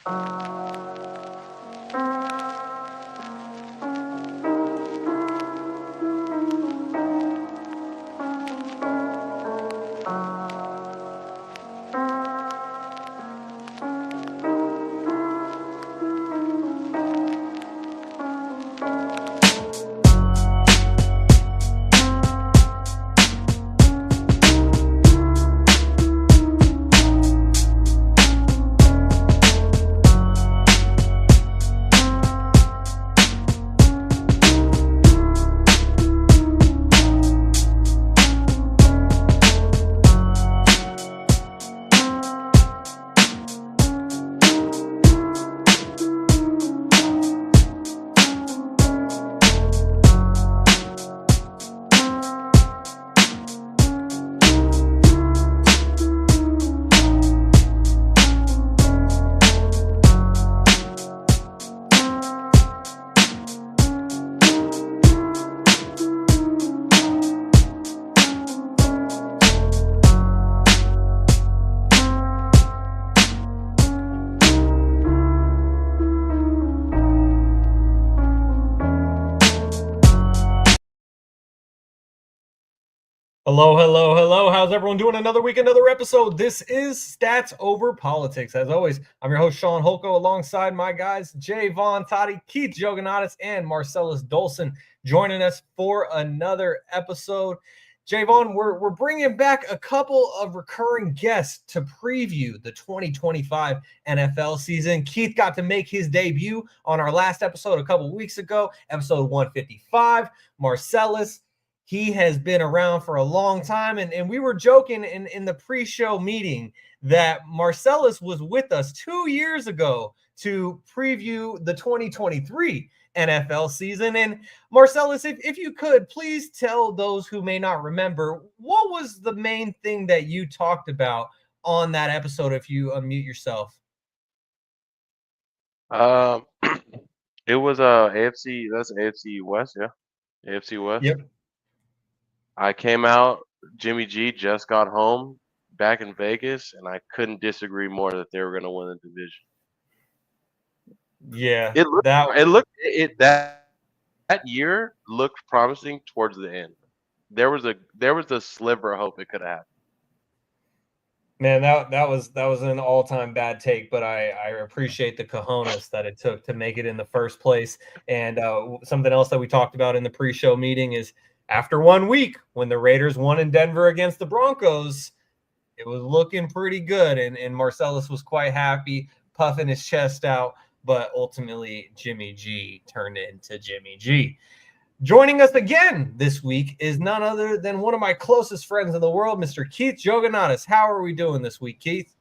Hello, hello, hello. How's everyone doing? Another week, another episode. This is Stats Over Politics. As always, I'm your host, Shaun Holko, alongside my guys, Jaevon, Keith Jouganatos, and Marcellus Dollson, joining us for another episode. Jaevon, we're bringing back a couple of recurring guests to preview the 2025 NFL season. Keith got to make his debut on our last episode a couple weeks ago, episode 155. Marcellus, he has been around for a long time, and we were joking in the pre-show meeting that Marcellus was with us 2 years ago to preview the 2023 NFL season. And Marcellus, if you could, please tell those who may not remember, what was the main thing that you talked about on that episode, if you unmute yourself? It was AFC, that's AFC West, yeah. AFC West. Yep. I came out, Jimmy G just got home back in Vegas, and I couldn't disagree more that they were going to win the division. Yeah. That year looked promising towards the end. There was a sliver of hope it could have happened. Man, that was an all-time bad take, but I appreciate the cojones that it took to make it in the first place. And something else that we talked about in the pre-show meeting is after 1 week, when the Raiders won in Denver against the Broncos, it was looking pretty good, and Marcellus was quite happy, puffing his chest out, but ultimately Jimmy G turned into Jimmy G. Joining us again this week is none other than one of my closest friends in the world, Mr. Keith Jouganatos. How are we doing this week, Keith?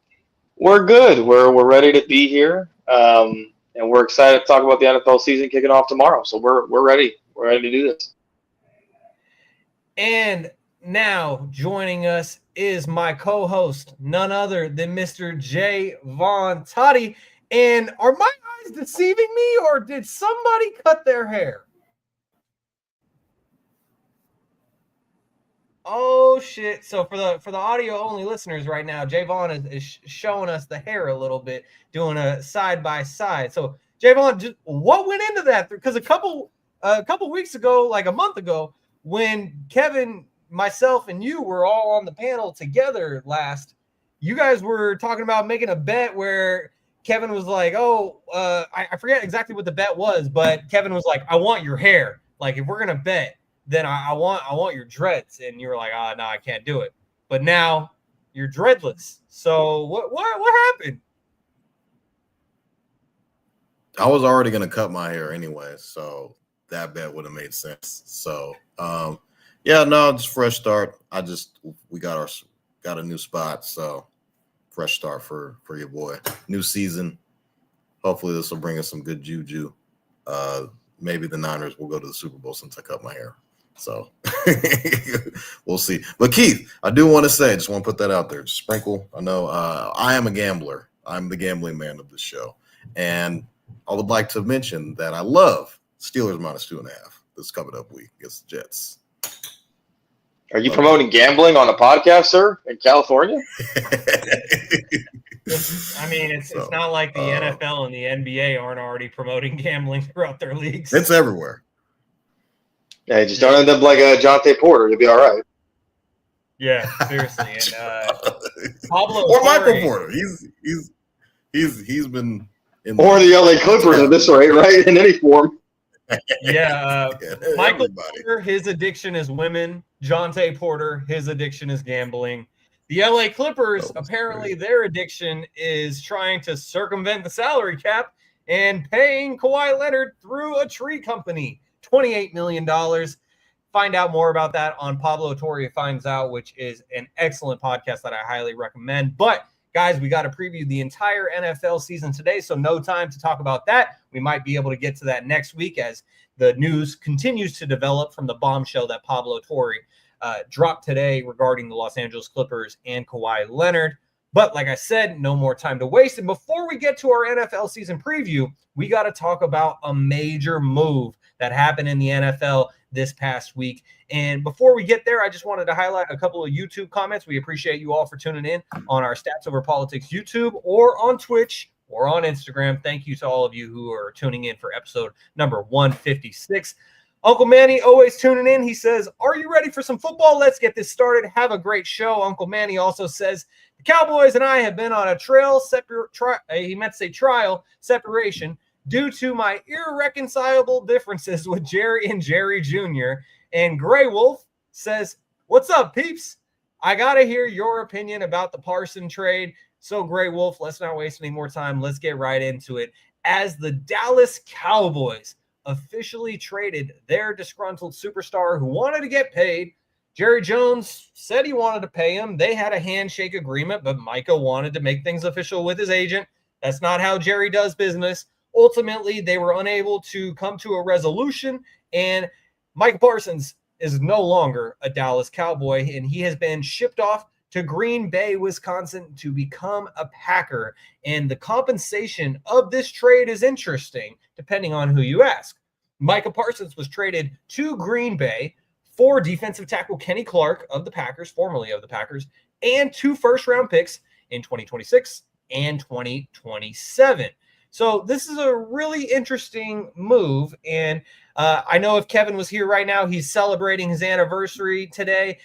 We're good. We're ready to be here, and we're excited to talk about the NFL season kicking off tomorrow. So we're ready. We're ready to do this. And now joining us is my co-host, none other than Mr. Jaevon. And are my eyes deceiving me, or did somebody cut their hair? Oh shit! So for the audio only listeners right now, Jaevon is showing us the hair a little bit, doing a side by side. So Jaevon, what went into that? Because a couple weeks ago, like a month ago, when Kevin, myself, and you were all on the panel together last, you guys were talking about making a bet where Kevin was like, I forget exactly what the bet was, but Kevin was like, I want your hair. Like, if we're going to bet, then I want your dreads. And you were like, no, I can't do it. But now you're dreadless. So what happened? I was already going to cut my hair anyway, so that bet would have made sense. So, just fresh start. We got a new spot, so fresh start for your boy. New season. Hopefully this will bring us some good juju. Maybe the Niners will go to the Super Bowl since I cut my hair. So we'll see. But Keith, I do want to say, just want to put that out there. Just sprinkle. I know I am a gambler. I'm the gambling man of this show. And I would like to mention that I love Steelers -2.5 this coming up week against the Jets. Are you promoting gambling on a podcast, sir, in California? It's not like the NFL and the NBA aren't already promoting gambling throughout their leagues. It's everywhere. Yeah, just don't end up like a Jonte Porter. You'll be all right. Yeah, seriously. And Pablo or Torre, Michael Porter. He's been in or the LA Clippers at this rate, right? In any form. Yeah, Michael Porter, his addiction is women. Jonte Porter, his addiction is gambling. The LA Clippers, apparently their addiction is trying to circumvent the salary cap and paying Kawhi Leonard through a tree company, $28 million. Find out more about that on Pablo Torre Finds Out, which is an excellent podcast that I highly recommend. But guys, we got to preview the entire NFL season today, so no time to talk about that. We might be able to get to that next week as the news continues to develop from the bombshell that Pablo Torre dropped today regarding the Los Angeles Clippers and Kawhi Leonard. But like I said, no more time to waste. And before we get to our NFL season preview, we got to talk about a major move that happened in the NFL this past week. And before we get there, I just wanted to highlight a couple of YouTube comments. We appreciate you all for tuning in on our Stats Over Politics YouTube or on Twitch or on Instagram. Thank you to all of you who are tuning in for episode number 156. Uncle Manny always tuning in. He says, "Are you ready for some football? Let's get this started. Have a great show." Uncle Manny also says, "The Cowboys and I have been on a trial separation due to my irreconcilable differences with Jerry and Jerry Jr." And Gray Wolf says, "What's up, peeps? I got to hear your opinion about the Parson trade." So, Gray Wolf, let's not waste any more time. Let's get right into it. As the Dallas Cowboys officially traded their disgruntled superstar who wanted to get paid, Jerry Jones said he wanted to pay him. They had a handshake agreement, but Micah wanted to make things official with his agent. That's not how Jerry does business. Ultimately, they were unable to come to a resolution, and Micah Parsons is no longer a Dallas Cowboy, and he has been shipped off to Green Bay, Wisconsin to become a Packer. And the compensation of this trade is interesting, depending on who you ask. Micah Parsons was traded to Green Bay for defensive tackle Kenny Clark of the Packers, formerly of the Packers, and 2 first-round picks in 2026 and 2027. So this is a really interesting move, and I know if Kevin was here right now, he's celebrating his anniversary today.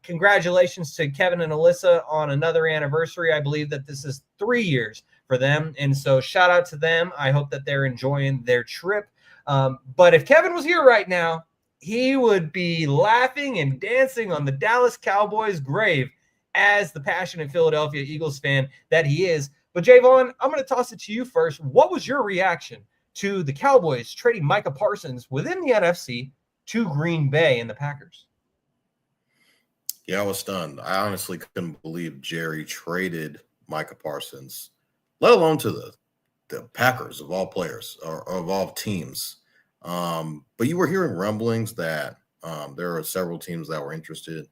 Congratulations to Kevin and Alyssa on another anniversary. I believe that this is 3 years for them, and so shout out to them. I hope that they're enjoying their trip. But if Kevin was here right now, he would be laughing and dancing on the Dallas Cowboys' grave as the passionate Philadelphia Eagles fan that he is. But Jaevon, I'm going to toss it to you first. What was your reaction to the Cowboys trading Micah Parsons within the NFC to Green Bay and the Packers? Yeah, I was stunned. I honestly couldn't believe Jerry traded Micah Parsons, let alone to the Packers of all players or of all teams. But you were hearing rumblings that there are several teams that were interested.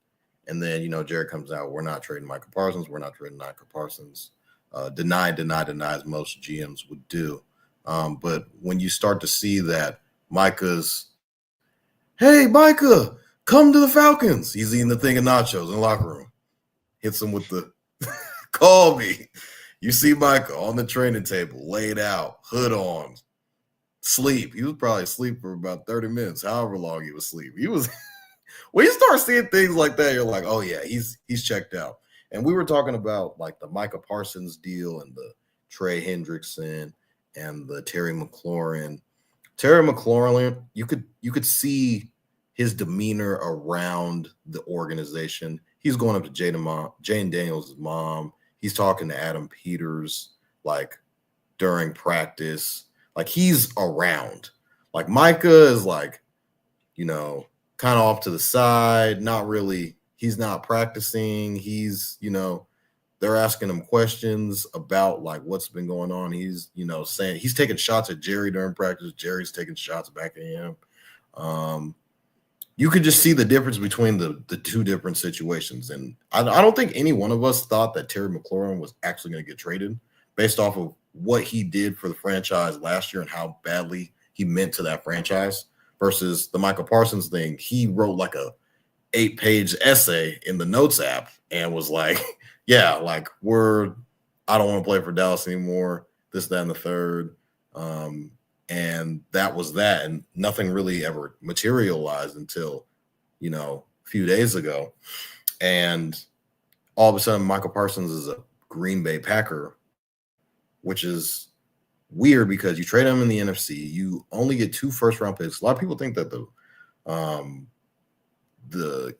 And then, Jerry comes out, we're not trading Micah Parsons. We're not trading Micah Parsons. Deny, as most GMs would do. But when you start to see that hey, Micah, come to the Falcons. He's eating the thing of nachos in the locker room. Hits him with the call me. You see Micah on the training table, laid out, hood on, sleep. He was probably asleep for about 30 minutes, however long he was asleep. When you start seeing things like that, you're like, oh yeah, he's checked out. And we were talking about like the Micah Parsons deal and the Trey Hendrickson and the Terry McLaurin. Terry McLaurin, you could see his demeanor around the organization. He's going up to Jane Daniels' mom. He's talking to Adam Peters like during practice. Like he's around. Like Micah is like, kind of off to the side, not really. He's not practicing. He's, they're asking him questions about like what's been going on. He's, saying he's taking shots at Jerry during practice. Jerry's taking shots back at him. You could just see the difference between the two different situations. And I don't think any one of us thought that Terry McLaurin was actually going to get traded based off of what he did for the franchise last year and how badly he meant to that franchise versus the Micah Parsons thing. He wrote like a 8-page essay in the notes app and was like, yeah, like we're I don't want to play for Dallas anymore, this, that, and the third. And that was that. And nothing really ever materialized until, a few days ago. And all of a sudden, Micah Parsons is a Green Bay Packer, which is weird because you trade him in the NFC. You only get 2 first-round picks. A lot of people think that the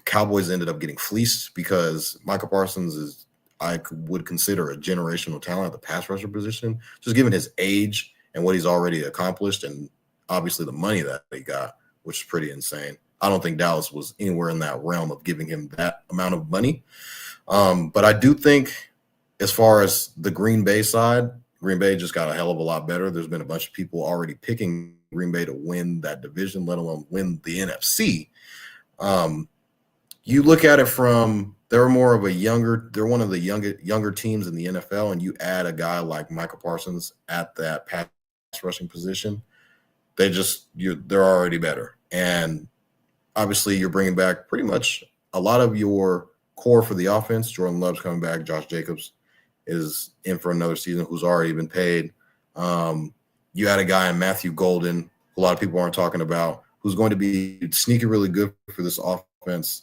Cowboys ended up getting fleeced because Micah Parsons is, I would consider, a generational talent at the pass rusher position, just given his age and what he's already accomplished and obviously the money that he got, which is pretty insane. I don't think Dallas was anywhere in that realm of giving him that amount of money. But I do think as far as the Green Bay side, Green Bay just got a hell of a lot better. There's been a bunch of people already picking Green Bay to win that division, let alone win the NFC. You look at it from they're one of the younger teams in the NFL, and you add a guy like Micah Parsons at that pass rushing position, they're already better. And obviously you're bringing back pretty much a lot of your core for the offense. Jordan Love's coming back. Josh Jacobs is in for another season who's already been paid. You had a guy in Matthew Golden, who a lot of people aren't talking about, who's going to be sneaky really good for this offense.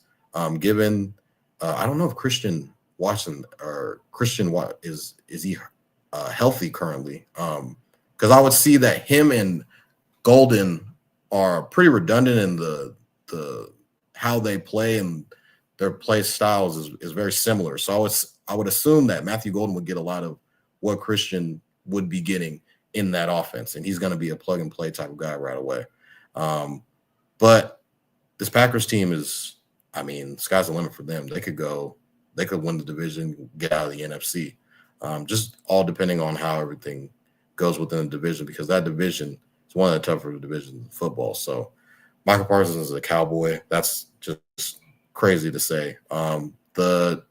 Given I don't know if Christian Watson is he healthy currently? Because I would see that him and Golden are pretty redundant in the how they play, and their play styles is very similar. So I would assume that Matthew Golden would get a lot of what Christian would be getting in that offense, and he's going to be a plug and play type of guy right away. But this Packers team is, sky's the limit for them. They could win the division, get out of the NFC, just all depending on how everything goes within the division, because that division is one of the tougher divisions in football. So Michael Parsons is a Cowboy. That's just crazy to say. The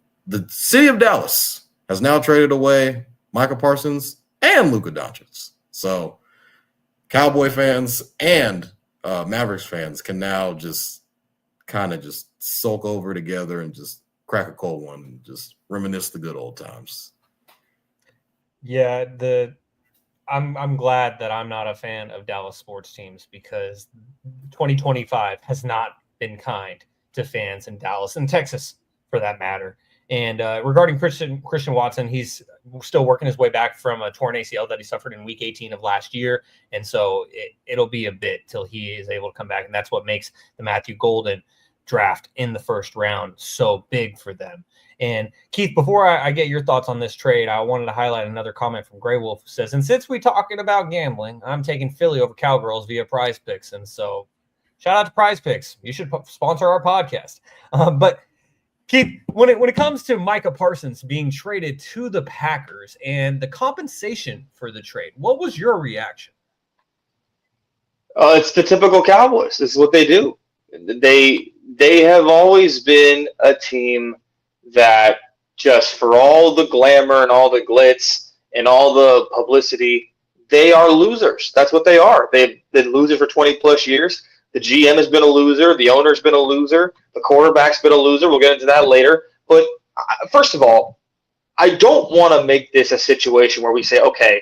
city of Dallas has now traded away Michael Parsons and Luka Doncic. So Cowboy fans and Mavericks fans can now just kind of just sulk over together and just crack a cold one and just reminisce the good old times. Yeah, I'm glad that I'm not a fan of Dallas sports teams, because 2025 has not been kind to fans in Dallas and Texas, for that matter. And regarding Christian Watson, he's still working his way back from a torn ACL that he suffered in Week 18 of last year, and so it'll be a bit till he is able to come back, and that's what makes the Matthew Golden draft in the first round so big for them. And Keith, before I get your thoughts on this trade, I wanted to highlight another comment from Grey Wolf, who says, and since we're talking about gambling, I'm taking Philly over Cowgirls via Prize Picks. And so shout out to Prize Picks. You should sponsor our podcast. But Keith, when it comes to Micah Parsons being traded to the Packers and the compensation for the trade, what was your reaction? It's the typical Cowboys. This is what they do. They have always been a team that, just for all the glamour and all the glitz and all the publicity, they are losers. That's what they are. They've been losers for 20-plus years. The GM has been a loser. The owner's been a loser. The quarterback's been a loser. We'll get into that later. But first of all, I don't want to make this a situation where we say, okay,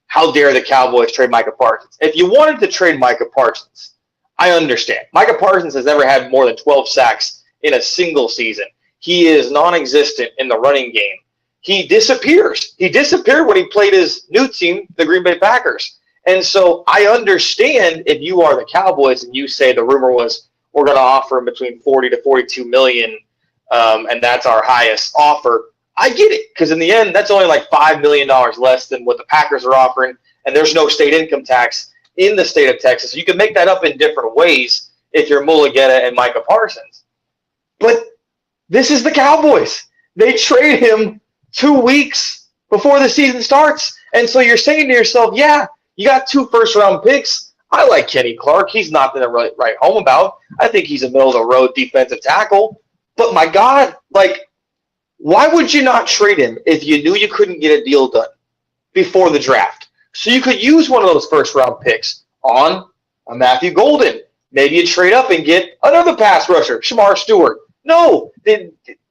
how dare the Cowboys trade Micah Parsons? If you wanted to trade Micah Parsons, I understand. Micah Parsons has never had more than 12 sacks in a single season. He is non-existent in the running game. He disappears. He disappeared when he played his new team, the Green Bay Packers. And so I understand if you are the Cowboys and you say the rumor was we're going to offer him between 40 to 42 million, and that's our highest offer. I get it, because in the end, that's only like $5 million less than what the Packers are offering, and there's no state income tax in the state of Texas. You can make that up in different ways if you're Mulugeta and Micah Parsons. But this is the Cowboys. They trade him 2 weeks before the season starts. And so you're saying to yourself, yeah, you got 2 first-round picks. I like Kenny Clark. He's nothing to really write home about. I think he's a middle-of-the-road defensive tackle. But, my God, why would you not trade him if you knew you couldn't get a deal done before the draft? So you could use one of those first-round picks on a Matthew Golden. Maybe you trade up and get another pass rusher, Shamar Stewart. No,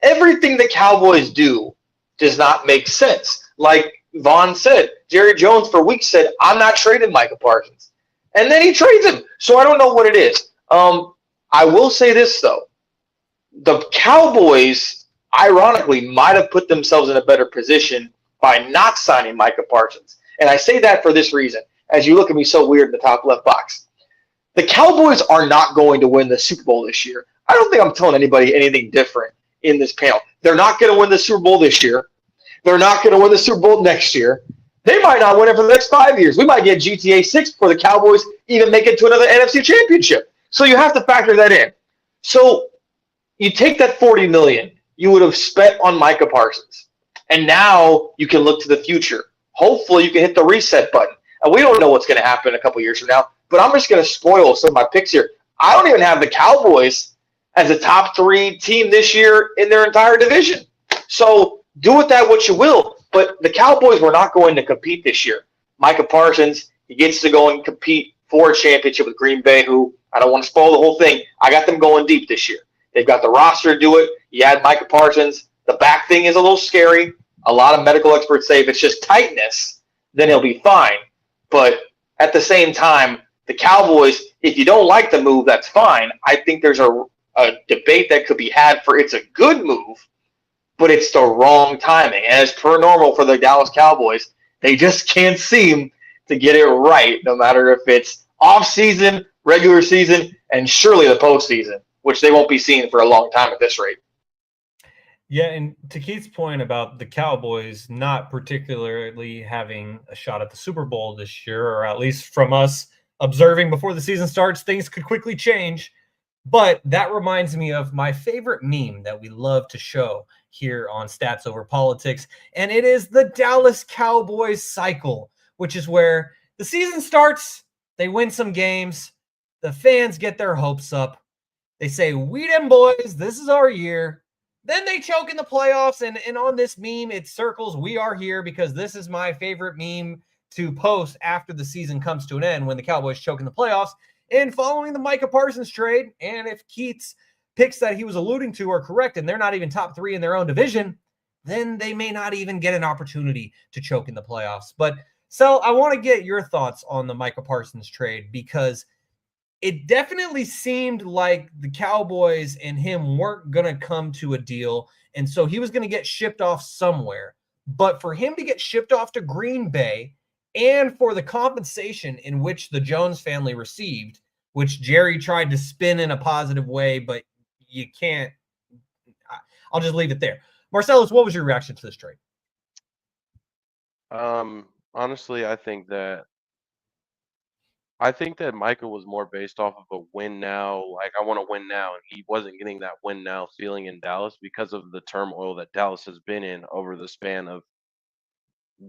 everything the Cowboys do does not make sense. Like Vaughn said, Jerry Jones for weeks said, I'm not trading Micah Parsons. And then he trades him. So I don't know what it is. I will say this, though. The Cowboys, ironically, might have put themselves in a better position by not signing Micah Parsons. And I say that for this reason. As you look at me so weird in the top left box. The Cowboys are not going to win the Super Bowl this year. I don't think I'm telling anybody anything different in this panel. They're not going to win the Super Bowl this year. They're not going to win the Super Bowl next year. They might not win it for the next 5 years. We might get GTA 6 before the Cowboys even make it to another NFC championship. So you have to factor that in. So you take that $40 million you would have spent on Micah Parsons, and now you can look to the future. Hopefully you can hit the reset button. And we don't know what's going to happen a couple years from now, but I'm just going to spoil some of my picks here. I don't even have the Cowboys as a top 3 team this year in their entire division. So do with that what you will, but the Cowboys were not going to compete this year. Micah Parsons, he gets to go and compete for a championship with Green Bay, who I don't want to spoil the whole thing. I got them going deep this year. They've got the roster to do it. You add Micah Parsons. The back thing is a little scary. A lot of medical experts say if it's just tightness, then he'll be fine. But at the same time, the Cowboys, if you don't like the move, that's fine. I think there's a debate that could be had for it's a good move, but it's the wrong timing. And as per normal for the Dallas Cowboys, they just can't seem to get it right, no matter if it's off-season, regular season, and surely the postseason, which they won't be seeing for a long time at this rate. Yeah, and to Keith's point about the Cowboys not particularly having a shot at the Super Bowl this year, or at least from us observing before the season starts, things could quickly change. But that reminds me of my favorite meme that we love to show here on Stats Over Politics, and it is the Dallas Cowboys cycle, which is where the season starts, they win some games, the fans get their hopes up, they say, we them boys, this is our year. Then they choke in the playoffs, and on this meme, it circles, we are here, because this is my favorite meme to post after the season comes to an end when the Cowboys choke in the playoffs. And following the Micah Parsons trade, and if Keith's picks that he was alluding to are correct, and they're not even top 3 in their own division, then they may not even get an opportunity to choke in the playoffs. But, Sel, I want to get your thoughts on the Micah Parsons trade, because it definitely seemed like the Cowboys and him weren't going to come to a deal, and so he was going to get shipped off somewhere. But for him to get shipped off to Green Bay, and for the compensation in which the Jones family received, which Jerry tried to spin in a positive way, but you can't. I'll just leave it there. Marcellus, what was your reaction to this trade? Honestly, I think that Micah was more based off of a win now. Like, I want to win now. And he wasn't getting that win now feeling in Dallas because of the turmoil that Dallas has been in over the span of,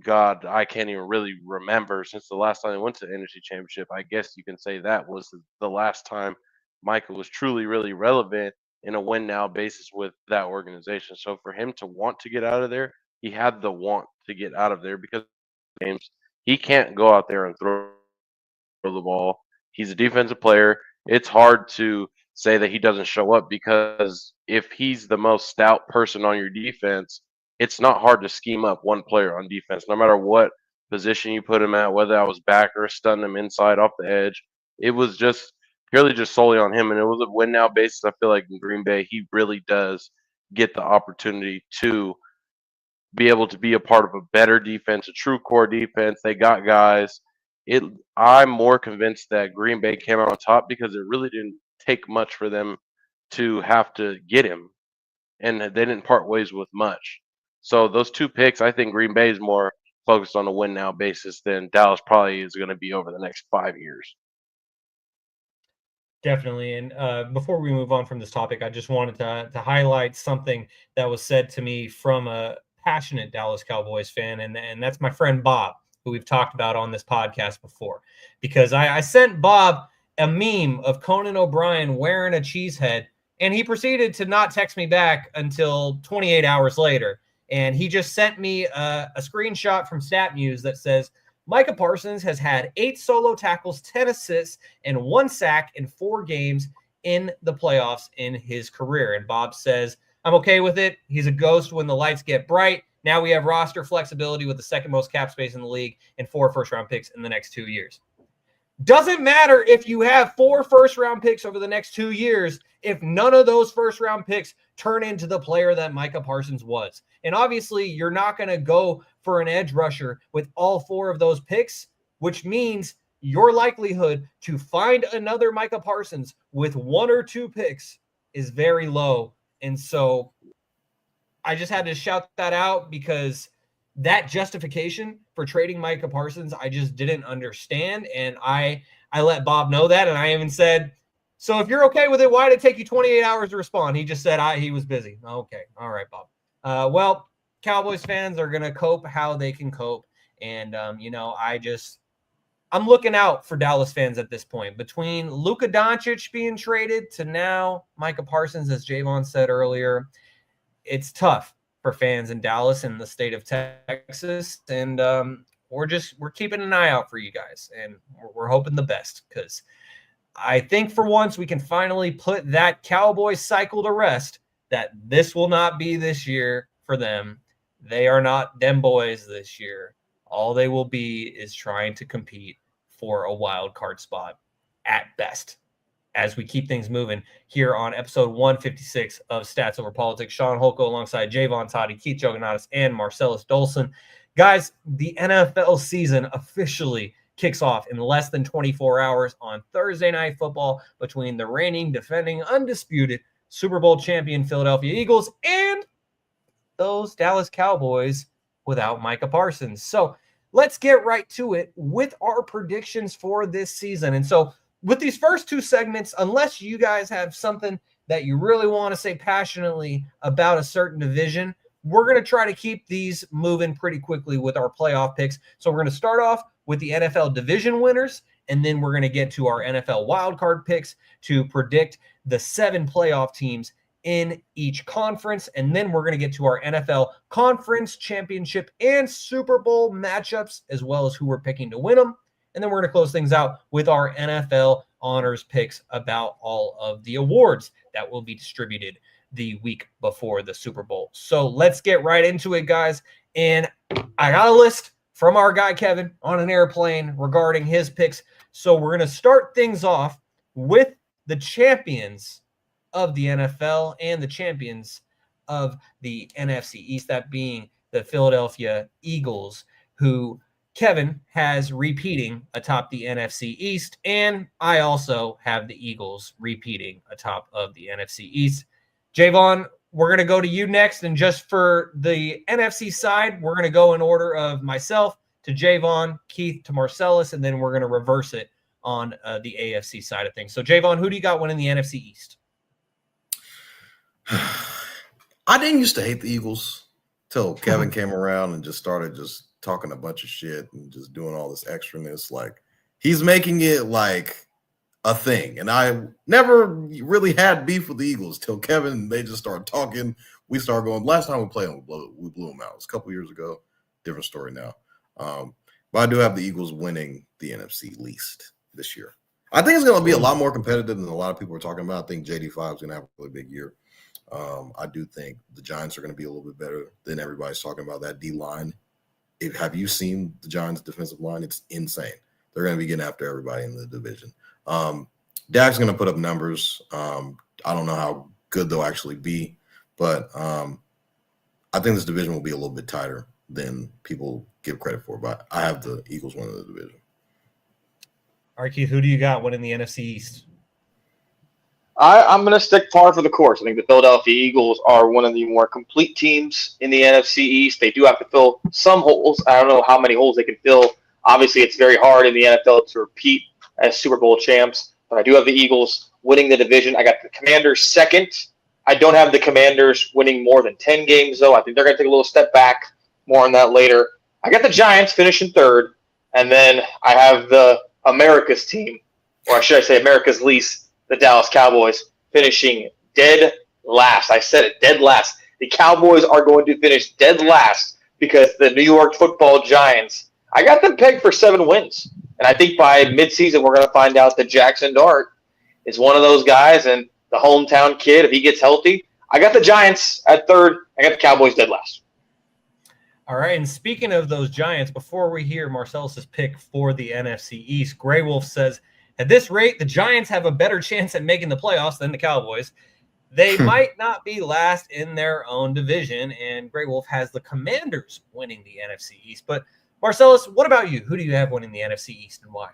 God, I can't even really remember since the last time they went to the NFC Championship. I guess you can say that was the last time Micah was truly, really relevant in a win now basis with that organization. So for him to want to get out of there, he had the want to get out of there because games he can't go out there and throw the ball. He's a defensive player. It's hard to say that he doesn't show up, because if he's the most stout person on your defense, it's not hard to scheme up one player on defense, no matter what position you put him at, whether I was back or stun him inside off the edge. It was just purely just solely on him, and it was a win now basis. I feel like in Green Bay, he really does get the opportunity to be able to be a part of a better defense, a true core defense. They got guys. I'm more convinced that Green Bay came out on top because it really didn't take much for them to have to get him, and they didn't part ways with much. So those 2 picks, I think Green Bay is more focused on a win now basis than Dallas probably is going to be over the next 5 years. Definitely. And before we move on from this topic, I just wanted to highlight something that was said to me from a passionate Dallas Cowboys fan, and that's my friend Bob, who we've talked about on this podcast before, because I sent Bob a meme of Conan O'Brien wearing a cheese head, and he proceeded to not text me back until 28 hours later. And he just sent me a screenshot from StatMuse that says, Micah Parsons has had 8 solo tackles, 10 assists, and 1 sack in 4 games in the playoffs in his career. And Bob says, I'm okay with it. He's a ghost when the lights get bright. Now we have roster flexibility with the second most cap space in the league and 4 first-round picks in the next 2 years. Doesn't matter if you have 4 first-round picks over the next 2 years if none of those first-round picks turn into the player that Micah Parsons was. And obviously, you're not going to go for an edge rusher with all 4 of those picks, which means your likelihood to find another Micah Parsons with 1 or 2 picks is very low. And so I just had to shout that out because that justification for trading Micah Parsons, I just didn't understand. And I let Bob know that. And I even said, so if you're okay with it, why did it take you 28 hours to respond? He just said he was busy. Okay. All right, Bob. Well, Cowboys fans are going to cope how they can cope. And, I'm looking out for Dallas fans at this point. Between Luka Doncic being traded to now Micah Parsons, as Jaevon said earlier, it's tough for fans in Dallas and the state of Texas. And we're keeping an eye out for you guys. And we're hoping the best because I think for once we can finally put that Cowboys cycle to rest, that this will not be this year for them. They are not them boys this year. All they will be is trying to compete for a wild card spot at best. As we keep things moving here on episode 156 of Stats Over Politics, Shaun Holko alongside Jaevon, Toddy, Keith Jouganatos, and Marcellus Dollson. Guys, the NFL season officially kicks off in less than 24 hours on Thursday Night Football between the reigning, defending, undisputed Super Bowl champion Philadelphia Eagles and those Dallas Cowboys without Micah Parsons. So let's get right to it with our predictions for this season. And so with these first 2 segments, unless you guys have something that you really want to say passionately about a certain division, we're going to try to keep these moving pretty quickly with our playoff picks. So we're going to start off with the NFL division winners, and then we're going to get to our NFL wildcard picks to predict the 7 playoff teams in each conference. And then we're going to get to our NFL conference championship and Super Bowl matchups, as well as who we're picking to win them. And then we're going to close things out with our NFL honors picks about all of the awards that will be distributed the week before the Super Bowl. So let's get right into it, guys. And I got a list from our guy, Kevin, on an airplane regarding his picks. So we're going to start things off with the champions of the NFL and the champions of the NFC East, that being the Philadelphia Eagles, who Kevin has repeating atop the NFC East, and I also have the Eagles repeating atop of the NFC East. Jaevon, we're going to go to you next, and just for the NFC side, we're going to go in order of myself to Jaevon, Keith to Marcellus, and then we're going to reverse it on the AFC side of things. So, Jaevon, who do you got winning the NFC East? I didn't used to hate the Eagles till Kevin came around and just started just talking a bunch of shit and just doing all this extraness. Like, he's making it like a thing. And I never really had beef with the Eagles till Kevin, they just started talking. We started going, last time we played them, we blew them out. It was a couple years ago. Different story now. But I do have the Eagles winning the NFC least this year. I think it's going to be a lot more competitive than a lot of people are talking about. I think JD5 is going to have a really big year. I do think the Giants are going to be a little bit better than everybody's talking about. That D-line. Have you seen the Giants' defensive line? It's insane. They're going to be getting after everybody in the division. Dak's going to put up numbers. I don't know how good they'll actually be, but I think this division will be a little bit tighter than people give credit for. But I have the Eagles winning the division. All right, Keith, who do you got winning the NFC East? I'm going to stick par for the course. I think the Philadelphia Eagles are one of the more complete teams in the NFC East. They do have to fill some holes. I don't know how many holes they can fill. Obviously, it's very hard in the NFL to repeat as Super Bowl champs, but I do have the Eagles winning the division. I got the Commanders second. I don't have the Commanders winning more than 10 games, though. I think they're going to take a little step back. More on that later. I got the Giants finishing third, and then I have the America's team, or should I say America's least, the Dallas Cowboys, finishing dead last. I said it, dead last. The Cowboys are going to finish dead last because the New York Football Giants, I got them pegged for 7 wins. And I think by midseason, we're going to find out that Jackson Dart is one of those guys, and the hometown kid, if he gets healthy. I got the Giants at third. I got the Cowboys dead last. All right, and speaking of those Giants, before we hear Marcellus's pick for the NFC East, Grey Wolf says, at this rate, the Giants have a better chance at making the playoffs than the Cowboys. They might not be last in their own division, and Grey Wolf has the Commanders winning the NFC East. But Marcellus, what about you? Who do you have winning the NFC East and why?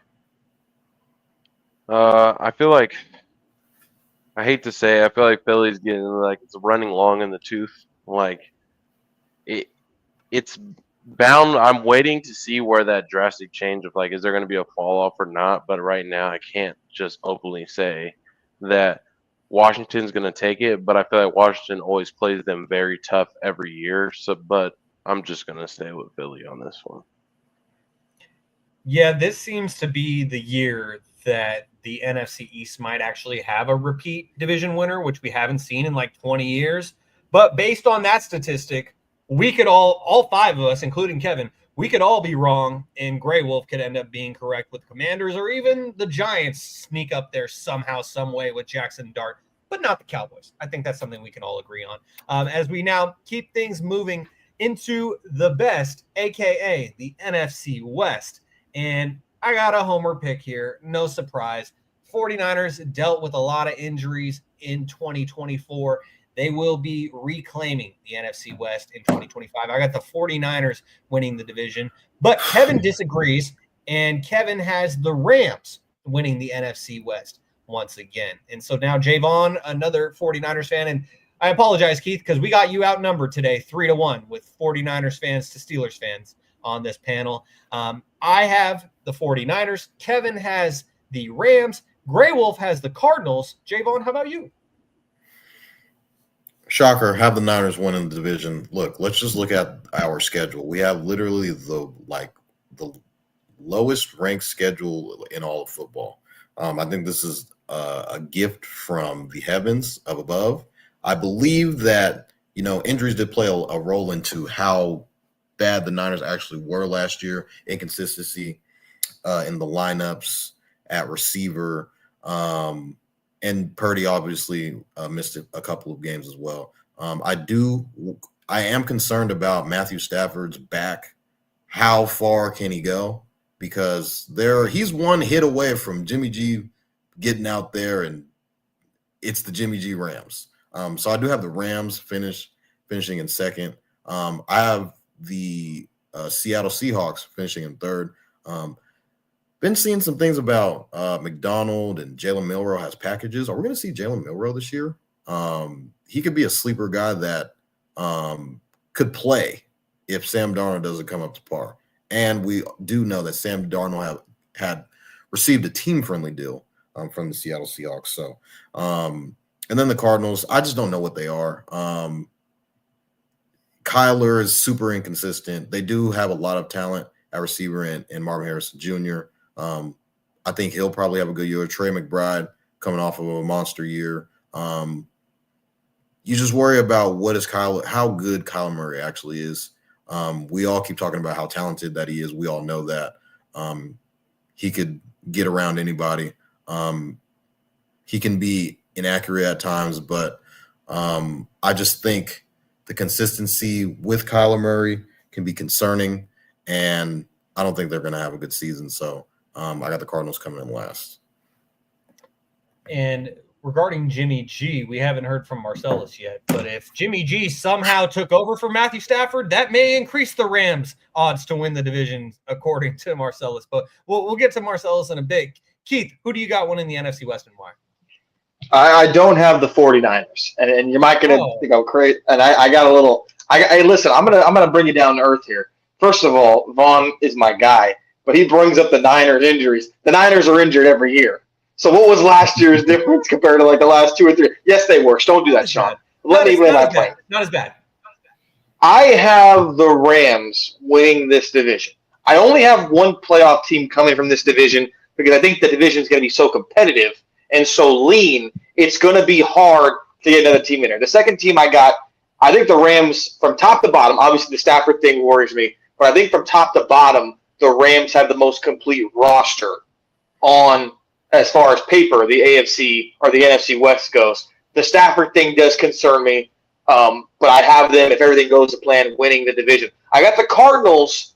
I feel like, I hate to say it, I feel like Philly's getting like it's running long in the tooth. Like it's bound. I'm waiting to see where that drastic change of like, is there going to be a fall off or not? But right now, I can't just openly say that Washington's going to take it. But I feel like Washington always plays them very tough every year. So, but I'm just going to stay with Philly on this one. Yeah, this seems to be the year that the NFC East might actually have a repeat division winner, which we haven't seen in like 20 years. But based on that statistic, we could all five of us, including Kevin, we could all be wrong, and Grey Wolf could end up being correct with the Commanders, or even the Giants sneak up there somehow, some way with Jackson Dart, but not the Cowboys. I think that's something we can all agree on. As we now keep things moving into the best, a.k.a. the NFC West. And I got a homer pick here. No surprise. 49ers dealt with a lot of injuries in 2024. They will be reclaiming the NFC West in 2025. I got the 49ers winning the division, but Kevin disagrees, and Kevin has the Rams winning the NFC West once again. And so now Jaevon, another 49ers fan, and I apologize, Keith, because we got you outnumbered today 3-1 with 49ers fans to Steelers fans on this panel. I have the 49ers. Kevin has the Rams. Grey Wolf has the Cardinals. Jaevon, how about you? Shocker, have the Niners winning the division. Look, let's just look at our schedule. We have literally the lowest ranked schedule in all of football. I think this is a gift from the heavens of above. I believe that, injuries did play a role into how bad the Niners actually were last year. Inconsistency in the lineups at receiver. And Purdy obviously missed a couple of games as well. I am concerned about Matthew Stafford's back. How far can he go? Because he's one hit away from Jimmy G getting out there, and it's the Jimmy G Rams. So I do have the Rams finishing in second. I have the Seattle Seahawks finishing in third. Been seeing some things about McDonald and Jalen Milroe has packages. Are we going to see Jalen Milroe this year? He could be a sleeper guy that could play if Sam Darnold doesn't come up to par. And we do know that Sam Darnold had received a team-friendly deal from the Seattle Seahawks. So, and then the Cardinals, I just don't know what they are. Kyler is super inconsistent. They do have a lot of talent at receiver in Marvin Harrison Jr. I think he'll probably have a good year. Trey McBride coming off of a monster year. You just worry about how good Kyler Murray actually is. We all keep talking about how talented that he is. We all know that he could get around anybody. He can be inaccurate at times, but I just think the consistency with Kyler Murray can be concerning, and I don't think they're going to have a good season. So I got the Cardinals coming in last. And regarding Jimmy G, we haven't heard from Marcellus yet, but if Jimmy G somehow took over for Matthew Stafford, that may increase the Rams' odds to win the division, according to Marcellus. But we'll get to Marcellus in a bit. Keith, who do you got winning the NFC West and why? I don't have the 49ers, and you might going to think I'm crazy. And I got a little. Listen. I'm gonna bring you down to earth here. First of all, Vaughn is my guy, but he brings up the Niners injuries. The Niners are injured every year. So what was last year's difference compared to like the last 2 or 3? Yes, they were. Don't do that, Sean. Let me win my play. Not as bad. I have the Rams winning this division. I only have one playoff team coming from this division because I think the division is going to be so competitive and so lean, it's going to be hard to get another team in there. The second team I got, I think the Rams from top to bottom, obviously the Stafford thing worries me, but I think from top to bottom, the Rams have the most complete roster on, as far as paper, the AFC or the NFC West goes. The Stafford thing does concern me. But I have them, if everything goes to plan, winning the division. I got the Cardinals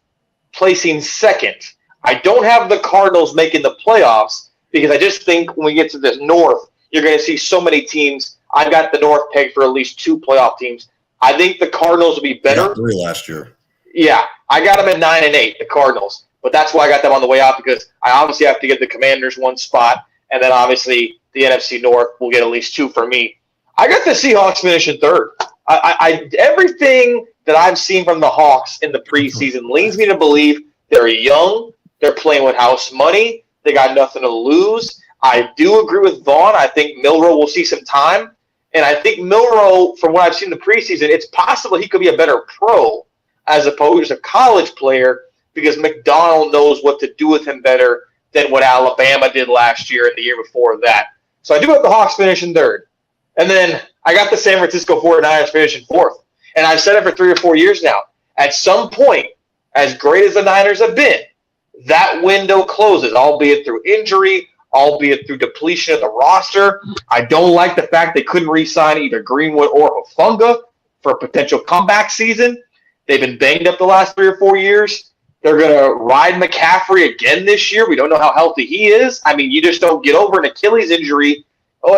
placing second. I don't have the Cardinals making the playoffs because I just think when we get to the North, you're going to see so many teams. I've got the North pegged for at least 2 playoff teams. I think the Cardinals will be You better. got 3 last year. Yeah, I got them at 9-8, the Cardinals. But that's why I got them on the way out because I obviously have to give the Commanders 1 spot, and then obviously the NFC North will get at least 2 for me. I got the Seahawks finishing third. Everything that I've seen from the Hawks in the preseason leads me to believe they're young, they're playing with house money, they got nothing to lose. I do agree with Vaughn. I think Milroe will see some time, and I think Milroe, from what I've seen in the preseason, it's possible he could be a better pro as opposed to a college player because McDonald knows what to do with him better than what Alabama did last year and the year before that. So I do have the Hawks finishing third. And then I got the San Francisco 49ers finishing fourth. And I've said it for 3 or 4 years now. At some point, as great as the Niners have been, that window closes, albeit through injury, albeit through depletion of the roster. I don't like the fact they couldn't re-sign either Greenwood or Hufanga for a potential comeback season. They've been banged up the last 3 or 4 years. They're going to ride McCaffrey again this year. We don't know how healthy he is. I mean, you just don't get over an Achilles injury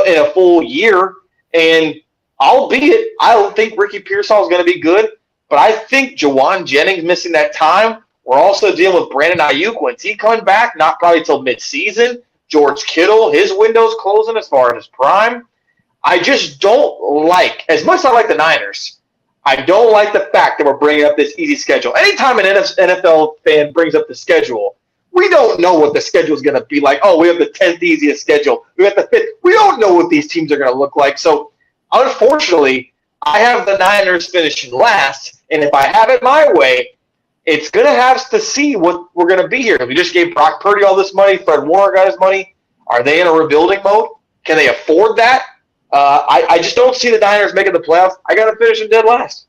in a full year. And albeit, I don't think Ricky Pearsall is going to be good, but I think Jawan Jennings missing that time. We're also dealing with Brandon Ayuk. When's he coming back? Not probably till midseason. George Kittle, his window's closing as far as his prime. I just don't like, as much as I like the Niners, I don't like the fact that we're bringing up this easy schedule. Anytime an NFL fan brings up the schedule, we don't know what the schedule is going to be like. Oh, we have the 10th easiest schedule. We have the 5th. We don't know what these teams are going to look like. So, unfortunately, I have the Niners finishing last. And if I have it my way, it's going to have to see what we're going to be here. We just gave Brock Purdy all this money. Fred Warner got his money. Are they in a rebuilding mode? Can they afford that? I just don't see the Niners making the playoffs. I got to finish them dead last.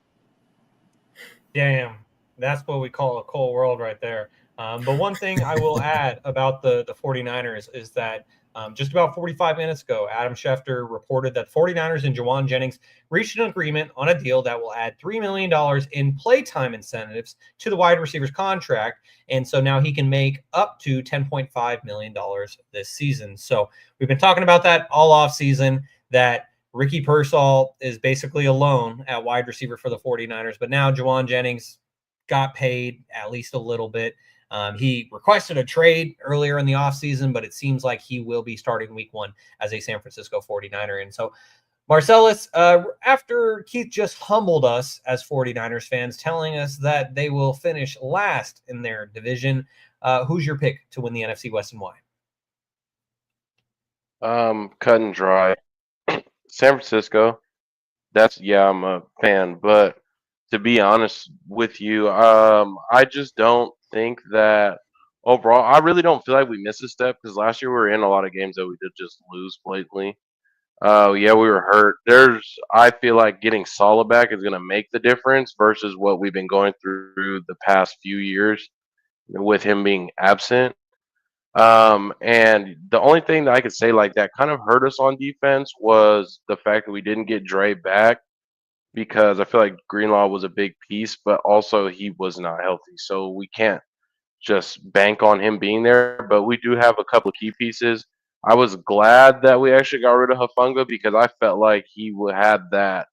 Damn, that's what we call a cold world right there. But one thing I will add about the 49ers is that just about 45 minutes ago, Adam Schefter reported that 49ers and Jawan Jennings reached an agreement on a deal that will add $3 million in playtime incentives to the wide receiver's contract. And so now he can make up to $10.5 million this season. So we've been talking about that all off season, that Ricky Pearsall is basically alone at wide receiver for the 49ers. But now Jawan Jennings got paid at least a little bit. He requested a trade earlier in the offseason, but it seems like he will be starting week 1 as a San Francisco 49er. And so, Marcellus, after Keith just humbled us as 49ers fans, telling us that they will finish last in their division, who's your pick to win the NFC West and why? Cut and dry. San Francisco. I'm a fan, but to be honest with you, I just don't think that overall, I really don't feel like we missed a step because last year we were in a lot of games that we did just lose blatantly. Yeah, we were hurt. I feel like getting Salah back is going to make the difference versus what we've been going through the past few years with him being absent. And the only thing that I could say like that kind of hurt us on defense was the fact that we didn't get Dre back because I feel like Greenlaw was a big piece, but also he was not healthy. So we can't just bank on him being there, but we do have a couple of key pieces. I was glad that we actually got rid of Hufanga because I felt like he had that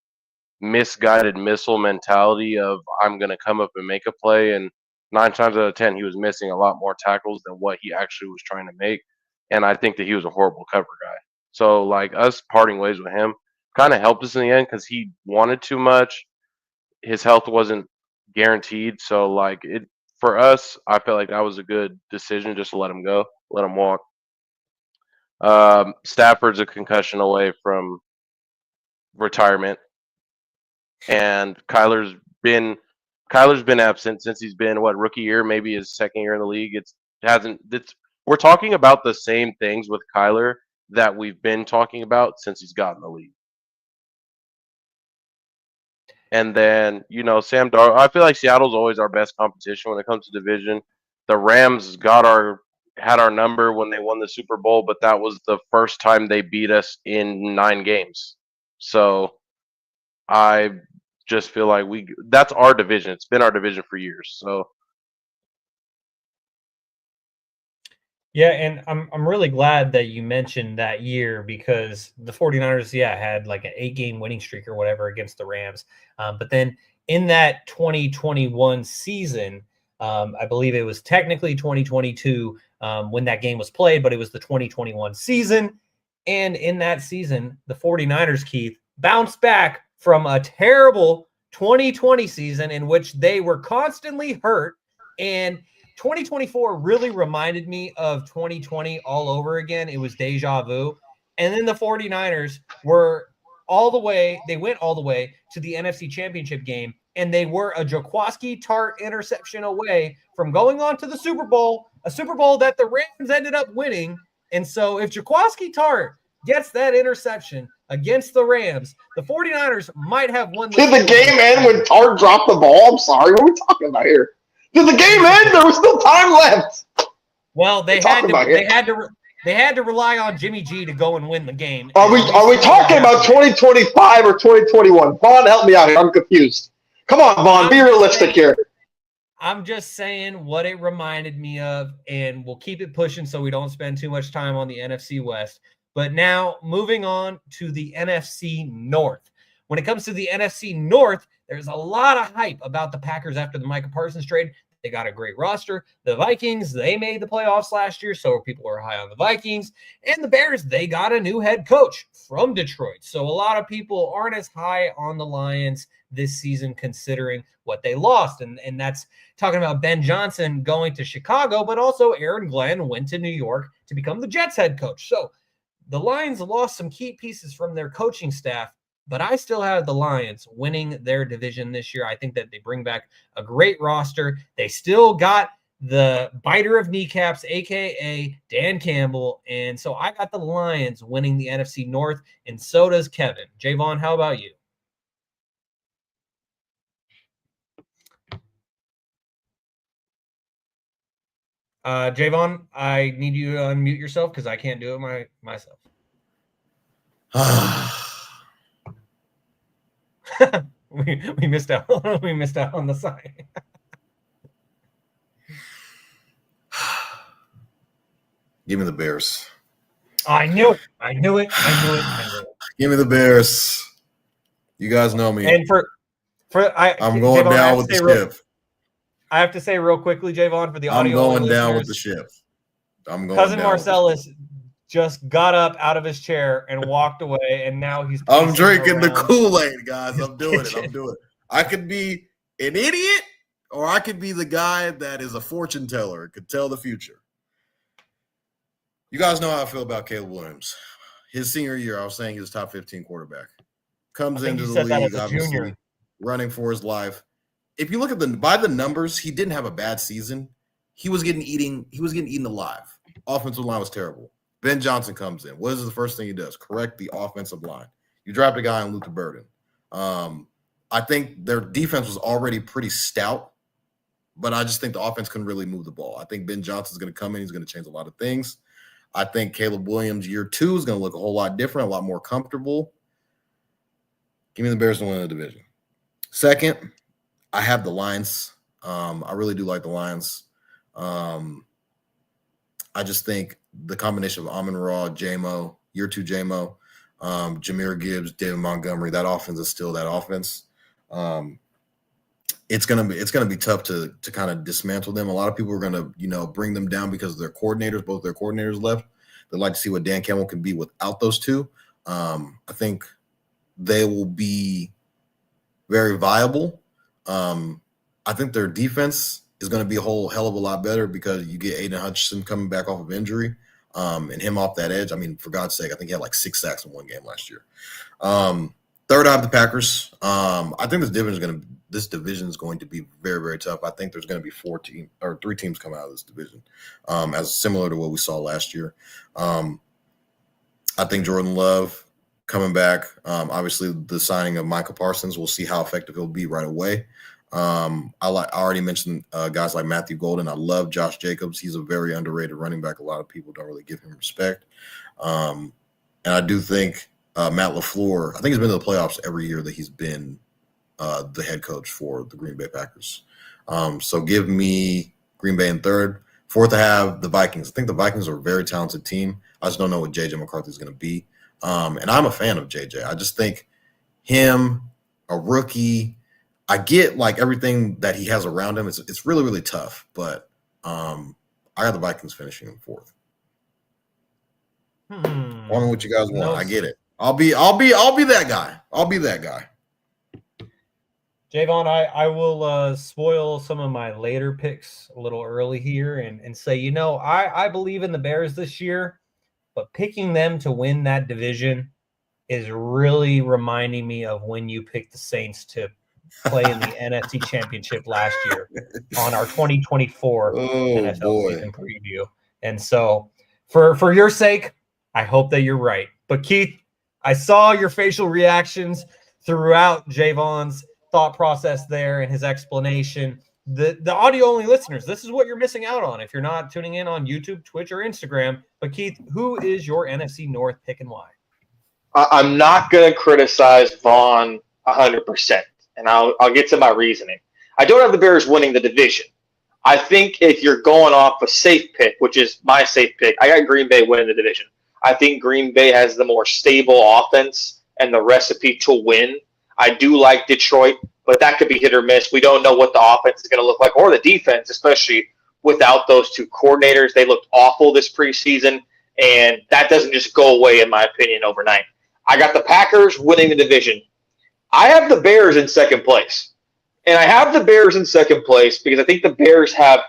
misguided missile mentality of I'm going to come up and make a play, and 9 times out of 10 he was missing a lot more tackles than what he actually was trying to make, and I think that he was a horrible cover guy. So like us parting ways with him kind of helped us in the end because he wanted too much. His health wasn't guaranteed, so like it for us, I felt like that was a good decision just to let him go, let him walk. Stafford's a concussion away from retirement, and Kyler's been absent since he's been rookie year, maybe his second year in the league. We're talking about the same things with Kyler that we've been talking about since he's gotten the league. And then, Sam Darnold, I feel like Seattle's always our best competition when it comes to division. The Rams had our number when they won the Super Bowl, but that was the first time they beat us in 9 games. So I just feel like that's our division. It's been our division for years. So Yeah, and I'm really glad that you mentioned that year because the 49ers, had like an 8-game winning streak or whatever against the Rams. But then in that 2021 season, I believe it was technically 2022 when that game was played, but it was the 2021 season. And in that season, the 49ers, Keith, bounced back from a terrible 2020 season in which they were constantly hurt. And 2024 really reminded me of 2020 all over again. It was deja vu. And then the 49ers were they went all the way to the NFC Championship game, and they were a Jaquiski Tart interception away from going on to the Super Bowl, a Super Bowl that the Rams ended up winning. And so if Jaquiski Tart gets that interception against the Rams, the 49ers might have won Did the game end when Tart dropped the ball? I'm sorry. What are we talking about here? Did the game end? There was still time left. Well, they had to rely on Jimmy G to go and win the game. Are we talking about 2025 or 2021? Vaughn, help me out here. I'm confused. Come on, Vaughn, be realistic here. I'm just saying what it reminded me of, and we'll keep it pushing so we don't spend too much time on the NFC West. But now moving on to the NFC North. When it comes to the NFC North, there's a lot of hype about the Packers after the Micah Parsons trade. They got a great roster. The Vikings, they made the playoffs last year, so people are high on the Vikings. And the Bears, they got a new head coach from Detroit. So a lot of people aren't as high on the Lions this season considering what they lost. And that's talking about Ben Johnson going to Chicago, but also Aaron Glenn went to New York to become the Jets head coach. So the Lions lost some key pieces from their coaching staff, but I still have the Lions winning their division this year. I think that they bring back a great roster. They still got the biter of kneecaps, a.k.a. Dan Campbell. And so I got the Lions winning the NFC North, and so does Kevin. Jaevon, how about you? Jaevon, I need you to unmute yourself because I can't do it myself. we missed out. We missed out on the sign. Give me the Bears. I knew it. Give me the Bears. You guys know me. And I'm going Jaevon, down with the ship. I have to say real quickly, Jaevon, for the audio. I'm going down with the ship. Cousin Marcellus just got up out of his chair and walked away, and now he's. I'm drinking the Kool-Aid, guys. I'm doing it. I could be an idiot, or I could be the guy that is a fortune teller, could tell the future. You guys know how I feel about Caleb Williams. His senior year, I was saying he was top 15 quarterback. Comes into the league, obviously, running for his life. If you look at by the numbers, he didn't have a bad season. He was getting eaten alive. Offensive line was terrible. Ben Johnson comes in. What is the first thing he does? Correct the offensive line. You draft a guy in Luther Burden. I think their defense was already pretty stout, but I just think the offense couldn't really move the ball. I think Ben Johnson's going to come in. He's going to change a lot of things. I think Caleb Williams year 2 is going to look a whole lot different, a lot more comfortable. Give me the Bears to win the division. Second, I have the Lions. I really do like the Lions. I just think the combination of Amon-Ra, J-Mo, year 2 J-Mo, Jahmyr Gibbs, David Montgomery, that offense is still that offense. It's gonna be tough to kind of dismantle them. A lot of people are gonna bring them down because of their coordinators. Both their coordinators left. They'd like to see what Dan Campbell can be without those two. I think they will be very viable. I think their defense is going to be a whole hell of a lot better because you get Aiden Hutchinson coming back off of injury and him off that edge. I mean, for God's sake, I think he had like 6 sacks in one game last year. Third, I have the Packers. I think this division is going to be very, very tough. I think there's going to be 3 teams coming out of this division, as similar to what we saw last year. I think Jordan Love coming back. Obviously, the signing of Micah Parsons, we'll see how effective he'll be right away. I already mentioned guys like Matthew Golden. I love Josh Jacobs. He's a very underrated running back. A lot of people don't really give him respect. And I do think Matt LaFleur, I think he's been to the playoffs every year that he's been the head coach for the Green Bay Packers. So give me Green Bay in third. Fourth, I have the Vikings. I think the Vikings are a very talented team. I just don't know what J.J. McCarthy is going to be. And I'm a fan of J.J. I just think him, a rookie, I get like everything that he has around him. It's really, really tough. But I got the Vikings finishing in fourth. I don't know what you guys want. I get it. I'll be that guy. I'll be that guy. Jaevon, I will spoil some of my later picks a little early here and say, I believe in the Bears this year, but picking them to win that division is really reminding me of when you picked the Saints to play in the NFC Championship last year on our 2024 NFL season preview. And so for your sake, I hope that you're right. But Keith, I saw your facial reactions throughout Jaevon's thought process there and his explanation. The audio-only listeners, this is what you're missing out on if you're not tuning in on YouTube, Twitch, or Instagram. But Keith, who is your NFC North pick and why? I'm not going to criticize Vaughn 100%, and I'll get to my reasoning. I don't have the Bears winning the division. I think if you're going off a safe pick, which is my safe pick, I got Green Bay winning the division. I think Green Bay has the more stable offense and the recipe to win. I do like Detroit, but that could be hit or miss. We don't know what the offense is going to look like or the defense, especially without those two coordinators. They looked awful this preseason, and that doesn't just go away, in my opinion, overnight. I got the Packers winning the division. I have the Bears in second place. And I have the Bears in second place because I think the Bears have,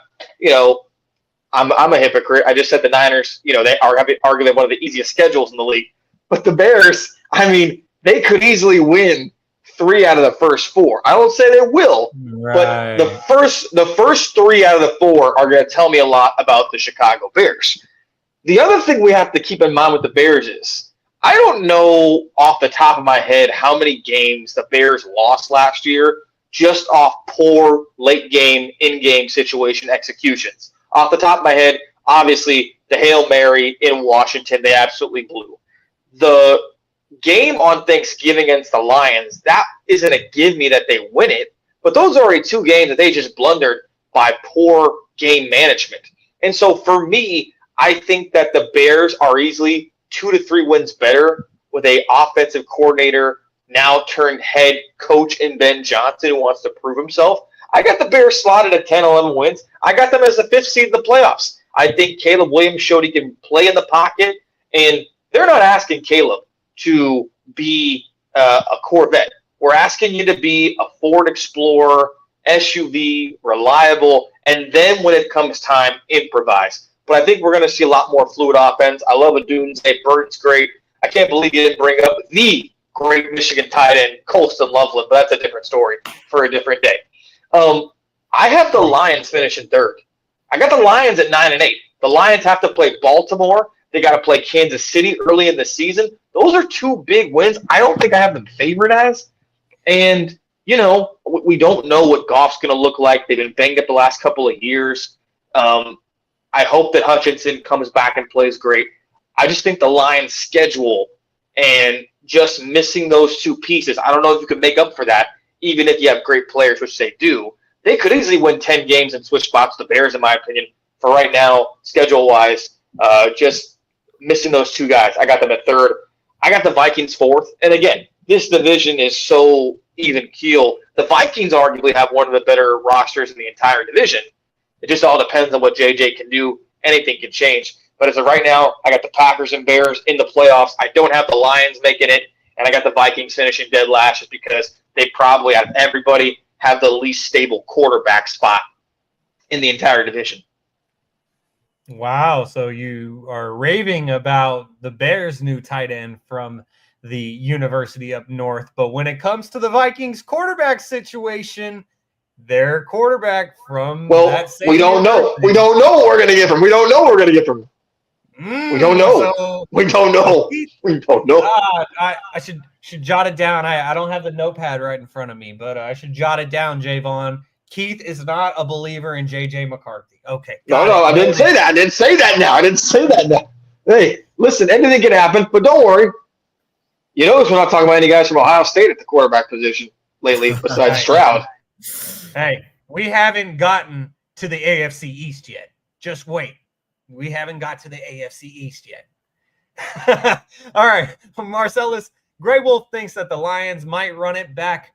I'm a hypocrite. I just said the Niners, they are arguably one of the easiest schedules in the league. But the Bears, they could easily win 3 out of the first 4. I won't say they will, but the first 3 out of the 4 are going to tell me a lot about the Chicago Bears. The other thing we have to keep in mind with the Bears is I don't know off the top of my head how many games the Bears lost last year just off poor late game, in-game situation executions. Off the top of my head, obviously, the Hail Mary in Washington, they absolutely blew. The game on Thanksgiving against the Lions, that isn't a give me that they win it, but those are already 2 games that they just blundered by poor game management. And so for me, I think that the Bears are easily 2 to 3 wins better with a offensive coordinator now turned head coach in Ben Johnson who wants to prove himself. I got the Bears slotted at 10, 11 wins. I got them as the 5th seed in the playoffs. I think Caleb Williams showed he can play in the pocket, and they're not asking Caleb to be a Corvette. We're asking you to be a Ford Explorer, SUV, reliable, and then when it comes time, improvise. But I think we're going to see a lot more fluid offense. I love Odunze. Burton's great. I can't believe you didn't bring up the great Michigan tight end, Colston Loveland, but that's a different story for a different day. I have the Lions finishing 3rd. I got the Lions at 9-8. The Lions have to play Baltimore. They got to play Kansas City early in the season. Those are 2 big wins. I don't think I have them favored as. And, we don't know what Goff's going to look like. They've been banged up the last couple of years. I hope that Hutchinson comes back and plays great. I just think the Lions' schedule and just missing those 2 pieces, I don't know if you can make up for that, even if you have great players, which they do. They could easily win 10 games and switch spots with the Bears, in my opinion. For right now, schedule-wise, just missing those 2 guys. I got them at 3rd. I got the Vikings 4th. And again, this division is so even keel. The Vikings arguably have one of the better rosters in the entire division. It just all depends on what JJ can do. Anything can change. But as of right now, I got the Packers and Bears in the playoffs. I don't have the Lions making it, and I got the Vikings finishing dead last just because they probably, out of everybody, have the least stable quarterback spot in the entire division. Wow, so you are raving about the Bears' new tight end from the university up north, but when it comes to the Vikings quarterback situation, their quarterback from that same we don't know. We don't know what we're going to get from. We don't know what we're going to get from. We don't know. So, we don't know. We don't know. I should jot it down. I don't have the notepad right in front of me, but I should jot it down, Jaevon. Keith is not a believer in J.J. McCarthy. Okay. No, I didn't say that. I didn't say that now. Hey, listen, anything can happen, but don't worry. You notice we're not talking about any guys from Ohio State at the quarterback position lately, besides Stroud. Hey, we haven't gotten to the AFC East yet. Just wait. We haven't got to the AFC East yet. All right, Marcellus, Grey Wolf thinks that the Lions might run it back.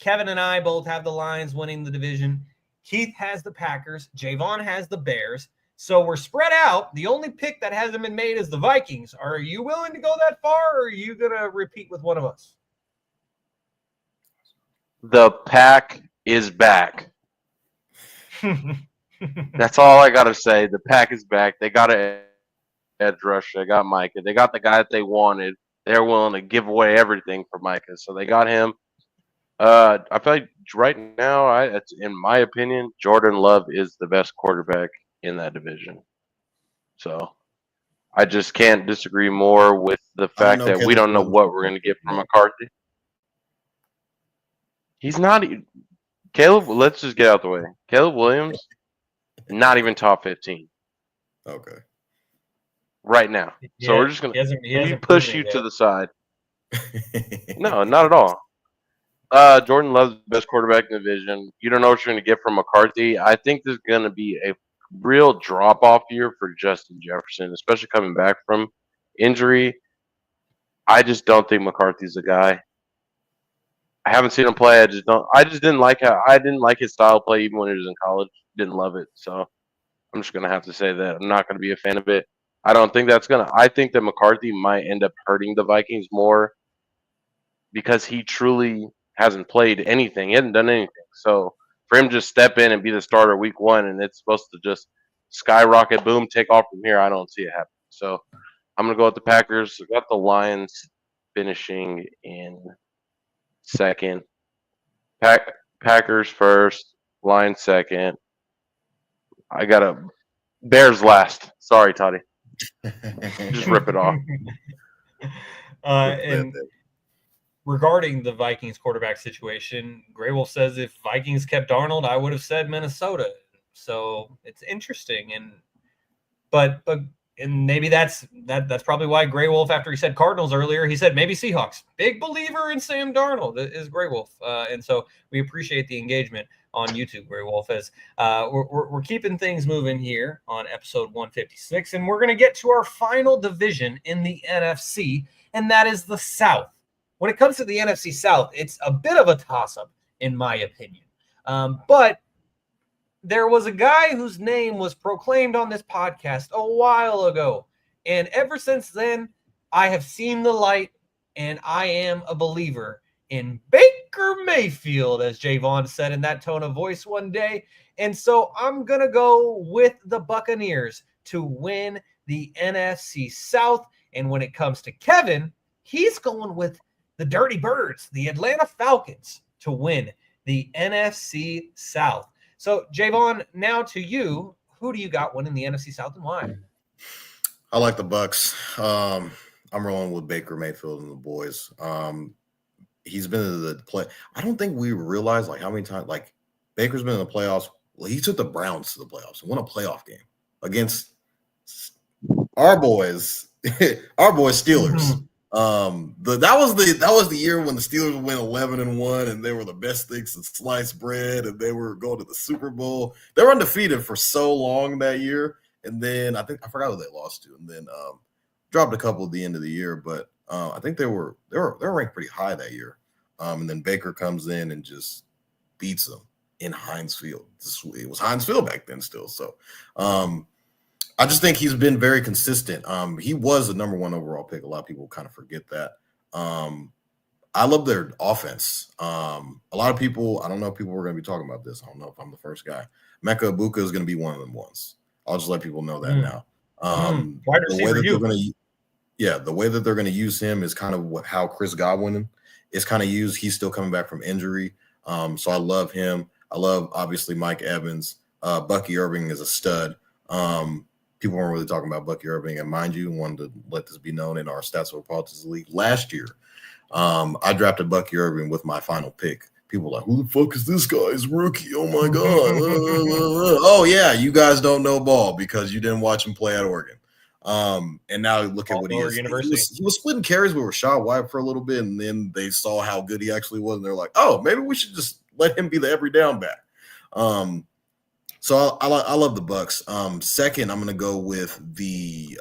Kevin and I both have the Lions winning the division. Keith has the Packers. Jaevon has the Bears. So we're spread out. The only pick that hasn't been made is the Vikings. Are you willing to go that far, or are you going to repeat with one of us? The pack is back. That's all I got to say. The pack is back. They got an edge rusher. They got Micah. They got the guy that they wanted. They're willing to give away everything for Micah. So they got him. I feel like right now, in my opinion, Jordan Love is the best quarterback in that division. So I just can't disagree more with the fact that we don't know what we're going to get from McCarthy. He's not – Caleb, let's just get out the way. Caleb Williams, not even top 15. Okay. Right now. Yeah, so we're just going to push you to the side. No, not at all. Jordan Love's the best quarterback in the division. You don't know what you're going to get from McCarthy. I think there's going to be a real drop-off year for Justin Jefferson, especially coming back from injury. I just don't think McCarthy's the guy. I haven't seen him play. I just didn't like his style of play even when he was in college. Didn't love it. So I'm just going to have to say that I'm not going to be a fan of it. I think that McCarthy might end up hurting the Vikings more because he truly hasn't played anything. He hasn't done anything. So for him to just step in and be the starter week one and it's supposed to just skyrocket, boom, take off from here, I don't see it happening. So I'm going to go with the Packers. I got the Lions finishing in second. Packers first, Lions second. I got a Bears last. Sorry, Toddy. Just rip it off. And regarding the Vikings quarterback situation, Grey Wolf says if Vikings kept Darnold, I would have said Minnesota. So it's interesting, but maybe that's probably why Grey Wolf, after he said Cardinals earlier, he said maybe Seahawks. Big believer in Sam Darnold is Grey Wolf, and so we appreciate the engagement on YouTube, Grey Wolf, as we're keeping things moving here on episode 156, and we're going to get to our final division in the NFC, and that is the South. When it comes to the NFC South, it's a bit of a toss-up, in my opinion. But there was a guy whose name was proclaimed on this podcast a while ago, and ever since then, I have seen the light, and I am a believer in Baker Mayfield, as Jaevon said in that tone of voice one day. And so I'm going to go with the Buccaneers to win the NFC South. And when it comes to Kevin, he's going with the Dirty Birds, the Atlanta Falcons, to win the NFC South. So, Jaevon, now to you. Who do you got winning the NFC South and why? I like the Bucs. I'm rolling with Baker Mayfield and the boys. He's been in the play. I don't think we realize how many times Baker's been in the playoffs. Well, he took the Browns to the playoffs and won a playoff game against our boys, Steelers. That was the year when the Steelers went 11-1 and they were the best thing since sliced bread and they were going to the Super Bowl. They were undefeated for so long that year, and then I forgot who they lost to, and then dropped a couple at the end of the year, but I think they were ranked pretty high that year. And then Baker comes in and just beats them in Heinz Field. It was Heinz Field back then still. So I just think he's been very consistent. He was the number one overall pick. A lot of people kind of forget that. I love their offense. A lot of people, I don't know if people were going to be talking about this. I don't know if I'm the first guy. Mecca Ibuka is going to be one of them ones. I'll just let people know that now. The way that they're going to use him is kind of how Chris Godwin is kind of used. He's still coming back from injury. So I love him. I love, obviously, Mike Evans. Bucky Irving is a stud. People weren't really talking about Bucky Irving. And mind you, wanted to let this be known in our Stats Over Politics League last year. I drafted Bucky Irving with my final pick. People were like, who the fuck is this guy? He's rookie. Oh, my God. Oh, yeah, you guys don't know ball because you didn't watch him play at Oregon. And now look at what he is. He was splitting carries with Rashad White for a little bit, and then they saw how good he actually was, and they're like, oh, maybe we should just let him be the every down back. So I love the Bucks. Second, I'm gonna go with the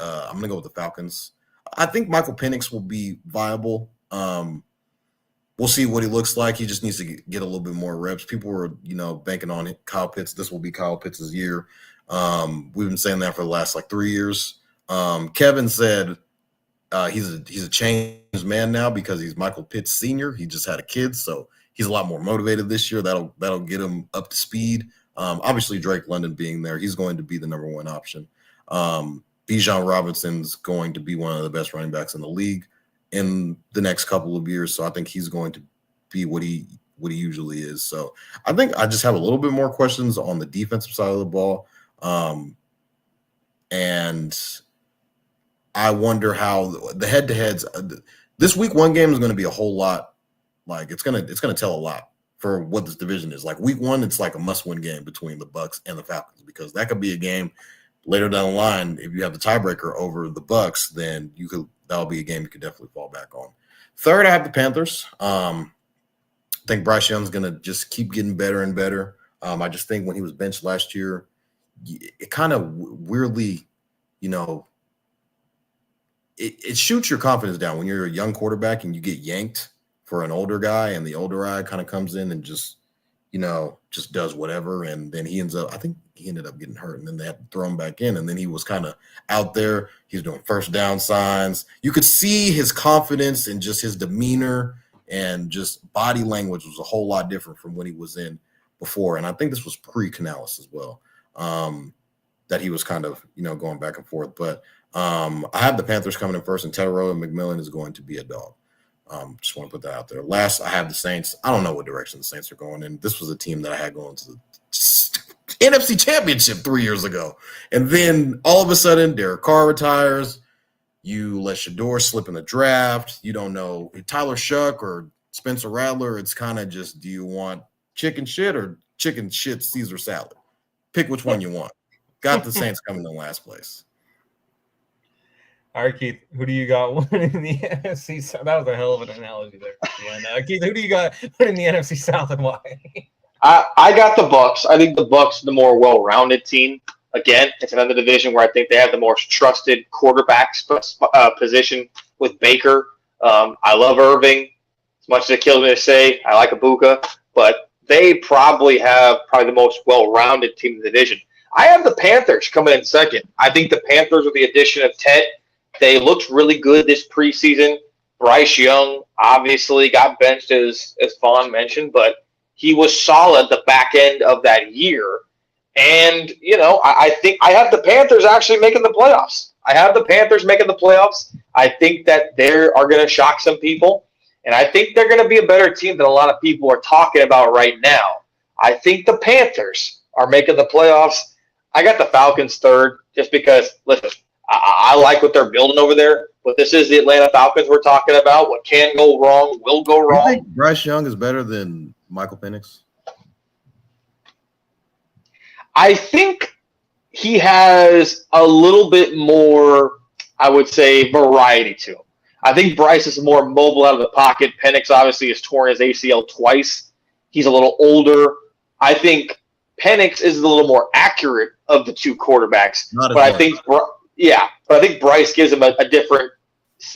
Falcons. I think Michael Penix will be viable. We'll see what he looks like. He just needs to get a little bit more reps. People were, banking on it. Kyle Pitts. This will be Kyle Pitts' year. We've been saying that for the last 3 years. Kevin said he's a changed man now because he's Michael Pitts Sr. He just had a kid, so he's a lot more motivated this year. That'll get him up to speed. Obviously, Drake London being there, he's going to be the number one option. Bijan Robinson's going to be one of the best running backs in the league in the next couple of years, so I think he's going to be what he usually is. So I think I just have a little bit more questions on the defensive side of the ball, and I wonder how the head-to-heads. This week one game is going to be a whole lot. It's gonna tell a lot for what this division is. Week one, it's like a must-win game between the Bucks and the Falcons, because that could be a game later down the line. If you have the tiebreaker over the Bucks, then that'll be a game you could definitely fall back on. Third, I have the Panthers. I think Bryce Young's gonna just keep getting better and better. I just think when he was benched last year, it kind of weirdly, it shoots your confidence down when you're a young quarterback and you get yanked for an older guy, and the older guy kind of comes in and just does whatever. And then I think he ended up getting hurt, and then they had to throw him back in. And then he was kind of out there. He's doing first down signs. You could see his confidence and just his demeanor and just body language was a whole lot different from when he was in before. And I think this was pre-Canales as well, that he was kind of, going back and forth. But I have the Panthers coming in first, and Tetero and McMillan is going to be a dog. Just want to put that out there. Last, I have the Saints. I don't know what direction the Saints are going in. This was a team that I had going to the NFC Championship 3 years ago. And then all of a sudden, Derek Carr retires. You let Shador slip in the draft. You don't know Tyler Shuck or Spencer Rattler. It's kind of just, do you want chicken shit or chicken shit Caesar salad? Pick which one you want. Got the Saints coming in last place. All right, Keith, who do you got winning the NFC South? That was a hell of an analogy there. Yeah, Keith, who do you got winning the NFC South and why? I got the Bucks. I think the Bucks are the more well-rounded team. Again, it's another division where I think they have the more trusted quarterbacks position with Baker. I love Irving. As much as it kills me to say, I like Ibuka, but they probably have the most well-rounded team in the division. I have the Panthers coming in second. I think the Panthers, with the addition of Ted, they looked really good this preseason. Bryce Young obviously got benched, as Vaughn mentioned, but he was solid the back end of that year. And, I think I have the Panthers actually making the playoffs. I think that they are going to shock some people. And I think they're going to be a better team than a lot of people are talking about right now. I think the Panthers are making the playoffs. I got the Falcons third just because, listen, I like what they're building over there, but this is the Atlanta Falcons we're talking about. What can go wrong will go wrong. You think Bryce Young is better than Michael Penix? I think he has a little bit more, I would say, variety to him. I think Bryce is more mobile out of the pocket. Penix obviously has torn his ACL twice. He's a little older. I think Penix is a little more accurate of the two quarterbacks. But I think Bryce gives him a different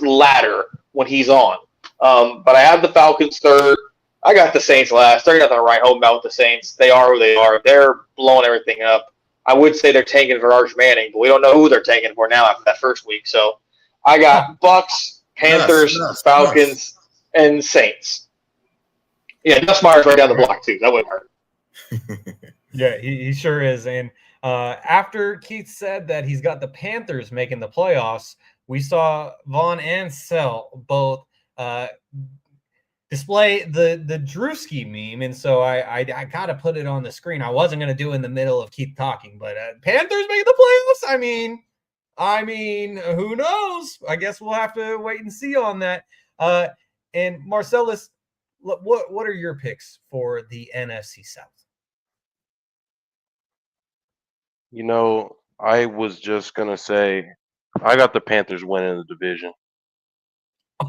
ladder when he's on. But I have the Falcons third. I got the Saints last. They're nothing to write home about with the Saints. They are who they are. They're blowing everything up. I would say they're tanking for Arch Manning, but we don't know who they're tanking for now after that first week. So I got Bucks, Panthers, Falcons, and Saints. Yeah, Nuss Meyer's right down the block too. That wouldn't hurt. Yeah, he sure is. And after Keith said that he's got the Panthers making the playoffs, we saw Vaughn and Sel both display the Drewski meme, and so I got to put it on the screen. I wasn't going to do it in the middle of Keith talking, but Panthers make the playoffs? I mean, who knows? I guess we'll have to wait and see on that. And Marcellus, what are your picks for the NFC South? I was just going to say I got the Panthers winning the division.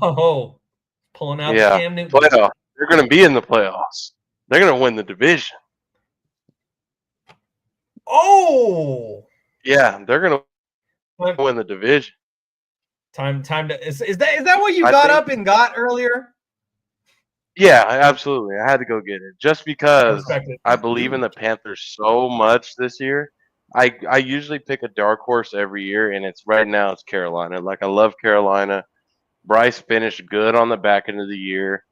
Oh, pulling out the Yeah, Cam Newton. playoff. They're going to be in the playoffs. They're going to win the division. Oh, Yeah, they're going to win the division. time to is that what you I got think- up and got earlier? Yeah, absolutely. I had to go get it just because respect it. I believe in the Panthers so much this year. I usually pick a dark horse every year, and right now it's Carolina. Like, I love Carolina. Bryce finished good on the back end of the year.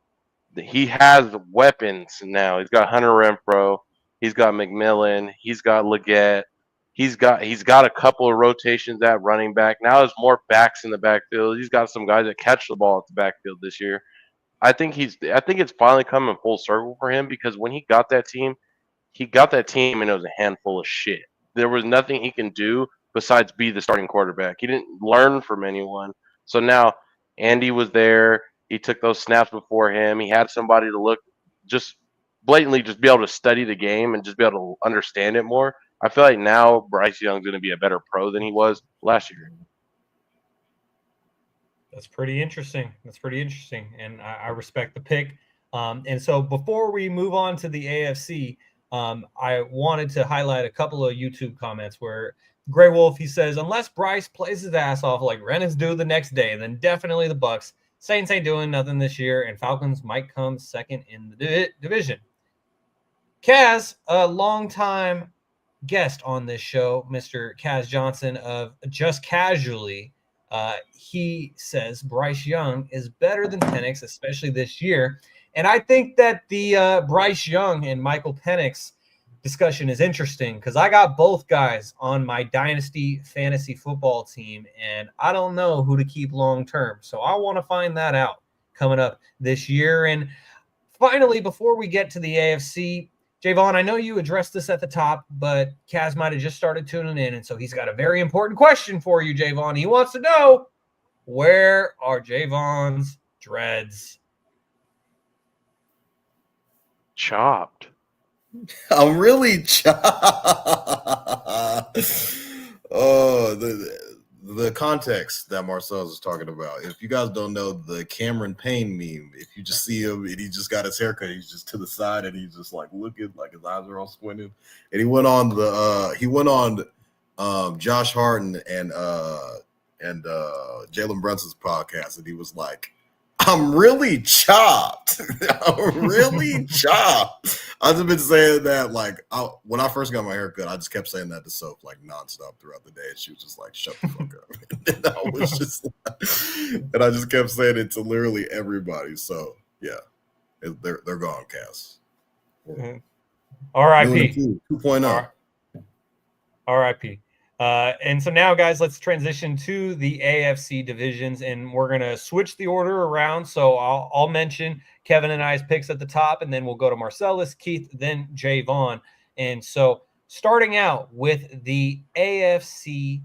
He has weapons now. He's got Hunter Renfro. He's got McMillan. He's got Leggett. He's got a couple of rotations at running back. Now there's more backs in the backfield. He's got some guys that catch the ball at the backfield this year. I think it's finally coming full circle for him, because when he got that team and it was a handful of shit. There was nothing he can do besides be the starting quarterback. He didn't learn from anyone. So now Andy was there. He took those snaps before him. He had somebody to look, just blatantly just be able to study the game and just be able to understand it more. I feel like now Bryce Young's going to be a better pro than he was last year. That's pretty interesting. And I respect the pick. And so before we move on to the AFC, I wanted to highlight a couple of YouTube comments where Grey Wolf, he says, unless Bryce plays his ass off like Ren is due the next day, then definitely the Bucks. Saints ain't doing nothing this year, and Falcons might come second in the division. Kaz, a longtime guest on this show, Mr. Kaz Johnson of Just Casually, he says Bryce Young is better than Penix, especially this year. And I think that the Bryce Young and Michael Penix discussion is interesting because I got both guys on my Dynasty fantasy football team, and I don't know who to keep long term. So I want to find that out coming up this year. And finally, before we get to the AFC, Jaevon, I know you addressed this at the top, but Kaz might have just started tuning in, and so he's got a very important question for you, Jaevon. He wants to know, where are Jaevon's dreads? Chopped. I'm really the context that Marcellus is talking about. If you guys don't know the Cameron Payne meme, if you just see him and he just got his haircut, he's just to the side and he's just like looking like his eyes are all squinted. And he went on Josh Harden and Jalen Brunson's podcast, and he was like, I'm really chopped. I'm really chopped. I've just been saying that, like, when I first got my haircut, I just kept saying that to Soph, like, nonstop throughout the day. And she was just like, shut the fuck up. And I was just and I just kept saying it to literally everybody. So, yeah, they're gone, Cass. Mm-hmm. R.I.P. 2.0. R.I.P. And so now, guys, let's transition to the AFC divisions, and we're going to switch the order around. So I'll mention Kevin and I's picks at the top, and then we'll go to Marcellus, Keith, then Jaevon. And so starting out with the AFC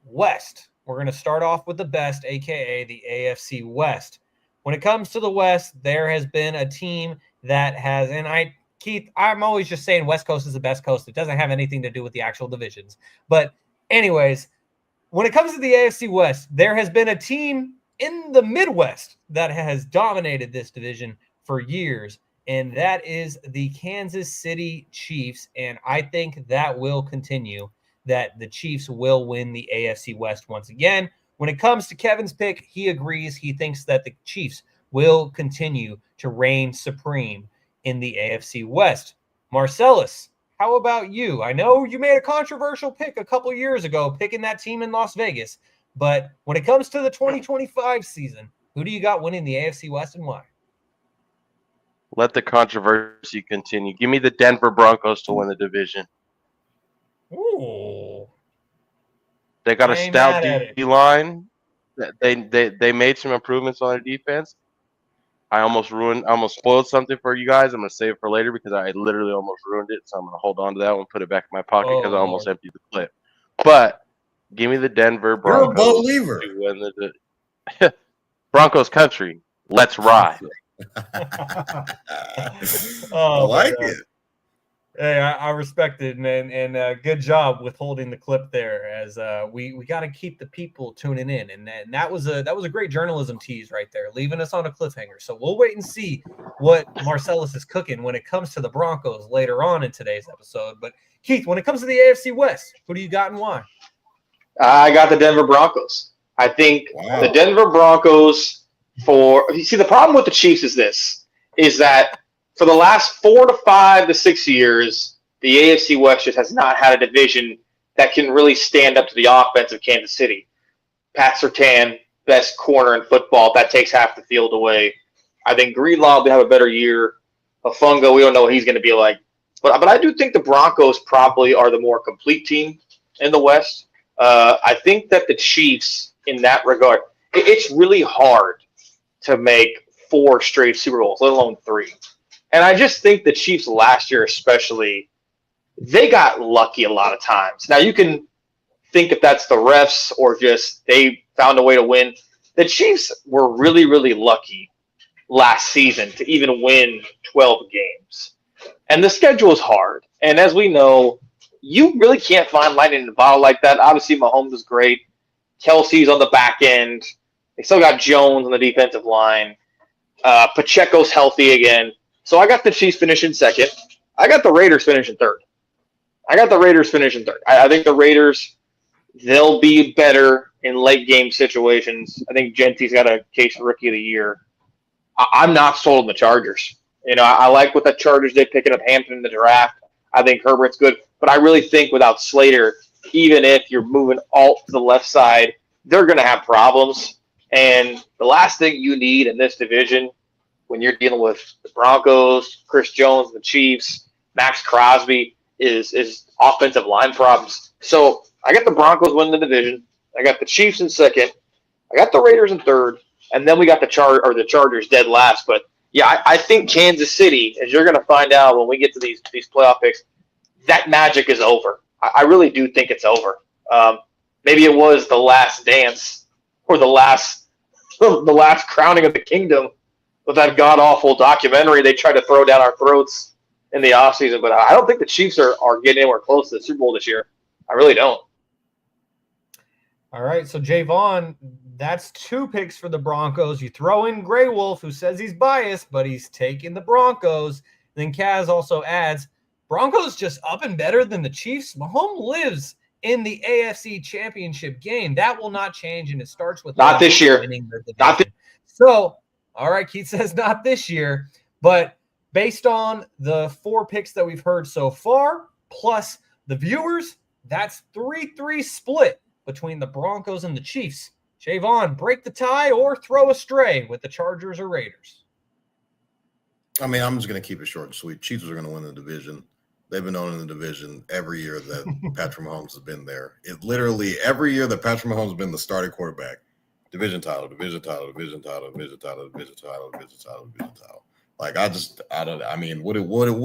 West, we're going to start off with the best, a.k.a. the AFC West. When it comes to the West, there has been a team that has, and Keith, I'm always just saying West Coast is the best coast. It doesn't have anything to do with the actual divisions. But anyways, when it comes to the AFC West, there has been a team in the Midwest that has dominated this division for years, and that is the Kansas City Chiefs. And I think that will continue, that the Chiefs will win the AFC West once again. When it comes to Kevin's pick, he agrees. He thinks that the Chiefs will continue to reign supreme in the AFC West. Marcellus, how about you? I know you made a controversial pick a couple years ago, picking that team in Las Vegas, but when it comes to the 2025 season, who do you got winning the AFC West and why? Let the controversy continue. Give me the Denver Broncos to win the division. Ooh. They got a stout D-line. They made some improvements on their defense. I almost spoiled something for you guys. I'm going to save it for later because I literally almost ruined it. So I'm going to hold on to that one, put it back in my pocket because I almost emptied the clip. But give me the Denver Broncos. You're a believer. To win the Broncos country. Let's ride. I like it. Hey, I respect it, and good job with holding the clip there. As we got to keep the people tuning in, and that was a great journalism tease right there, leaving us on a cliffhanger. So we'll wait and see what Marcellus is cooking when it comes to the Broncos later on in today's episode. But Keith, when it comes to the AFC West, who do you got and why? I got the Denver Broncos. I think the Denver Broncos you see, the problem with the Chiefs is that for the last 4 to 5 to 6 years, the AFC West just has not had a division that can really stand up to the offense of Kansas City. Pat Surtain, best corner in football, that takes half the field away. I think Greenlaw will have a better year. Afungo, we don't know what he's going to be like. But I do think the Broncos probably are the more complete team in the West. I think that the Chiefs, in that regard, it's really hard to make 4 straight Super Bowls, let alone 3. And I just think the Chiefs last year especially, they got lucky a lot of times. Now, you can think if that's the refs or just they found a way to win. The Chiefs were really, really lucky last season to even win 12 games. And the schedule is hard. And as we know, you really can't find lightning in a bottle like that. Obviously, Mahomes is great. Kelsey's on the back end. They still got Jones on the defensive line. Pacheco's healthy again. So I got the Chiefs finishing second. I got the Raiders finishing third. I think the Raiders, they'll be better in late game situations. I think Gentry's got a case for Rookie of the Year. I'm not sold on the Chargers. I like what the Chargers did picking up Hampton in the draft. I think Herbert's good. But I really think without Slater, even if you're moving Alt to the left side, they're going to have problems. And the last thing you need in this division when you're dealing with the Broncos, Chris Jones, the Chiefs, Max Crosby, is offensive line problems. So I got the Broncos winning the division. I got the Chiefs in second. I got the Raiders in third. And then we got the Chargers dead last. But, yeah, I think Kansas City, as you're going to find out when we get to these playoff picks, that magic is over. I really do think it's over. Maybe it was the last dance or the last crowning of the kingdom with that god-awful documentary they tried to throw down our throats in the offseason. But I don't think the Chiefs are getting anywhere close to the Super Bowl this year. I really don't. All right, so Jaevon, that's 2 picks for the Broncos. You throw in Grey Wolf, who says he's biased, but he's taking the Broncos. Then Kaz also adds, Broncos just up and better than the Chiefs. Mahomes lives in the AFC Championship game. That will not change, and it starts with not this year. So, all right, Keith says not this year, but based on the 4 picks that we've heard so far, plus the viewers, that's 3-3 split between the Broncos and the Chiefs. Jaevon, break the tie or throw a stray with the Chargers or Raiders? I mean, I'm just going to keep it short and sweet. Chiefs are going to win the division. They've been owning the division every year that Patrick Mahomes has been there. It literally every year that Patrick Mahomes has been the starting quarterback. Division title. Like, what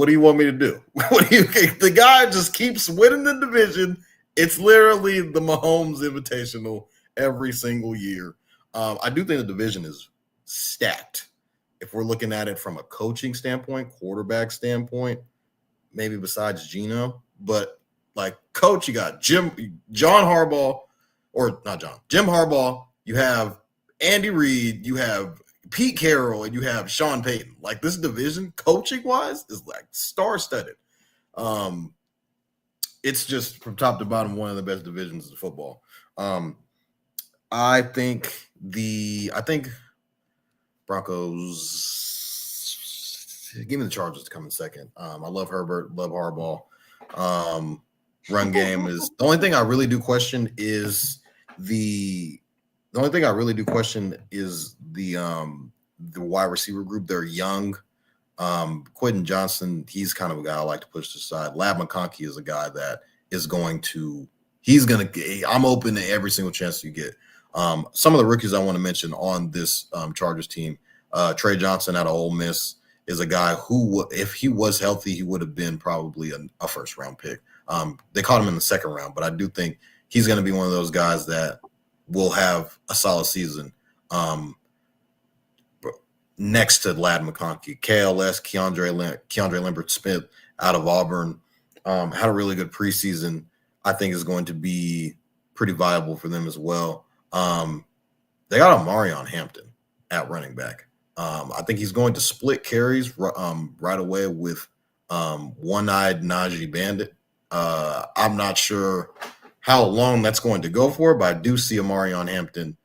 do you want me to do? The guy just keeps winning the division. It's literally the Mahomes Invitational every single year. I do think the division is stacked. If we're looking at it from a coaching standpoint, quarterback standpoint, maybe besides Geno, but like coach, you got Jim Harbaugh, you have Andy Reid, you have Pete Carroll, and you have Sean Payton. Like this division, coaching wise, is like star-studded. It's just from top to bottom one of the best divisions of football. I think Broncos. Give me the Chargers to come in second. I love Herbert, love Harbaugh. Run game is the only thing I really do question is the wide receiver group. They're young. Quentin Johnson, he's kind of a guy I like to push to the side. Lab McConkey is a guy that is I'm open to every single chance you get. Some of the rookies I want to mention on this Chargers team, Trey Johnson out of Ole Miss is a guy who, if he was healthy, he would have been probably a first-round pick. They caught him in the second round, but I do think he's going to be one of those guys that will have a solid season next to Lad McConkey. KLS, Keandre Lambert-Smith out of Auburn. Had a really good preseason. I think is going to be pretty viable for them as well. They got Amarion Hampton at running back. I think he's going to split carries right away with one-eyed Najee Bandit. I'm not sure how long that's going to go for, but I do see Amarion Hampton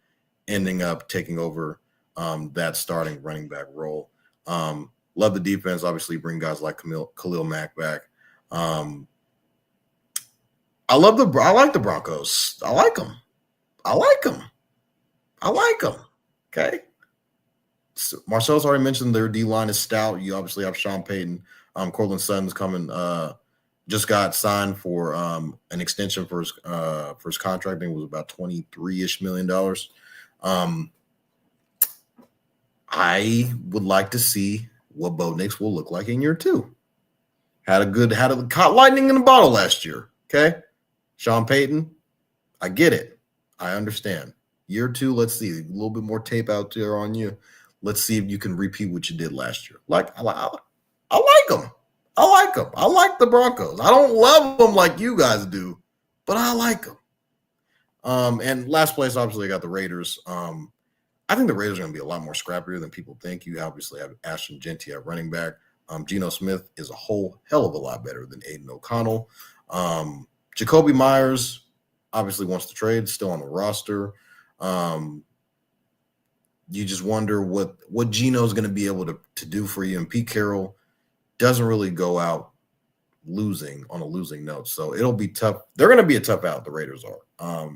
ending up taking over that starting running back role. Love the defense. Obviously, bring guys like Khalil Mack back. I like the Broncos. I like them. Okay. So Marcellus already mentioned their D-line is stout. You obviously have Sean Payton. Cortland Sutton's coming. Just got signed for an extension for his contract. I think it was about $23-ish million. I would like to see what Bo Nix will look like in year 2. Caught lightning in a bottle last year. Okay. Sean Payton, I get it. I understand. Year 2, let's see a little bit more tape out there on you. Let's see if you can repeat what you did last year. I like them. I like the Broncos. I don't love them like you guys do, but I like them. And last place, obviously, I got the Raiders. I think the Raiders are going to be a lot more scrappier than people think. You obviously have Ashton Genty at running back. Geno Smith is a whole hell of a lot better than Aiden O'Connell. Jacoby Myers obviously wants to trade, still on the roster. You just wonder what Geno's going to be able to do for you. And Pete Carroll doesn't really go out losing on a losing note. So it'll be tough. They're going to be a tough out, the Raiders are.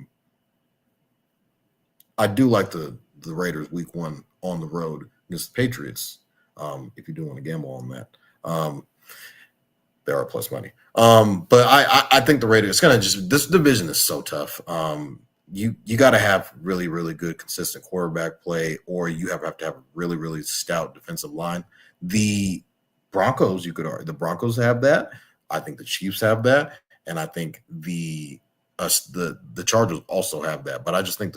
I do like the Raiders week 1 on the road against the Patriots. If you do want to gamble on that. They are plus money. But I think the Raiders, this division is so tough. You got to have really, really good, consistent quarterback play, or you have to have a really, really stout defensive line. The Broncos, the Broncos have that. I think the Chiefs have that, and I think the Chargers also have that. But I just think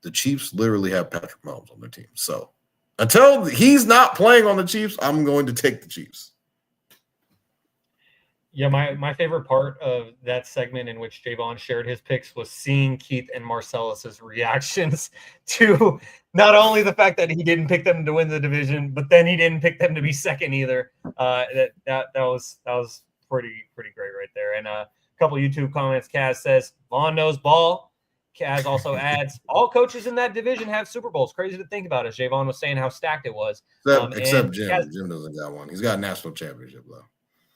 the Chiefs literally have Patrick Mahomes on their team. So until he's not playing on the Chiefs, I'm going to take the Chiefs. Yeah, my favorite part of that segment in which Jaevon shared his picks was seeing Keith and Marcellus's reactions to not only the fact that he didn't pick them to win the division, but then he didn't pick them to be second either. That was pretty great right there. And a couple YouTube comments. Kaz says Vaughn knows ball. Kaz also adds all coaches in that division have Super Bowls. Crazy to think about, as Jaevon was saying how stacked it was. Except Jim. Jim doesn't got one. He's got a national championship though.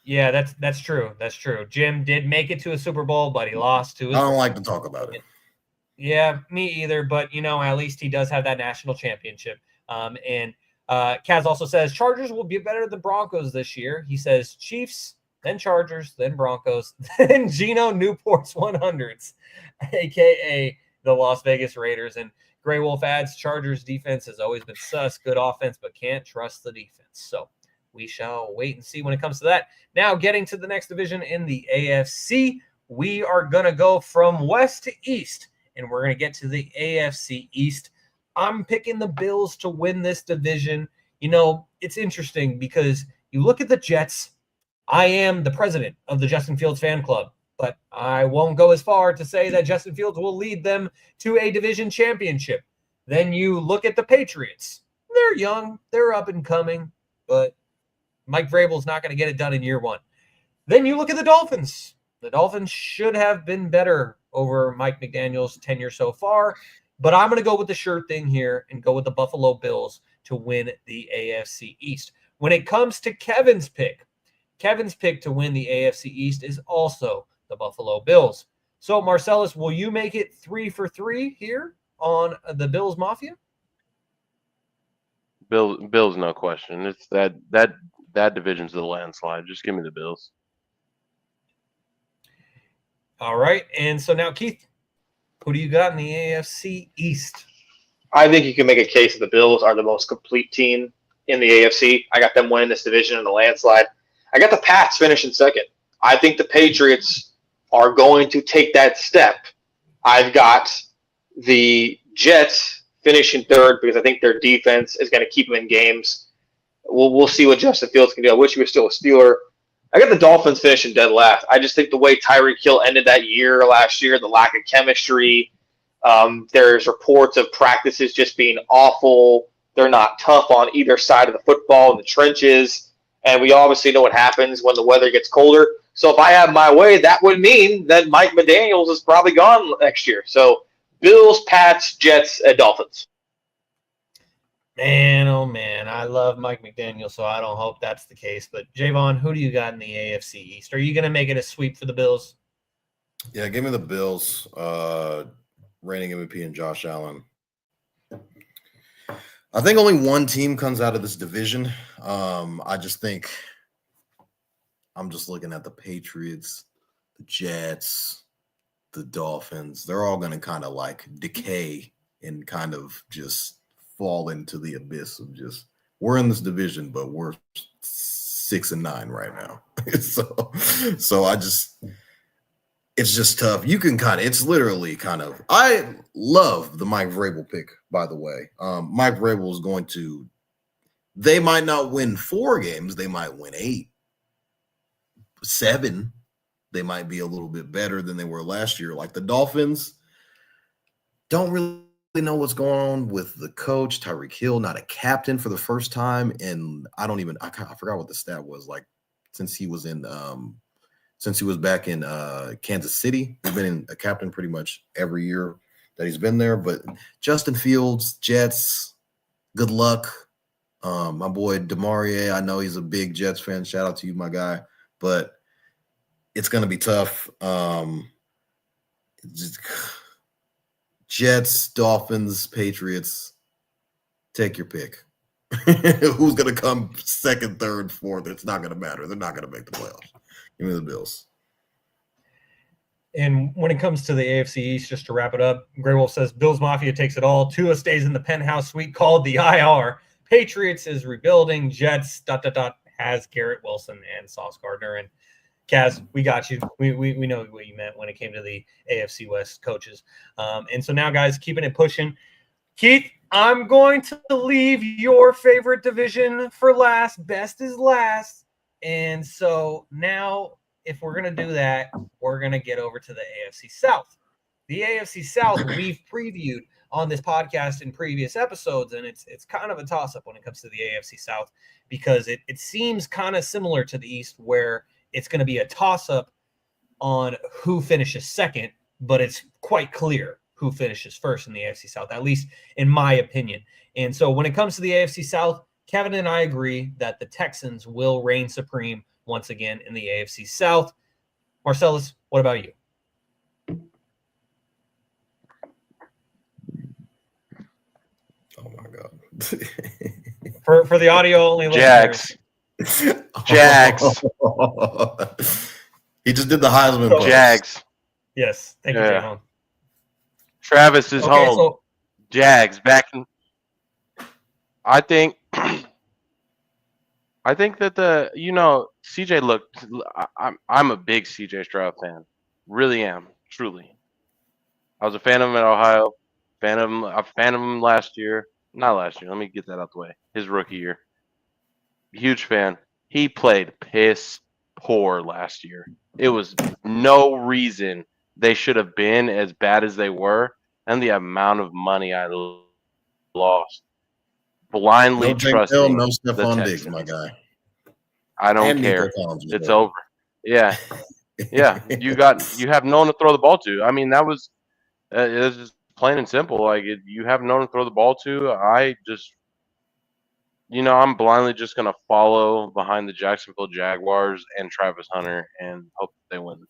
Yeah, that's true. That's true. Jim did make it to a Super Bowl, but he lost to. I don't like to talk about it. Yeah, me either. But at least he does have that national championship. And Kaz also says Chargers will be better than Broncos this year. He says Chiefs, then Chargers, then Broncos, then Geno Newport's 100s, aka the Las Vegas Raiders. And Grey Wolf adds Chargers defense has always been sus, good offense, but can't trust the defense. So we shall wait and see when it comes to that. Now, getting to the next division in the AFC, we are going to go from west to east, and we're going to get to the AFC East. I'm picking the Bills to win this division. It's interesting because you look at the Jets. I am the president of the Justin Fields fan club, but I won't go as far to say that Justin Fields will lead them to a division championship. Then you look at the Patriots. They're young. They're up and coming, but Mike Vrabel's not going to get it done in year 1. Then you look at the Dolphins. The Dolphins should have been better over Mike McDaniel's tenure so far, but I'm going to go with the sure thing here and go with the Buffalo Bills to win the AFC East. When it comes to Kevin's pick to win the AFC East is also the Buffalo Bills. So, Marcellus, will you make it 3 for 3 here on the Bills Mafia? Bills, no question. It's that division's the landslide. Just give me the Bills. All right. And so now, Keith, who do you got in the AFC East? I think you can make a case that the Bills are the most complete team in the AFC. I got them winning this division in the landslide. I got the Pats finishing second. I think the Patriots are going to take that step. I've got the Jets finishing third because I think their defense is going to keep them in games. We'll see what Justin Fields can do. I wish he was still a Steeler. I got the Dolphins finishing dead last. I just think the way Tyreek Hill ended that year last year, the lack of chemistry. There's reports of practices just being awful. They're not tough on either side of the football in the trenches. And we obviously know what happens when the weather gets colder. So if I have my way, that would mean that Mike McDaniels is probably gone next year. So Bills, Pats, Jets, and Dolphins. Man, oh man, I love Mike McDaniel, so I don't hope that's the case. But Jaevon, who do you got in the AFC East? Are you going to make it a sweep for the Bills? Yeah, give me the Bills. Reigning MVP and Josh Allen. I think only one team comes out of this division. I just think I'm just looking at the Patriots, the Jets, the Dolphins. They're all going to kind of like decay and kind of just fall into the abyss of just we're in this division, but we're 6-9 right now. so I just it's just tough. You can kind of it's literally kind of I love the Mike Vrabel pick, by the way. Mike Vrabel is going to they might not win 4 games, they might win 8, 7. They might be a little bit better than they were last year. Like the Dolphins don't really know what's going on with the coach, Tyreek Hill, not a captain for the first time. And I forgot what the stat was like since he was back in Kansas City. He's been a captain pretty much every year that he's been there. But Justin Fields, Jets, good luck. My boy DeMaurier, I know he's a big Jets fan. Shout out to you, my guy. But it's going to be tough. Jets, Dolphins, Patriots, take your pick. Who's going to come second, third, fourth? It's not going to matter. They're not going to make the playoffs. Give me the Bills. And when it comes to the AFC East, just to wrap it up, Grey Wolf says Bills Mafia takes it all. Tua stays in the penthouse suite called the IR. Patriots is rebuilding. Jets, ... has Garrett Wilson and Sauce Gardner. And Kaz, we got you. We know what you meant when it came to the AFC West coaches. And so now, guys, keeping it pushing. Keith, I'm going to leave your favorite division for last. Best is last. And so now, if we're going to do that, we're going to get over to the AFC South. The AFC South we've previewed on this podcast in previous episodes, and it's kind of a toss-up when it comes to the AFC South because it seems kind of similar to the East where it's going to be a toss-up on who finishes second, but it's quite clear who finishes first in the AFC South, at least in my opinion. And so when it comes to the AFC South, Kevin and I agree that the Texans will reign supreme once again in the AFC South. Marcellus, what about you? Oh, my God. For the audio only Jags. Jags. He just did the Heisman post. Jags. Yes. Thank you, Jaevon. Travis is home. So, Jags back in. I think that CJ looked. I'm a big CJ Stroud fan. Really am. Truly. I was a fan of him at Ohio. A fan of him last year. Not last year. Let me get that out the way. His rookie year. Huge fan. He played piss poor last year. It was no reason they should have been as bad as they were, and the amount of money I lost blindly trusting no the Stephon Diggs, Texans. my guy. I don't And care. Nico Collins It's over. Yeah, yeah. You have no one to throw the ball to. I mean, that was it was just plain and simple. Like you have no one to throw the ball to. I just. I'm blindly just going to follow behind the Jacksonville Jaguars and Travis Hunter and hope they win.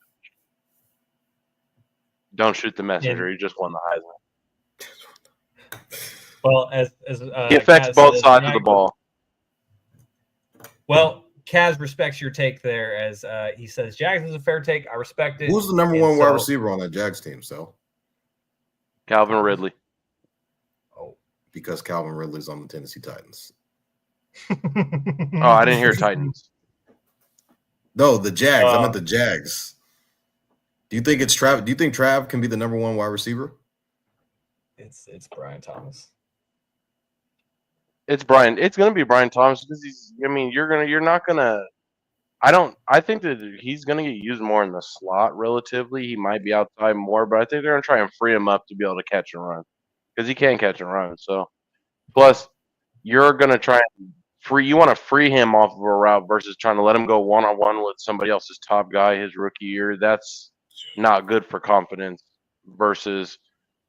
Don't shoot the messenger. He just won the Heisman. Well, as he affects Kaz both says, sides of the ball. Well, Kaz respects your take there as he says Jags is a fair take. I respect it. Who's the number one wide receiver on that Jags team, so? Calvin Ridley. Oh, because Calvin Ridley's on the Tennessee Titans. Oh, I didn't hear Titans. No, the Jags. I meant the Jags. Do you think it's Trav? Do you think Trav can be the number one wide receiver? It's Brian Thomas. It's Brian. It's going to be Brian Thomas because you're not going to I think that he's going to get used more in the slot relatively. He might be outside more, but I think they're going to try and free him up to be able to catch and run because he can catch and run. So, plus, you're going to try and you want to free him off of a route versus trying to let him go one-on-one with somebody else's top guy his rookie year. That's not good for confidence versus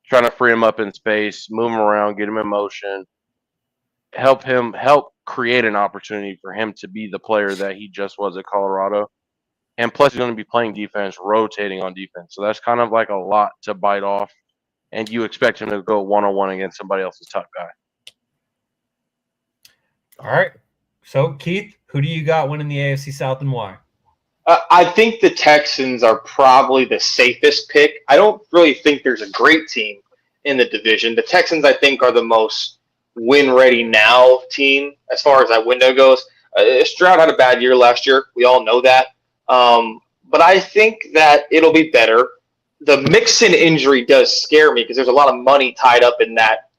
trying to free him up in space, move him around, get him in motion, help create an opportunity for him to be the player that he just was at Colorado. And plus, he's going to be playing defense, rotating on defense. So that's kind of like a lot to bite off. And you expect him to go one-on-one against somebody else's top guy. All right. So, Keith, who do you got winning the AFC South and why? I think the Texans are probably the safest pick. I don't really think there's a great team in the division. The Texans, I think, are the most win-ready now team as far as that window goes. Stroud had a bad year last year. We all know that. But I think that it'll be better. The Mixon injury does scare me because there's a lot of money tied up in that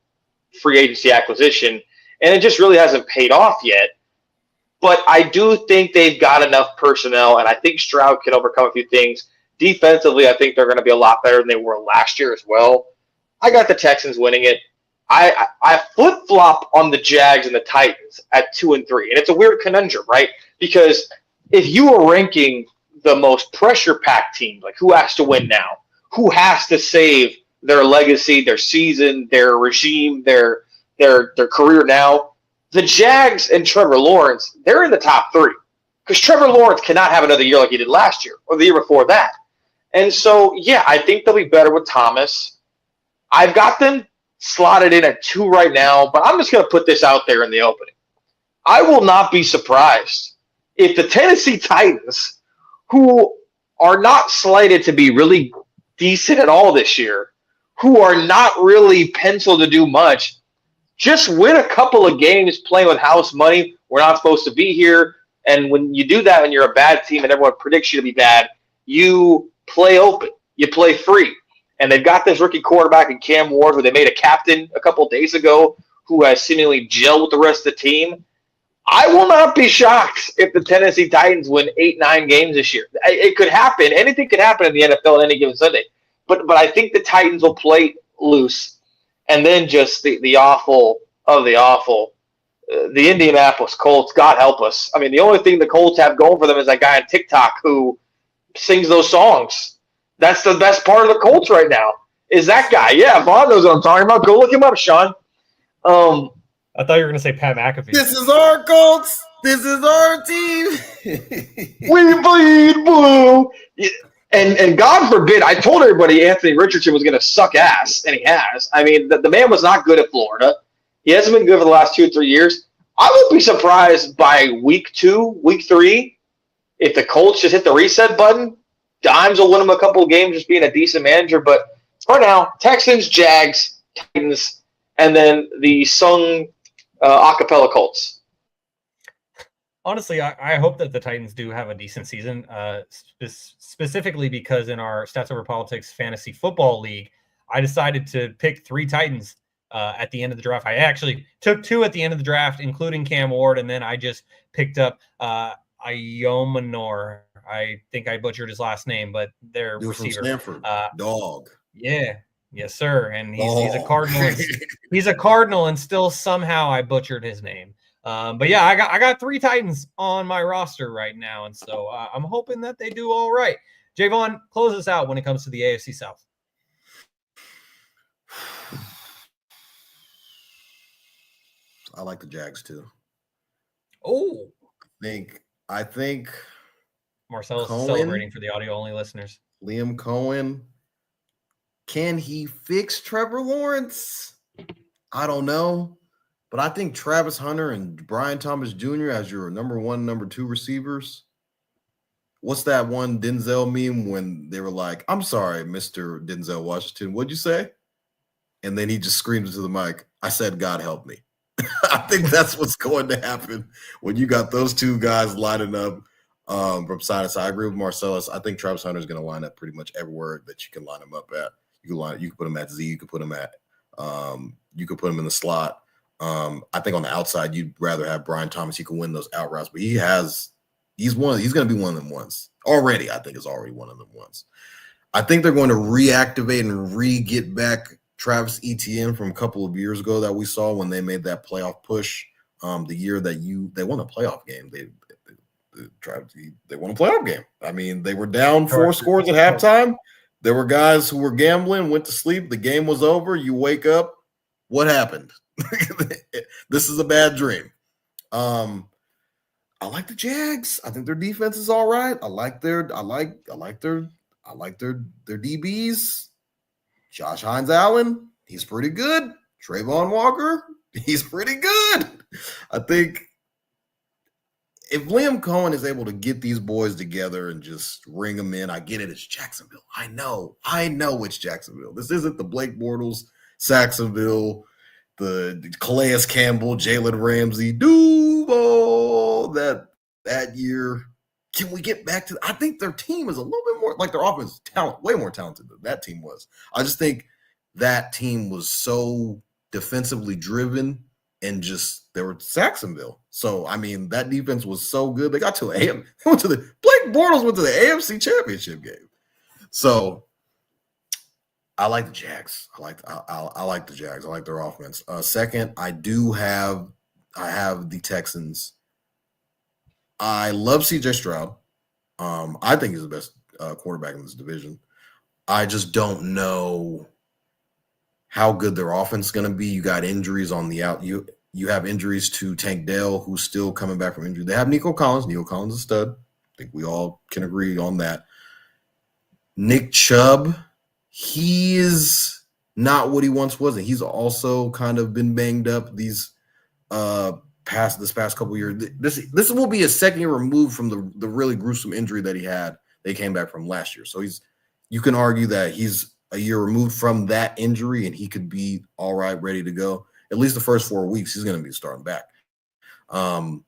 free agency acquisition, and it just really hasn't paid off yet. But I do think they've got enough personnel, and I think Stroud can overcome a few things. Defensively, I think they're going to be a lot better than they were last year as well. I got the Texans winning it. I flip-flop on the Jags and the Titans at 2 and 3. And it's a weird conundrum, right? Because if you were ranking the most pressure-packed team, like who has to win now? Who has to save their legacy, their season, their regime, their career now? The Jags and Trevor Lawrence, they're in the top 3. Because Trevor Lawrence cannot have another year like he did last year or the year before that. And so, yeah, I think they'll be better with Thomas. I've got them slotted in at 2 right now, but I'm just going to put this out there in the opening. I will not be surprised if the Tennessee Titans, who are not slated to be really decent at all this year, who are not really penciled to do much, just win a couple of games playing with house money. We're not supposed to be here. And when you do that when you're a bad team and everyone predicts you to be bad, you play open. You play free. And they've got this rookie quarterback in Cam Ward, who they made a captain a couple of days ago, who has seemingly gelled with the rest of the team. I will not be shocked if the Tennessee Titans win 8-9 games this year. It could happen. Anything could happen in the NFL on any given Sunday. But I think the Titans will play loose. And then just the awful of the awful. The Indianapolis Colts, God help us. I mean, the only thing the Colts have going for them is that guy on TikTok who sings those songs. That's the best part of the Colts right now, is that guy. Yeah, Vaughn knows what I'm talking about. Go look him up, Sean. I thought you were going to say Pat McAfee. This is our Colts. This is our team. We bleed blue. And God forbid, I told everybody Anthony Richardson was going to suck ass, and he has. I mean, the man was not good at Florida. He hasn't been good for the last 2 or 3 years. I would be surprised by week 2, week 3, if the Colts just hit the reset button. Dimes will win him a couple of games just being a decent manager. But for now, Texans, Jags, Titans, and then the sung acapella Colts. Honestly, I hope that the Titans do have a decent season, specifically because in our Stats Over Politics Fantasy Football League, I decided to pick 3 Titans at the end of the draft. I actually took 2 at the end of the draft, including Cam Ward, and then I just picked up Iomanor. I think I butchered his last name, but their receiver. From Stanford. Dog. Yeah. Yes, sir. And he's a Cardinal. He's a Cardinal, and still somehow I butchered his name. But yeah, I got 3 Titans on my roster right now, and so I'm hoping that they do all right. Jaevon, close us out when it comes to the AFC South. I like the Jags too. Oh, I think Marcellus is celebrating for the audio-only listeners. Liam Cohen. Can he fix Trevor Lawrence? I don't know. But I think Travis Hunter and Brian Thomas Jr. as your number 1, number 2 receivers. What's that one Denzel meme when they were like, I'm sorry, Mr. Denzel Washington, what'd you say? And then he just screams into the mic, I said, God help me. I think that's what's going to happen when you got those 2 guys lining up from side to side. I agree with Marcellus. I think Travis Hunter is going to line up pretty much everywhere that you can line him up at. You can put him at Z. You can put him at you could put him in the slot. I think on the outside, you'd rather have Brian Thomas. He can win those out routes, but he has He's going to be one of them ones. Already, I think is already one of them ones. I think they're going to reactivate and get back Travis Etienne from a couple of years ago that we saw when they made that playoff push. The year that they won a playoff game. They won a playoff game. I mean, they were down 4 scores at halftime. There were guys who were gambling, went to sleep. The game was over. You wake up. What happened? This is a bad dream. I like the Jags. I think their defense is all right. I like their DBs. Josh Hines-Allen, he's pretty good. Trayvon Walker, he's pretty good. I think if Liam Cohen is able to get these boys together and just ring them in, I get it. It's Jacksonville. I know it's Jacksonville. This isn't the Blake Bortles, Saxonville, the Calais Campbell, Jalen Ramsey, Duval that year. Can we get back to? I think their team is a little bit more like their offense talent, way more talented than that team was. I just think that team was so defensively driven. And just they were Saxonville. So I mean, that defense was so good. They got to Blake Bortles went to the AFC Championship game. So I like the Jags. I like the Jags. I like their offense. Second, I have the Texans. I love CJ Stroud. I think he's the best quarterback in this division. I just don't know how good their offense is going to be. You got injuries on the out. You have injuries to Tank Dell, who's still coming back from injury. They have Nico Collins. Nico Collins is a stud. I think we all can agree on that. Nick Chubb, he is not what he once was. And he's also kind of been banged up this past couple of years. This will be a second year removed from the really gruesome injury that he had. They came back from last year. So you can argue that he's a year removed from that injury and he could be all right, ready to go. At least the first 4 weeks, he's going to be starting back. I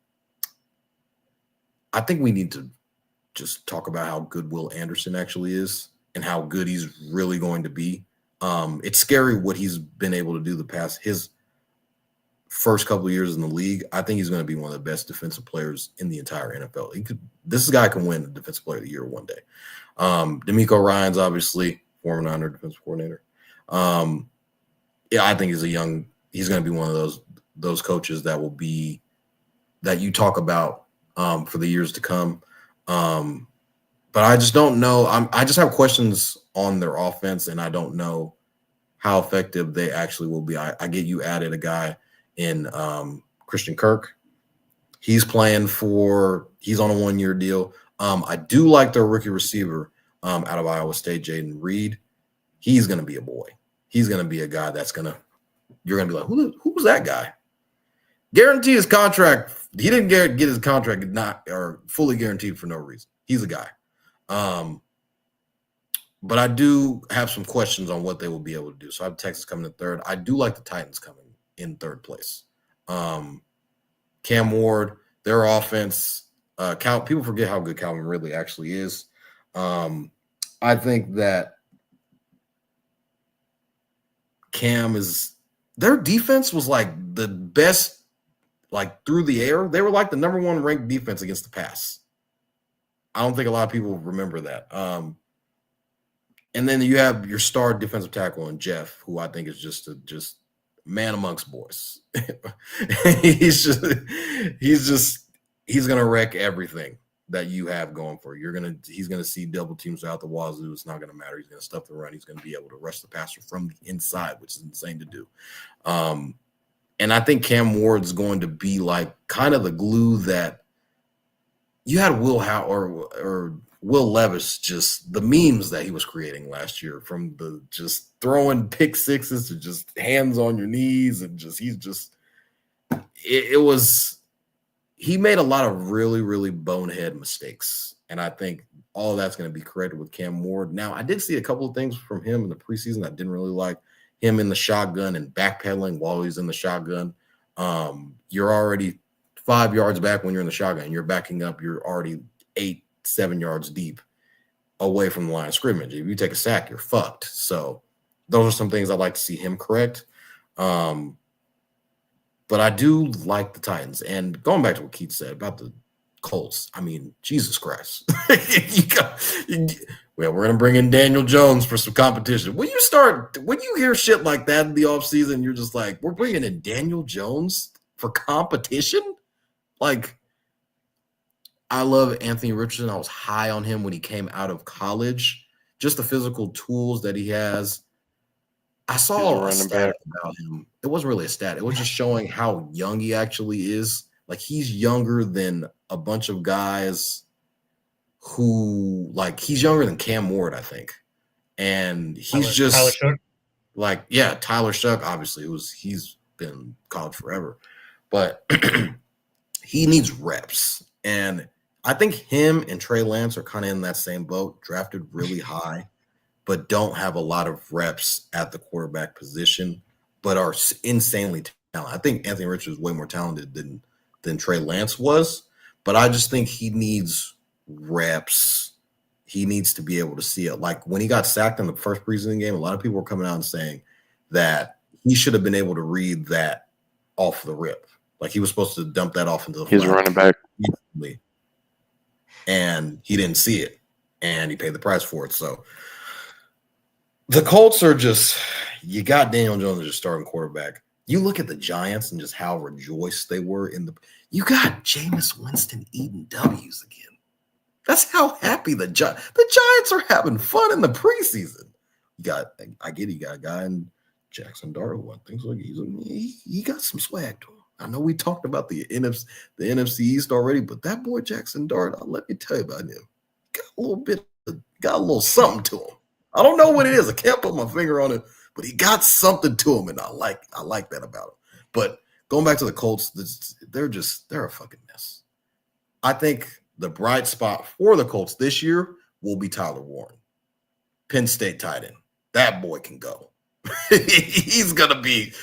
think we need to just talk about how good Will Anderson actually is and how good he's really going to be. It's scary what he's been able to do his first couple of years in the league. I think he's going to be one of the best defensive players in the entire NFL. This guy can win the Defensive Player of the Year one day. D'Amico Ryans, obviously, former Niner defensive coordinator. I think he's going to be one of those coaches that you talk about for the years to come. But I just don't know. I just have questions on their offense, and I don't know how effective they actually will be. I get you added a guy in Christian Kirk. He's on a 1-year deal. I do like their rookie receiver out of Iowa State, Jaden Reed. He's going to be a boy. He's going to be a guy you're going to be like, who was that guy? Guarantee his contract. He didn't get his contract fully guaranteed for no reason. He's a guy. But I do have some questions on what they will be able to do. So I have Texas coming in third. I do like the Titans coming in third place. Cam Ward, their offense. People forget how good Calvin Ridley actually is. I think that their defense was like the best, like through the air. They were like the number 1 ranked defense against the pass. I don't think a lot of people remember that. And then you have your star defensive tackle in Jeff, who I think is just man amongst boys. he's going to wreck everything that you have going for you. He's going to see double teams out the wazoo. It's not going to matter. He's going to stuff the run. He's going to be able to rush the passer from the inside, which is insane to do. And I think Cam Ward's going to be like kind of the glue that you had Will Levis, just the memes that he was creating last year, from the just throwing pick sixes to just hands on your knees, and he made a lot of really, really bonehead mistakes. And I think all of that's going to be corrected with Cam Ward. Now, I did see a couple of things from him in the preseason I didn't really like. Him in the shotgun and backpedaling while he's in the shotgun. You're already 5 yards back when you're in the shotgun. You're backing up. You're already 8-7 yards deep away from the line of scrimmage. If you take a sack, you're fucked. So those are some things I'd like to see him correct. But I do like the Titans. And going back to what Keith said about the Colts. I mean, Jesus Christ. Well, we're gonna bring in Daniel Jones for some competition. When you hear shit like that in the offseason, you're just like, we're bringing in Daniel Jones for competition? Like, I love Anthony Richardson. I was high on him when he came out of college. Just the physical tools that he has. I saw a stat about him. It wasn't really a stat. It was just showing how young he actually is. Like, he's younger than a bunch of guys who, like, he's younger than Cam Ward, I think. And he's Tyler Shook. Like, yeah, Tyler Shook, obviously, he's been college forever. But he needs reps. And I think him and Trey Lance are kind of in that same boat, drafted really high, but don't have a lot of reps at the quarterback position, but are insanely talented. I think Anthony Richardson is way more talented than Trey Lance was, but I just think he needs reps. He needs to be able to see it. Like, when he got sacked in the first preseason game, a lot of people were coming out and saying that he should have been able to read that off the rip. Like, he was supposed to dump that off into the He's running back. And he didn't see it, and he paid the price for it. So the Colts are just, you got Daniel Jones as your starting quarterback. You look at the Giants and just how rejoiced they were you got Jameis Winston eating W's again. That's how happy the Giants are having fun in the preseason. I get you got a guy in Jackson Dart who I think like he got some swag to him. I know we talked about the NFC East already, but that boy Jackson Dart, let me tell you about him. Got a little something to him. I don't know what it is. I can't put my finger on it, but he got something to him, and I like that about him. But going back to the Colts, they're a fucking mess. I think the bright spot for the Colts this year will be Tyler Warren, Penn State tight end. That boy can go. He's gonna be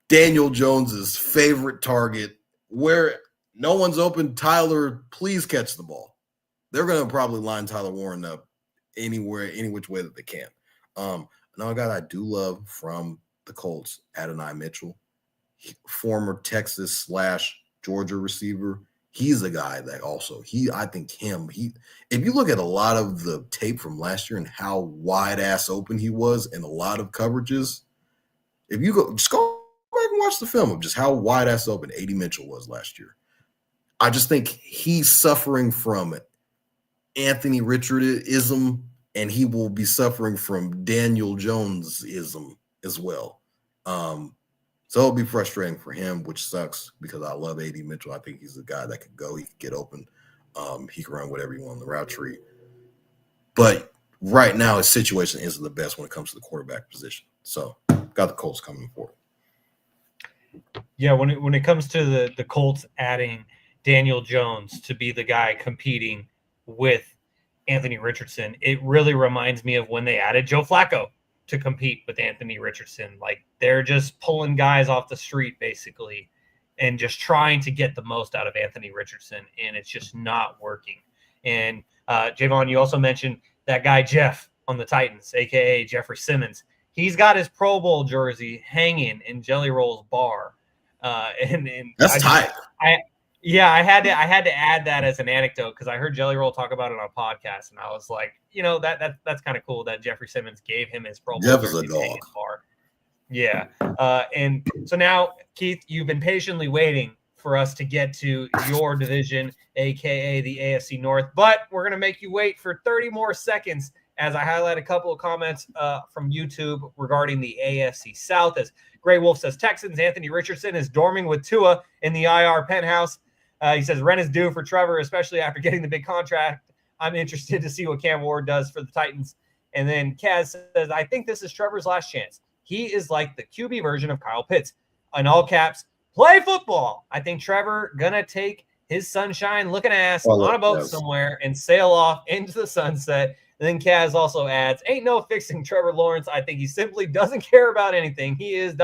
Daniel Jones's favorite target. Where no one's open, Tyler, please catch the ball. They're gonna probably line Tyler Warren up anywhere, any which way that they can. Another guy that I do love from the Colts, Adonai Mitchell, former Texas / Georgia receiver. He's a guy that also if you look at a lot of the tape from last year and how wide ass open he was in a lot of coverages, if you go back and watch the film of just how wide ass open A.D. Mitchell was last year. I just think he's suffering from Anthony Richardson-ism, and he will be suffering from Daniel Jones-ism as well. So it'll be frustrating for him, which sucks because I love A.D. Mitchell. I think he's a guy that could go. He could get open. He can run whatever you want on the route tree. But right now, his situation isn't the best when it comes to the quarterback position. So got the Colts coming forward. Yeah, when it comes to the Colts adding Daniel Jones to be the guy competing with Anthony Richardson, it really reminds me of when they added Joe Flacco to compete with Anthony Richardson. Like, they're just pulling guys off the street basically and just trying to get the most out of Anthony Richardson, and it's just not working. And Jaevon, you also mentioned that guy Jeff on the Titans, aka Jeffrey Simmons. He's got his Pro Bowl jersey hanging in Jelly Roll's bar, and that's tight. I had to add that as an anecdote because I heard Jelly Roll talk about it on a podcast, and I was like, that's kind of cool that Jeffrey Simmons gave him his Pro Bowl Jeff is jersey a dog. bar. Yeah, and so now, Keith, you've been patiently waiting for us to get to your division, aka the AFC North, but we're gonna make you wait for 30 more seconds as I highlight a couple of comments from YouTube regarding the AFC South. As Gray Wolf says, Texans, Anthony Richardson is dorming with Tua in the IR penthouse. He says, rent is due for Trevor, especially after getting the big contract. I'm interested to see what Cam Ward does for the Titans. And then Kaz says, I think this is Trevor's last chance. He is like the QB version of Kyle Pitts. In all caps, play football. I think Trevor going to take his sunshine looking ass on a boat somewhere and sail off into the sunset. And then Kaz also adds, ain't no fixing Trevor Lawrence. I think he simply doesn't care about anything. He is ...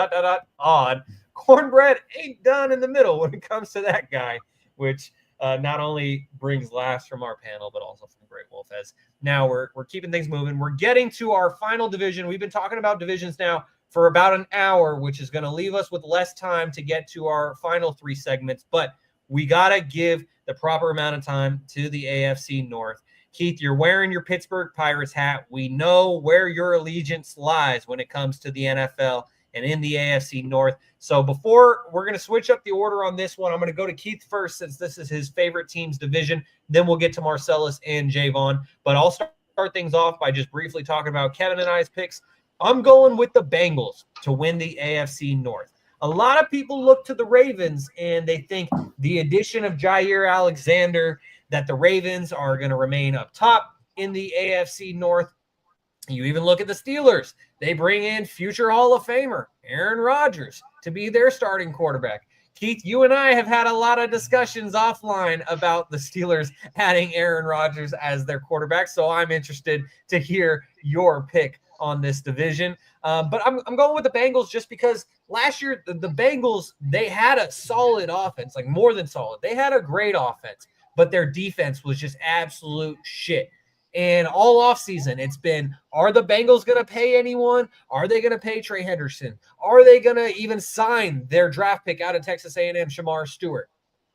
odd. Cornbread ain't done in the middle when it comes to that guy, which not only brings laughs from our panel, but also from Great Wolf. As now we're keeping things moving. We're getting to our final division. We've been talking about divisions now for about an hour, which is going to leave us with less time to get to our final three segments. But we got to give the proper amount of time to the AFC North. Keith, you're wearing your Pittsburgh Pirates hat. We know where your allegiance lies when it comes to the NFL and in the AFC North. So before we're going to switch up the order on this one, I'm going to go to Keith first since this is his favorite team's division. Then we'll get to Marcellus and Jaevon. But I'll start things off by just briefly talking about Kevin and I's picks. I'm going with the Bengals to win the AFC North. A lot of people look to the Ravens and they think the addition of Jair Alexander, that the Ravens are going to remain up top in the AFC North. You even look at the Steelers. They bring in future Hall of Famer Aaron Rodgers to be their starting quarterback. Keith, you and I have had a lot of discussions offline about the Steelers adding Aaron Rodgers as their quarterback, so I'm interested to hear your pick on this division. But I'm going with the Bengals just because last year the Bengals, they had a solid offense, like more than solid. They had a great offense, but their defense was just absolute shit. And all offseason, it's been, are the Bengals going to pay anyone? Are they going to pay Trey Henderson? Are they going to even sign their draft pick out of Texas A&M, Shamar Stewart?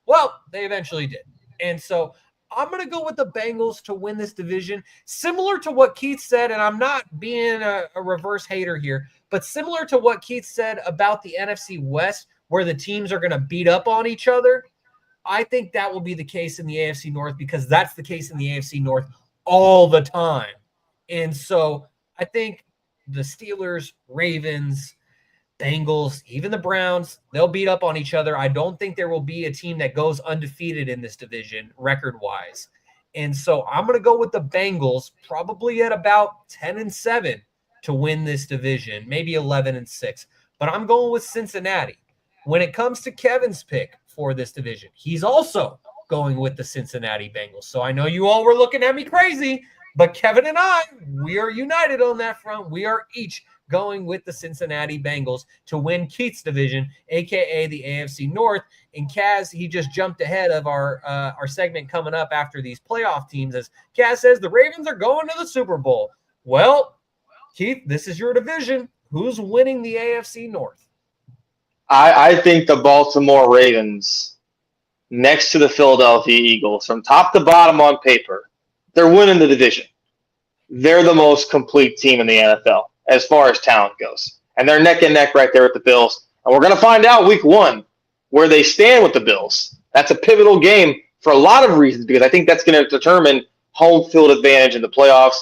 Well, they eventually did. And so I'm going to go with the Bengals to win this division. Similar to what Keith said, and I'm not being a reverse hater here, but similar to what Keith said about the NFC West, where the teams are going to beat up on each other, I think that will be the case in the AFC North because that's the case in the AFC North all the time. And so I think the Steelers, Ravens, Bengals, even the Browns, they'll beat up on each other. I don't think there will be a team that goes undefeated in this division record-wise. And so I'm going to go with the Bengals probably at about 10-7 to win this division, maybe 11-6. But I'm going with Cincinnati. When it comes to Kevin's pick for this division, he's also going with the Cincinnati Bengals. So I know you all were looking at me crazy, but Kevin and I, we are united on that front. We are each going with the Cincinnati Bengals to win Keith's division, a.k.a. the AFC North. And Kaz, he just jumped ahead of our segment coming up after these playoff teams as Kaz says the Ravens are going to the Super Bowl. Well, Keith, this is your division. Who's winning the AFC North? I think the Baltimore Ravens, next to the Philadelphia Eagles, from top to bottom on paper, they're winning the division. They're the most complete team in the NFL as far as talent goes. And they're neck and neck right there with the Bills. And we're going to find out week 1 where they stand with the Bills. That's a pivotal game for a lot of reasons because I think that's going to determine home field advantage in the playoffs.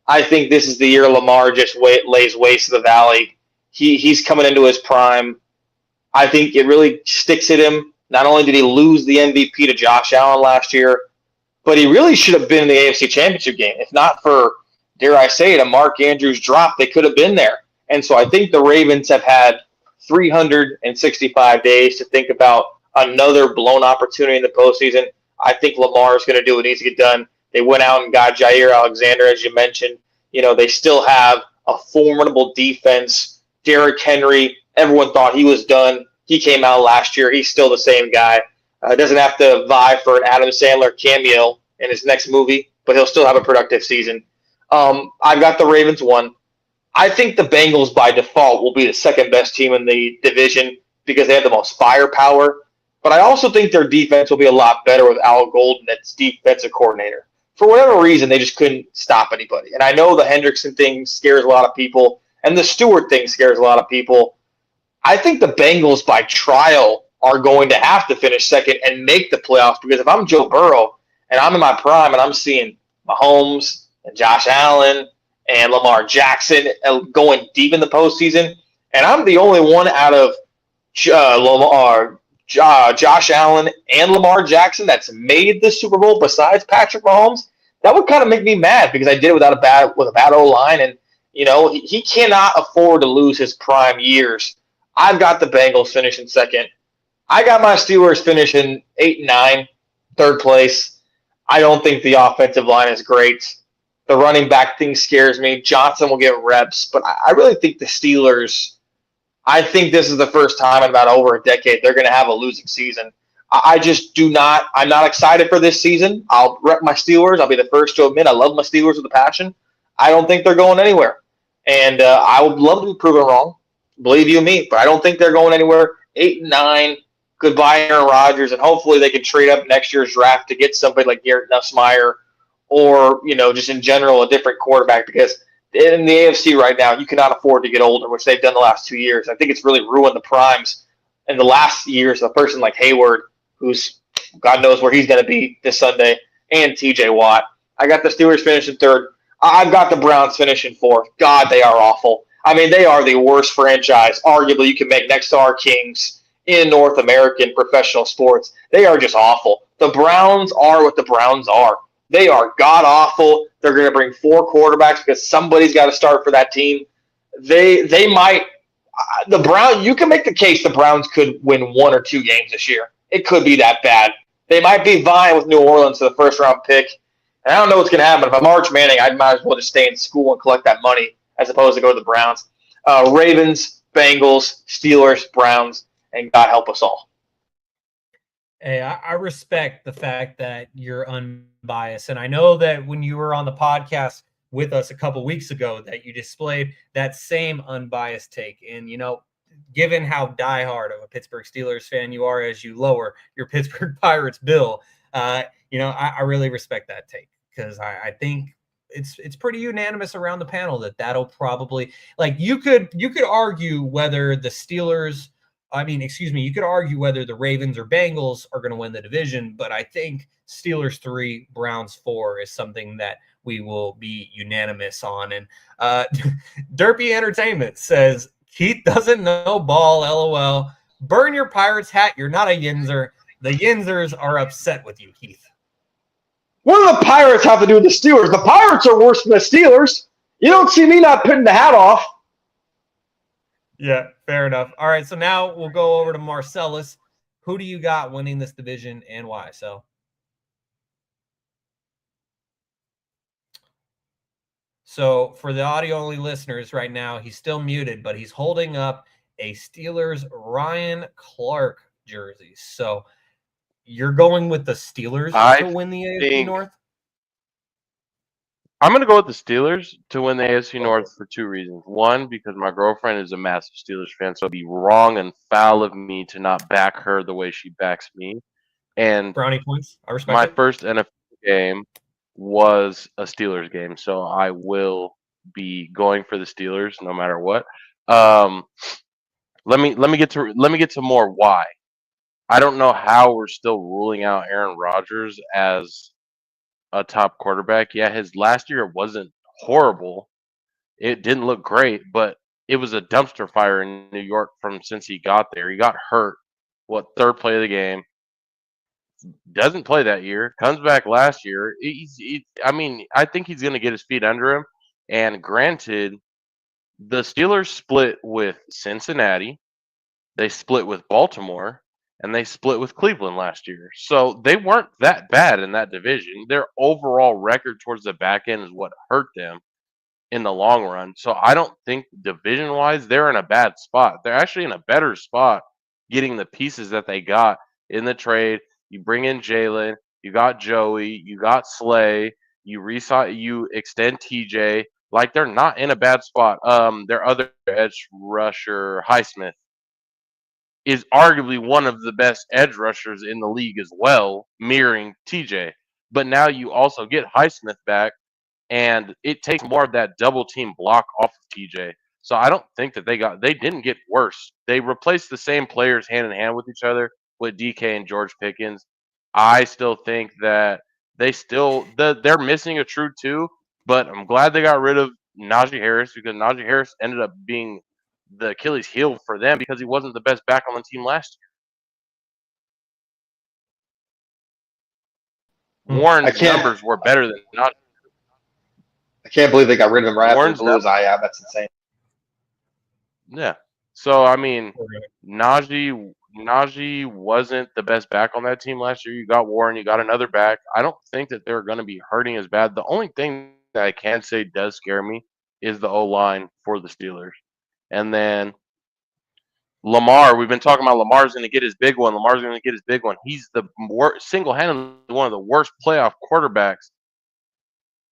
I think this is the year Lamar just lays waste to the valley. He's coming into his prime. I think it really sticks at him. Not only did he lose the MVP to Josh Allen last year, but he really should have been in the AFC Championship game. If not for, dare I say it, a Mark Andrews drop, they could have been there. And so I think the Ravens have had 365 days to think about another blown opportunity in the postseason. I think Lamar is going to do what needs to get done. They went out and got Jair Alexander, as you mentioned. You know, they still have a formidable defense. Derrick Henry, everyone thought he was done. He came out last year. He's still the same guy. Doesn't have to vie for an Adam Sandler cameo in his next movie, but he'll still have a productive season. I've got the Ravens 1. I think the Bengals by default will be the second best team in the division because they have the most firepower. But I also think their defense will be a lot better with Al Golden as defensive coordinator. For whatever reason, they just couldn't stop anybody. And I know the Hendrickson thing scares a lot of people, and the Stewart thing scares a lot of people. I think the Bengals by trial are going to have to finish second and make the playoffs because if I'm Joe Burrow and I'm in my prime and I'm seeing Mahomes and Josh Allen and Lamar Jackson going deep in the postseason, and I'm the only one out of Josh Allen and Lamar Jackson that's made the Super Bowl besides Patrick Mahomes, that would kind of make me mad because I did it with a bad O-line, and you know he cannot afford to lose his prime years. I've got the Bengals finishing second. I got my Steelers finishing 8-9, third place. I don't think the offensive line is great. The running back thing scares me. Johnson will get reps, but I really think the Steelers, I think this is the first time in about over a decade they're going to have a losing season. I just do not – I'm not excited for this season. I'll rep my Steelers. I'll be the first to admit I love my Steelers with a passion. I don't think they're going anywhere. And I would love to be proven wrong. Believe you me, but I don't think they're going anywhere. 8-9, goodbye Aaron Rodgers, and hopefully they can trade up next year's draft to get somebody like Garrett Nussmeier or, just in general a different quarterback, because in the AFC right now, you cannot afford to get older, which they've done the last 2 years. I think it's really ruined the primes in the last years. A person like Hayward, who's God knows where he's going to be this Sunday, and TJ Watt. I got the Steelers finishing third. I've got the Browns finishing fourth. God, they are awful. I mean, they are the worst franchise, arguably, you can make next to our Kings in North American professional sports. They are just awful. The Browns are what the Browns are. They are god-awful. They're going to bring 4 quarterbacks because somebody's got to start for that team. They might – you can make the case the Browns could win 1 or 2 games this year. It could be that bad. They might be vying with New Orleans for the first-round pick. And I don't know what's going to happen. If I'm Arch Manning, I might as well just stay in school and collect that money as opposed to go to the Browns. Ravens, Bengals, Steelers, Browns, and God help us all. Hey, I respect the fact that you're unbiased. And I know that when you were on the podcast with us a couple weeks ago that you displayed that same unbiased take. And, given how diehard of a Pittsburgh Steelers fan you are as you lower your Pittsburgh Pirates bill, I really respect that take, because I think it's pretty unanimous around the panel that'll probably, like, you could argue whether the Steelers – you could argue whether the Ravens or Bengals are going to win the division, but I think Steelers 3, Browns 4 is something that we will be unanimous on. And Derpy Entertainment says, Keith doesn't know ball, LOL. Burn your Pirates hat. You're not a Yinzer. The Yinzers are upset with you, Keith. What do the Pirates have to do with the Steelers? The Pirates are worse than the Steelers. You don't see me not putting the hat off. Yeah, fair enough. All right, so now we'll go over to Marcellus. Who do you got winning this division and why? So for the audio-only listeners right now, he's still muted, but he's holding up a Steelers Ryan Clark jersey. So you're going with the Steelers to win the AFC North? I'm going to go with the Steelers to win the AFC North for 2 reasons. One, because my girlfriend is a massive Steelers fan, so it'd be wrong and foul of me to not back her the way she backs me. And brownie points. I respect my it. first NFL game was a Steelers game, so I will be going for the Steelers no matter what. Let me get to more why. I don't know how we're still ruling out Aaron Rodgers as a top quarterback. Yeah, his last year wasn't horrible. It didn't look great, but it was a dumpster fire in New York since he got there. He got hurt. Third play of the game. Doesn't play that year. Comes back last year. I think he's going to get his feet under him. And granted, the Steelers split with Cincinnati. They split with Baltimore. And they split with Cleveland last year. So they weren't that bad in that division. Their overall record towards the back end is what hurt them in the long run. So I don't think division-wise they're in a bad spot. They're actually in a better spot getting the pieces that they got in the trade. You bring in Jalen, you got Joey, you got Slay, you extend TJ. Like, they're not in a bad spot. Their other edge rusher, Highsmith, is arguably one of the best edge rushers in the league as well, mirroring TJ. But now you also get Highsmith back, and it takes more of that double team block off of TJ. So I don't think that they didn't get worse. They replaced the same players hand in hand with each other with DK and George Pickens. I still think that they're missing a true 2, but I'm glad they got rid of Najee Harris, because Najee Harris ended up being the Achilles heel for them because he wasn't the best back on the team last year. Warren's numbers were better than Najee. I can't believe they got rid of him right after the Blues. That's insane. Yeah. So, Najee wasn't the best back on that team last year. You got Warren, you got another back. I don't think that they're going to be hurting as bad. The only thing that I can say does scare me is the O-line for the Steelers. And then Lamar, we've been talking about Lamar's going to get his big one. He's the single-handedly one of the worst playoff quarterbacks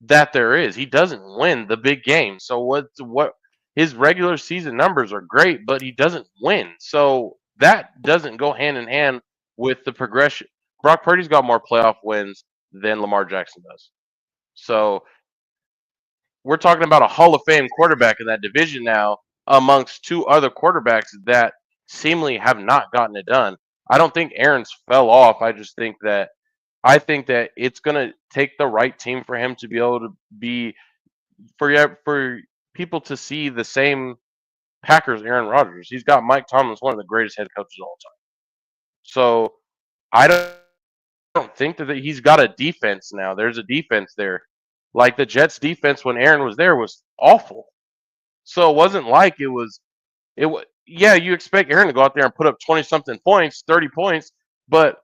that there is. He doesn't win the big games. So what his regular season numbers are great, but he doesn't win. So that doesn't go hand in hand with the progression. Brock Purdy's got more playoff wins than Lamar Jackson does. So we're talking about a Hall of Fame quarterback in that division now amongst two other quarterbacks that seemingly have not gotten it done. I don't think Aaron's fell off. I think that it's going to take the right team for him to be able to be for people to see the same Packers Aaron Rodgers. He's got Mike Tomlin's one of the greatest head coaches of all time. So I don't think that he's got a defense now. There's a defense there. Like the Jets defense when Aaron was there was awful. So it wasn't like it was yeah, you expect Aaron to go out there and put up 20 something points, 30 points, but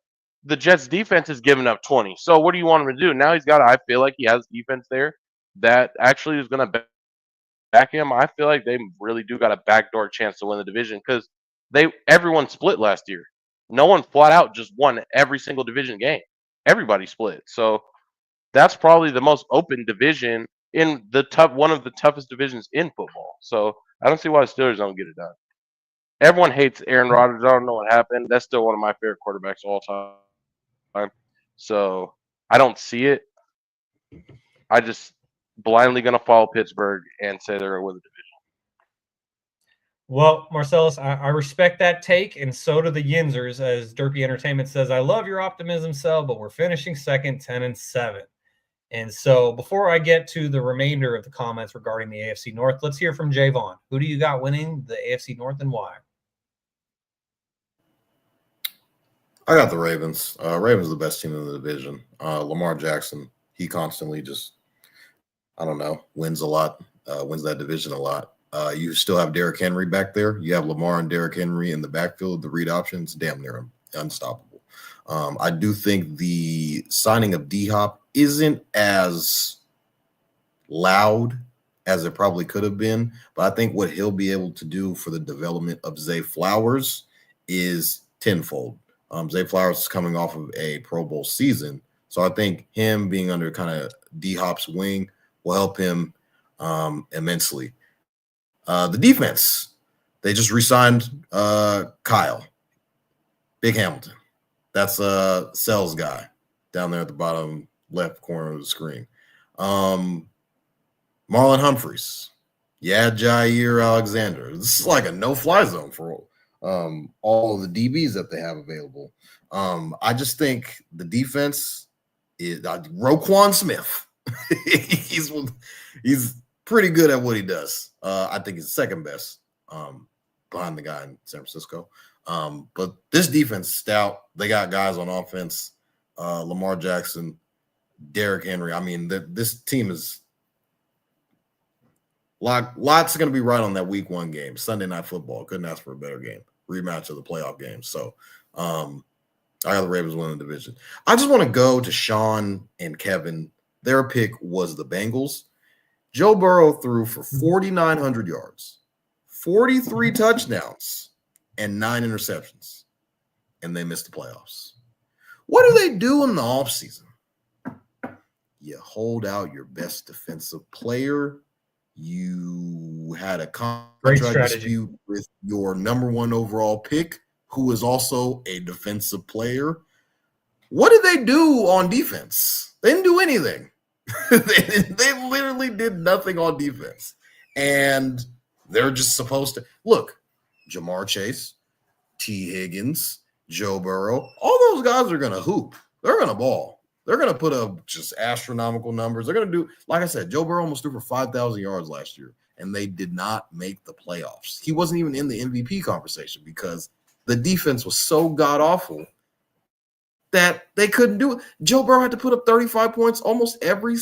the Jets defense is giving up 20. So what do you want him to do? Now I feel like he has defense there that actually is going to back him. I feel like they really do got a backdoor chance to win the division because everyone split last year. No one flat out just won every single division game. Everybody split. So that's probably the most open division in one of the toughest divisions in football. So I don't see why the Steelers don't get it done. Everyone hates Aaron Rodgers. I don't know what happened. That's still one of my favorite quarterbacks of all time. So I don't see it. I just blindly going to follow Pittsburgh and say they're going to win the division. Well, Marcellus, I respect that take, and so do the Yinzers, as Derpy Entertainment says, I love your optimism, Cell, but we're finishing second, 10-7. And so before I get to the remainder of the comments regarding the AFC North, let's hear from Jaevon. Who do you got winning the AFC North and why? I got the Ravens. Ravens are the best team in the division. Lamar Jackson, he constantly just, I don't know, wins a lot, wins that division a lot. You still have Derrick Henry back there. You have Lamar and Derrick Henry in the backfield. The read options, damn near unstoppable. I do think the signing of D-Hop isn't as loud as it probably could have been, but I think what he'll be able to do for the development of Zay Flowers is tenfold. Zay Flowers is coming off of a Pro Bowl season, so I think him being under kind of D-Hop's wing will help him immensely. The defense, they just re-signed Kyle, Big Hamilton. That's a sales guy down there at the bottom left corner of the screen. Marlon Humphreys. Yeah, Jair Alexander. This is like a no-fly zone for all of the DBs that they have available. I just think the defense is Roquan Smith. he's pretty good at what he does. I think he's second best behind the guy in San Francisco. But this defense is stout. They got guys on offense. Lamar Jackson, Derrick Henry. I mean, this team is lots going to be right on that week 1 game. Sunday Night Football. Couldn't ask for a better game. Rematch of the playoff game. So I got the Ravens winning the division. I just want to go to Shaun and Kevin. Their pick was the Bengals. Joe Burrow threw for 4,900 yards, 43 touchdowns, and 9 interceptions, and they missed the playoffs. What do they do in the offseason? You hold out your best defensive player. You had a contract dispute with your number 1 overall pick, who is also a defensive player. What did they do on defense? They didn't do anything. they literally did nothing on defense. And they're just supposed to look, Jamar Chase, T. Higgins, Joe Burrow, all those guys are going to hoop. They're going to ball. They're going to put up just astronomical numbers. They're going to do, like I said, Joe Burrow almost threw for 5,000 yards last year, and they did not make the playoffs. He wasn't even in the MVP conversation because the defense was so god-awful that they couldn't do it. Joe Burrow had to put up 35 points almost every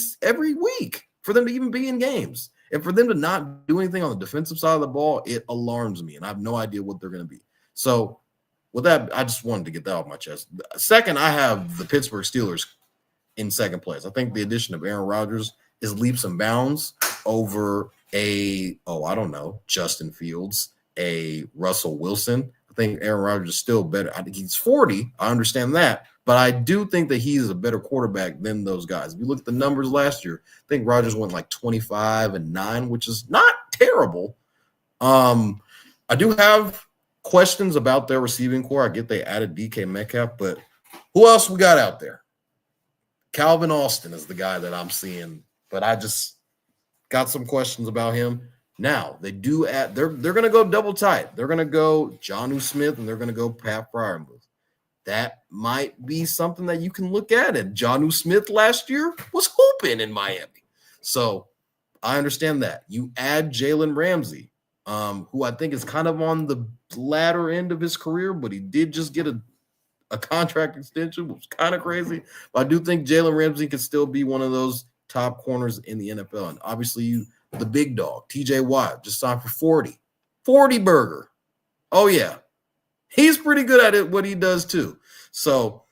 week for them to even be in games. And for them to not do anything on the defensive side of the ball, it alarms me, and I have no idea what they're going to be. So with that, I just wanted to get that off my chest. Second, I have the Pittsburgh Steelers in second place. I think the addition of Aaron Rodgers is leaps and bounds over Justin Fields, a Russell Wilson. I think Aaron Rodgers is still better. I think he's 40. I understand that. But I do think that he's a better quarterback than those guys. If you look at the numbers last year, I think Rodgers went like 25-9, which is not terrible. I do have questions about their receiving core. I get they added DK Metcalf, but who else we got out there? Calvin Austin is the guy that I'm seeing, but I just got some questions about him. Now they do add. They're going to go double tight. They're going to go Jonnu Smith and they're going to go Pat Fryermuth. That might be something that you can look at. And Jonnu Smith last year was hooping in Miami, so I understand that. You add Jalen Ramsey, who I think is kind of on the latter end of his career, but he did just get a contract extension, which was kind of crazy. But I do think Jalen Ramsey could still be one of those top corners in the NFL. And obviously, the big dog, TJ Watt, just signed for 40 burger. Oh, yeah. He's pretty good at it, what he does, too. So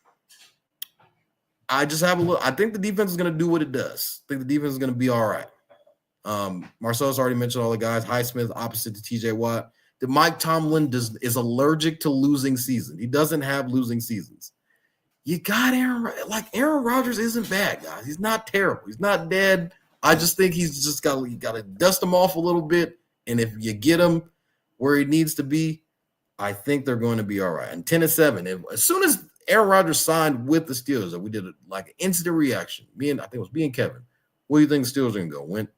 I just have I think the defense is going to do what it does. I think the defense is going to be all right. Marcellus already mentioned all the guys. Highsmith opposite to TJ Watt. That Mike Tomlin is allergic to losing season. He doesn't have losing seasons. You got Aaron Rodgers isn't bad, guys. He's not terrible. He's not dead. I just think he's just got to dust him off a little bit. And if you get him where he needs to be, I think they're going to be all right. And 10-7. As soon as Aaron Rodgers signed with the Steelers, we did like an instant reaction. I think it was me and Kevin. What do you think the Steelers are going to go? Went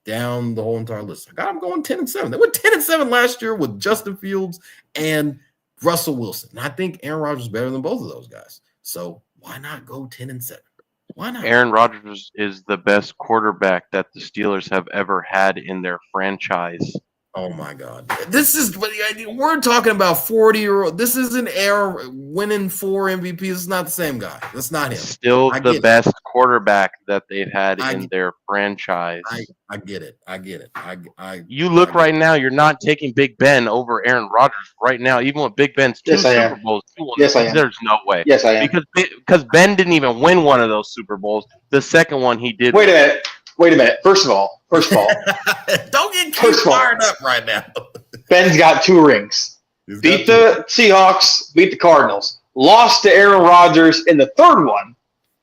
down the whole entire list. I got them going 10-7. They went 10-7 last year with Justin Fields and Russell Wilson. And I think Aaron Rodgers is better than both of those guys. So why not go 10-7? Why not? Aaron Rodgers is the best quarterback that the Steelers have ever had in their franchise. Oh my God! We're talking about 40-year-old. This isn't Aaron winning 4 MVPs. It's not the same guy. That's not him. Still the best quarterback that they've had in their franchise. I get it. You look right now. You're not taking Big Ben over Aaron Rodgers right now. Even with Big Ben's two Super Bowls, there's no way. Yes, I am. Because Ben didn't even win one of those Super Bowls. The second one he did. Wait a minute. First of all, don't get fired up right now. Ben's got 2 rings. Beat the Seahawks, beat the Cardinals. Lost to Aaron Rodgers in the 3rd one.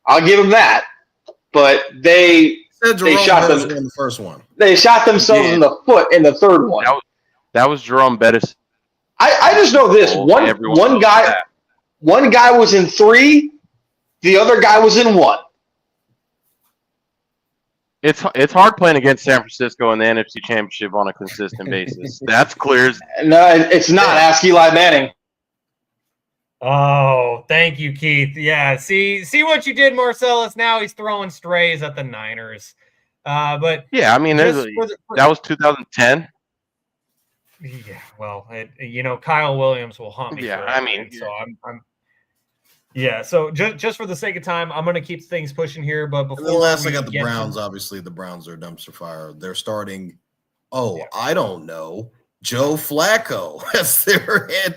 I'll give him that. But they shot them in the first one. They shot themselves in the foot in the 3rd one. That was Jerome Bettis. I just know this. One guy was in 3, the other guy was in 1. It's hard playing against San Francisco in the NFC Championship on a consistent basis. That's clear. No, it's not. Ask Eli Manning. Oh, thank you, Keith. Yeah, see what you did, Marcellus. Now he's throwing strays at the Niners. But yeah, I mean, that was 2010. Yeah, well, Kyle Williams will haunt me. Yeah, I mean, so I'm. Yeah, so just for the sake of time, I'm going to keep things pushing here. But before I got the Browns, obviously the Browns are a dumpster fire. They're starting. I don't know, Joe Flacco as their head.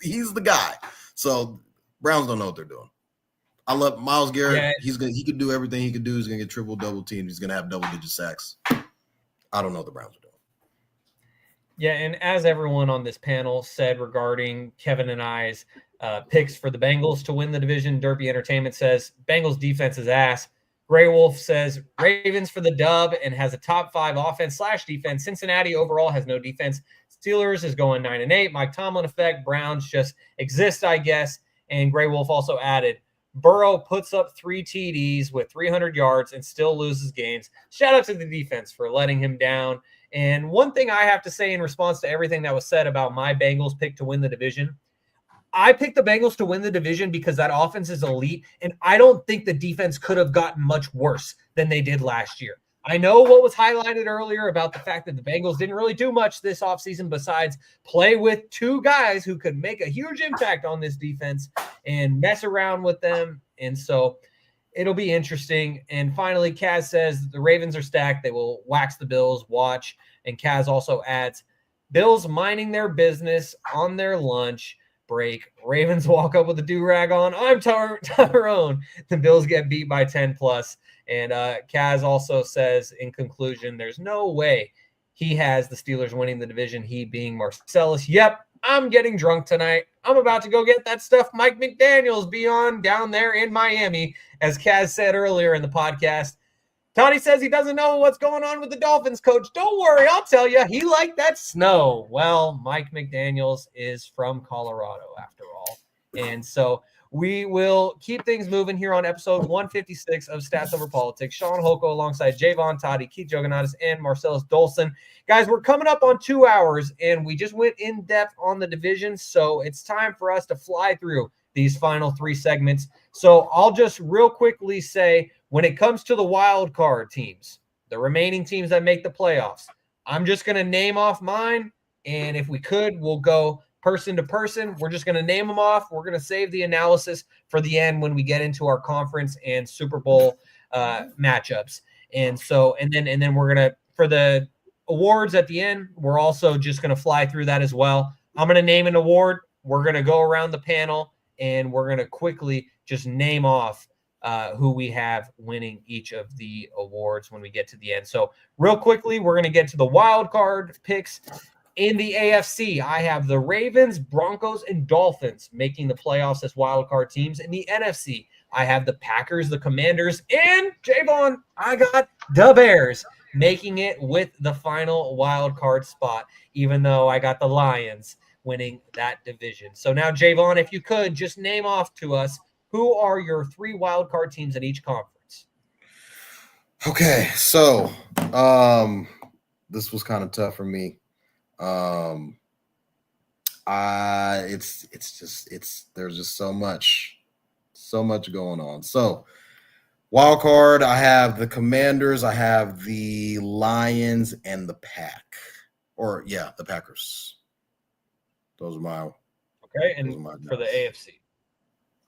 He's the guy. So Browns don't know what they're doing. I love Myles Garrett. Yeah. He could do everything he could do. He's gonna get triple double teamed. He's gonna have double-digit sacks. I don't know what the Browns are doing. Yeah, and as everyone on this panel said regarding Kevin and I's picks for the Bengals to win the division, Derpy Entertainment says Bengals defense is ass. Grey Wolf says Ravens for the dub and has a top 5 offense/defense. Cincinnati overall has no defense. Steelers is going 9-8. Mike Tomlin effect. Browns just exist, I guess. And Grey Wolf also added, Burrow puts up 3 TDs with 300 yards and still loses games. Shout out to the defense for letting him down. And one thing I have to say in response to everything that was said about my Bengals pick to win the division, I picked the Bengals to win the division because that offense is elite, and I don't think the defense could have gotten much worse than they did last year. I know what was highlighted earlier about the fact that the Bengals didn't really do much this offseason besides play with 2 guys who could make a huge impact on this defense and mess around with them. And so it'll be interesting. And finally, Kaz says the Ravens are stacked. They will wax the Bills. Watch. And Kaz also adds, Bills minding their business on their lunch break. Ravens walk up with a do-rag on. I'm Tyrone. The Bills get beat by 10+. And Kaz also says, in conclusion, there's no way he has the Steelers winning the division, he being Marcellus. Yep, I'm getting drunk tonight. I'm about to go get that stuff Mike McDaniel's be on down there in Miami. As Kaz said earlier in the podcast, Tony says he doesn't know what's going on with the Dolphins coach. Don't worry, I'll tell you. He liked that snow. Well, Mike McDaniels is from Colorado after all. And so we will keep things moving here on episode 156 of Stats Over Politics. Shaun Holko alongside Jaevon, Toddy, Keith Jouganatos, and Marcellus Dollson. Guys, we're coming up on 2 hours, and we just went in depth on the division, so it's time for us to fly through these final 3 segments. So I'll just real quickly say, when it comes to the wild card teams, the remaining teams that make the playoffs, I'm just going to name off mine, and if we could, we'll go person to person. We're just going to name them off. We're going to save the analysis for the end when we get into our conference and Super Bowl matchups. And then we're going to, for the awards at the end, we're also just going to fly through that as well. I'm going to name an award. We're going to go around the panel, and we're going to quickly just name off who we have winning each of the awards when we get to the end. So real quickly, we're going to get to the wild card picks. In the AFC, I have the Ravens, Broncos, and Dolphins making the playoffs as wild card teams. In the NFC, I have the Packers, the Commanders, and Jaevon, I got the Bears making it with the final wild card spot, even though I got the Lions winning that division. So now, Jaevon, if you could just name off to us, who are your 3 wild card teams in each conference? Okay, so this was kind of tough for me. There's just so much going on. So wild card, I have the Commanders, I have the Lions, and the Packers. Those are my okay. And for the AFC.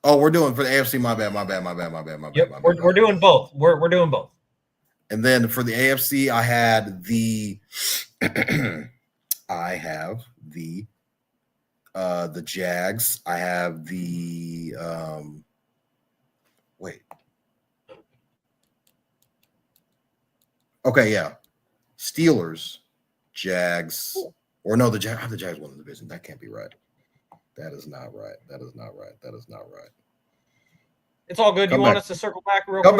Oh, we're doing for the AFC. My bad. Yep, we're doing both. We're doing both. And then for the AFC, I had the I have the Jags. I have the Steelers, Jags, or no, the Jags. I have the Jags won the division. That can't be right. That is not right. It's all good. You want us to circle back real quick?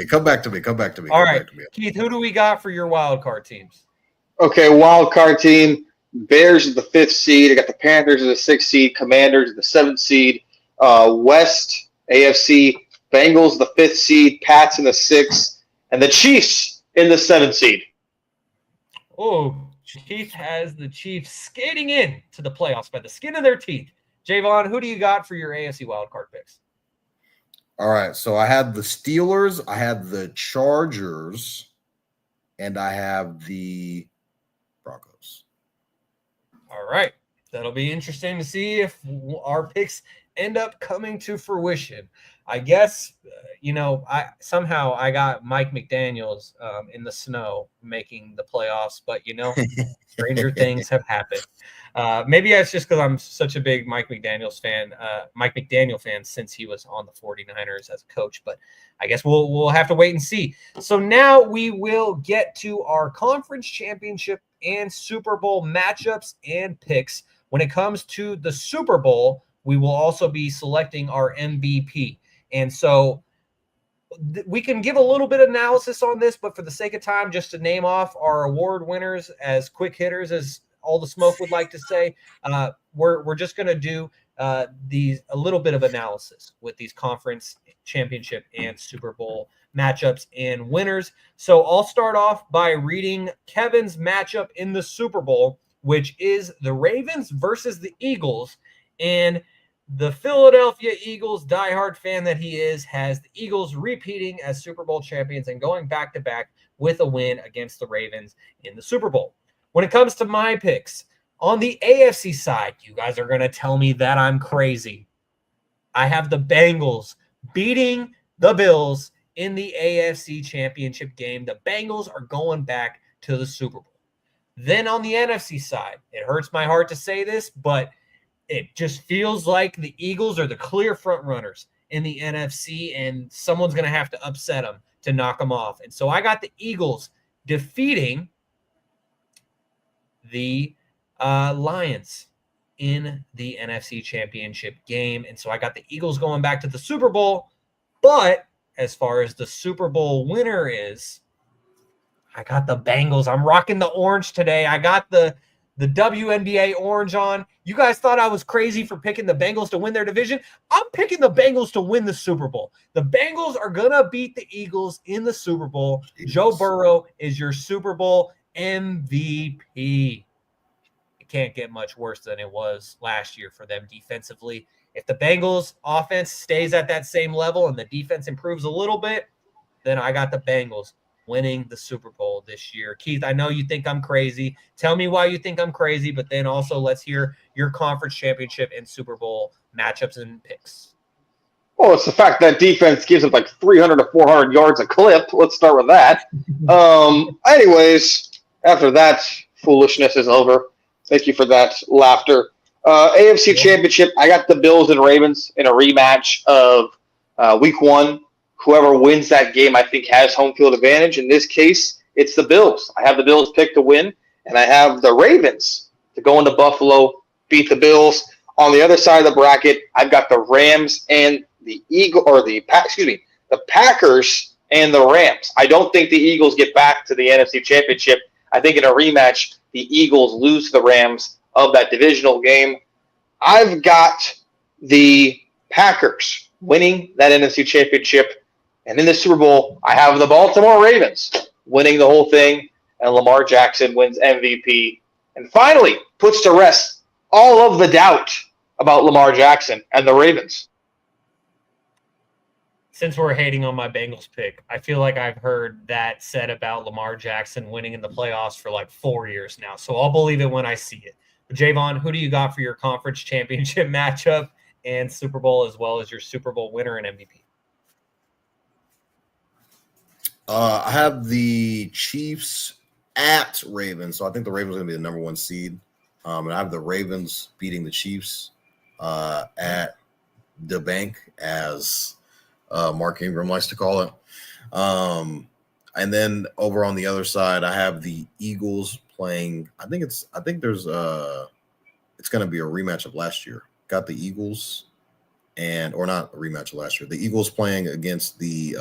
Come back to me. All right, Keith, who do we got for your wild card teams? Okay, wild card team. Bears is the 5th seed. I got the Panthers as the 6th seed. Commanders is the 7th seed. West AFC. Bengals the 5th seed. Pats in the 6th. And the Chiefs in the 7th seed. Oh, Keith has the Chiefs skating in to the playoffs by the skin of their teeth. Jaevon, who do you got for your AFC wildcard picks? All right, so I have the Steelers, I have the Chargers, and I have the Broncos. All right, that'll be interesting to see if our picks end up coming to fruition. I guess, I got Mike McDaniels in the snow making the playoffs, but, stranger things have happened. Maybe that's just because I'm such a big Mike McDaniel fan since he was on the 49ers as a coach, but I guess we'll have to wait and see. So now we will get to our conference championship and Super Bowl matchups and picks. When it comes to the Super Bowl, we will also be selecting our MVP. And so we can give a little bit of analysis on this, but for the sake of time, just to name off our award winners as quick hitters, as all the smoke would like to say, we're just going to do a little bit of analysis with these conference championship and Super Bowl matchups and winners. So I'll start off by reading Kevin's matchup in the Super Bowl, which is the Ravens versus the Eagles. And the Philadelphia Eagles diehard fan that he is has the Eagles repeating as Super Bowl champions and going back-to-back with a win against the Ravens in the Super Bowl. When it comes to my picks, on the AFC side, you guys are going to tell me that I'm crazy. I have the Bengals beating the Bills in the AFC Championship game. The Bengals are going back to the Super Bowl. Then on the NFC side, it hurts my heart to say this, but it just feels like the Eagles are the clear front runners in the NFC, and someone's going to have to upset them to knock them off. And so I got the Eagles defeating the Lions in the NFC Championship game. And so I got the Eagles going back to the Super Bowl. But as far as the Super Bowl winner is, I got the Bengals. I'm rocking the orange today. I got the WNBA orange on. You guys thought I was crazy for picking the Bengals to win their division. I'm picking the Bengals to win the Super Bowl. The Bengals are going to beat the Eagles in the Super Bowl. Joe Burrow is your Super Bowl MVP. It can't get much worse than it was last year for them defensively. If the Bengals offense stays at that same level and the defense improves a little bit, then I got the Bengals winning the Super Bowl this year. Keith, I know you think I'm crazy. Tell me why you think I'm crazy, but then also let's hear your conference championship and Super Bowl matchups and picks. Well, it's the fact that defense gives up like 300 to 400 yards a clip. Let's start with that. Anyways, after that foolishness is over, thank you for that laughter. AFC Championship, I got the Bills and Ravens in a rematch of Week 1. Whoever wins that game, I think, has home field advantage. In this case, it's the Bills. I have the Bills picked to win, and I have the Ravens to go into Buffalo, beat the Bills. On the other side of the bracket, I've got the Rams and the Packers and the Rams. I don't think the Eagles get back to the NFC Championship. I think in a rematch, the Eagles lose to the Rams of that divisional game. I've got the Packers winning that NFC Championship. And in the Super Bowl, I have the Baltimore Ravens winning the whole thing, and Lamar Jackson wins MVP and finally puts to rest all of the doubt about Lamar Jackson and the Ravens. Since we're hating on my Bengals pick, I feel like I've heard that said about Lamar Jackson winning in the playoffs for like 4 years now, so I'll believe it when I see it. But Jaevon, who do you got for your conference championship matchup and Super Bowl, as well as your Super Bowl winner and MVP? I have the Chiefs at Ravens, so I think the Ravens are going to be the number 1 seed. And I have the Ravens beating the Chiefs at the bank, as Mark Ingram likes to call it. And then over on the other side, I have the Eagles playing. I think it's going to be a rematch of last year. Got the Eagles, or not a rematch of last year. The Eagles playing against the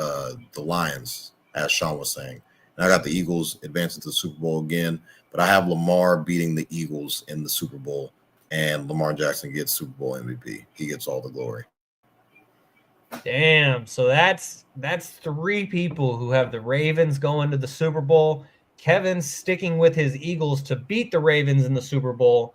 Lions, as Shaun was saying. And I got the Eagles advancing to the Super Bowl again, but I have Lamar beating the Eagles in the Super Bowl, and Lamar Jackson gets Super Bowl MVP. He gets all the glory. Damn. So that's 3 people who have the Ravens going to the Super Bowl. Kevin's sticking with his Eagles to beat the Ravens in the Super Bowl.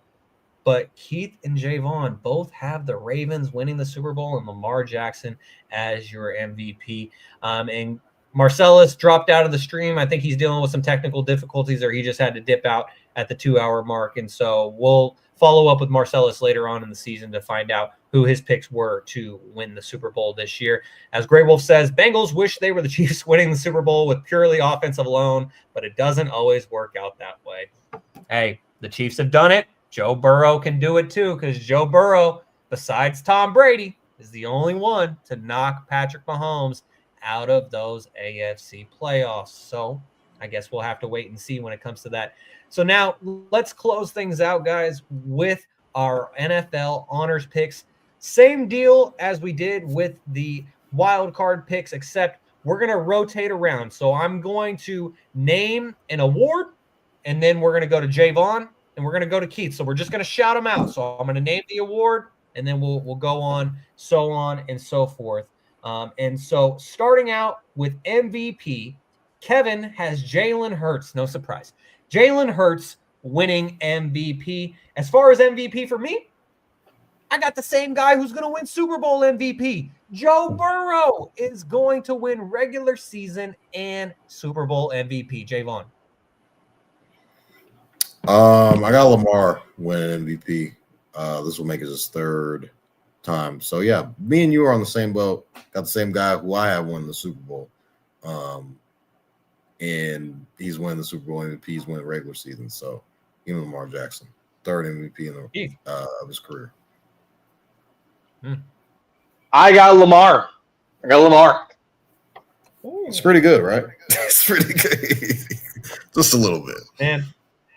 But Keith and Jaevon both have the Ravens winning the Super Bowl and Lamar Jackson as your MVP. And Marcellus dropped out of the stream. I think he's dealing with some technical difficulties, or he just had to dip out at the 2-hour mark. And so we'll follow up with Marcellus later on in the season to find out who his picks were to win the Super Bowl this year. As Grey Wolf says, Bengals wish they were the Chiefs winning the Super Bowl with purely offensive alone, but it doesn't always work out that way. Hey, the Chiefs have done it. Joe Burrow can do it too, because Joe Burrow, besides Tom Brady, is the only one to knock Patrick Mahomes out of those AFC playoffs. So I guess we'll have to wait and see when it comes to that. So now let's close things out, guys, with our NFL honors picks. Same deal as we did with the wild card picks, except we're going to rotate around. So I'm going to name an award, and then we're going to go to Jaevon, and we're going to go to Keith. So we're just going to shout them out. So I'm going to name the award, and then we'll go on and so forth. And so starting out with MVP, Kevin has Jalen Hurts. No surprise. Jalen Hurts winning MVP. As far as MVP for me, I got the same guy who's going to win Super Bowl MVP. Joe Burrow is going to win regular season and Super Bowl MVP. Jaevon. I got Lamar winning MVP. This will make it his 3rd time. So yeah, me and you are on the same boat. Got the same guy who I have won the Super Bowl. And he's winning the Super Bowl MVP. He's winning regular season. So even Lamar Jackson, 3rd MVP of his career. I got Lamar. It's pretty good, right? It's pretty good. Just a little bit. Man,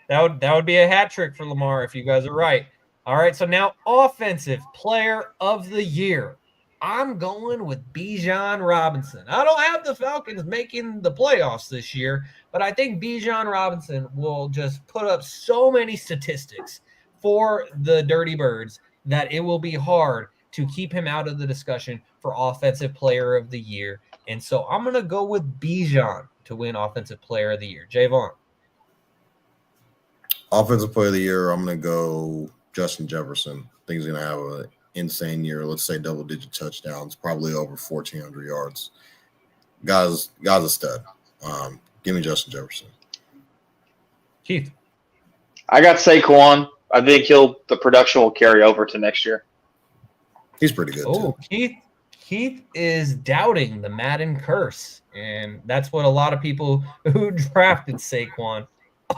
that would be a hat trick for Lamar if you guys are right. All right, so now offensive player of the year. I'm going with Bijan Robinson. I don't have the Falcons making the playoffs this year, but I think Bijan Robinson will just put up so many statistics for the Dirty Birds that it will be hard to keep him out of the discussion for Offensive Player of the Year. And so I'm going to go with Bijan to win Offensive Player of the Year. Jaevon. Offensive Player of the Year, I'm going to go Justin Jefferson. I think he's going to have an insane year. Let's say double-digit touchdowns, probably over 1,400 yards. Guy's a stud. Give me Justin Jefferson. Keith. I got Saquon. I think the production will carry over to next year. He's pretty good, too. Keith is doubting the Madden curse, and that's what a lot of people who drafted Saquon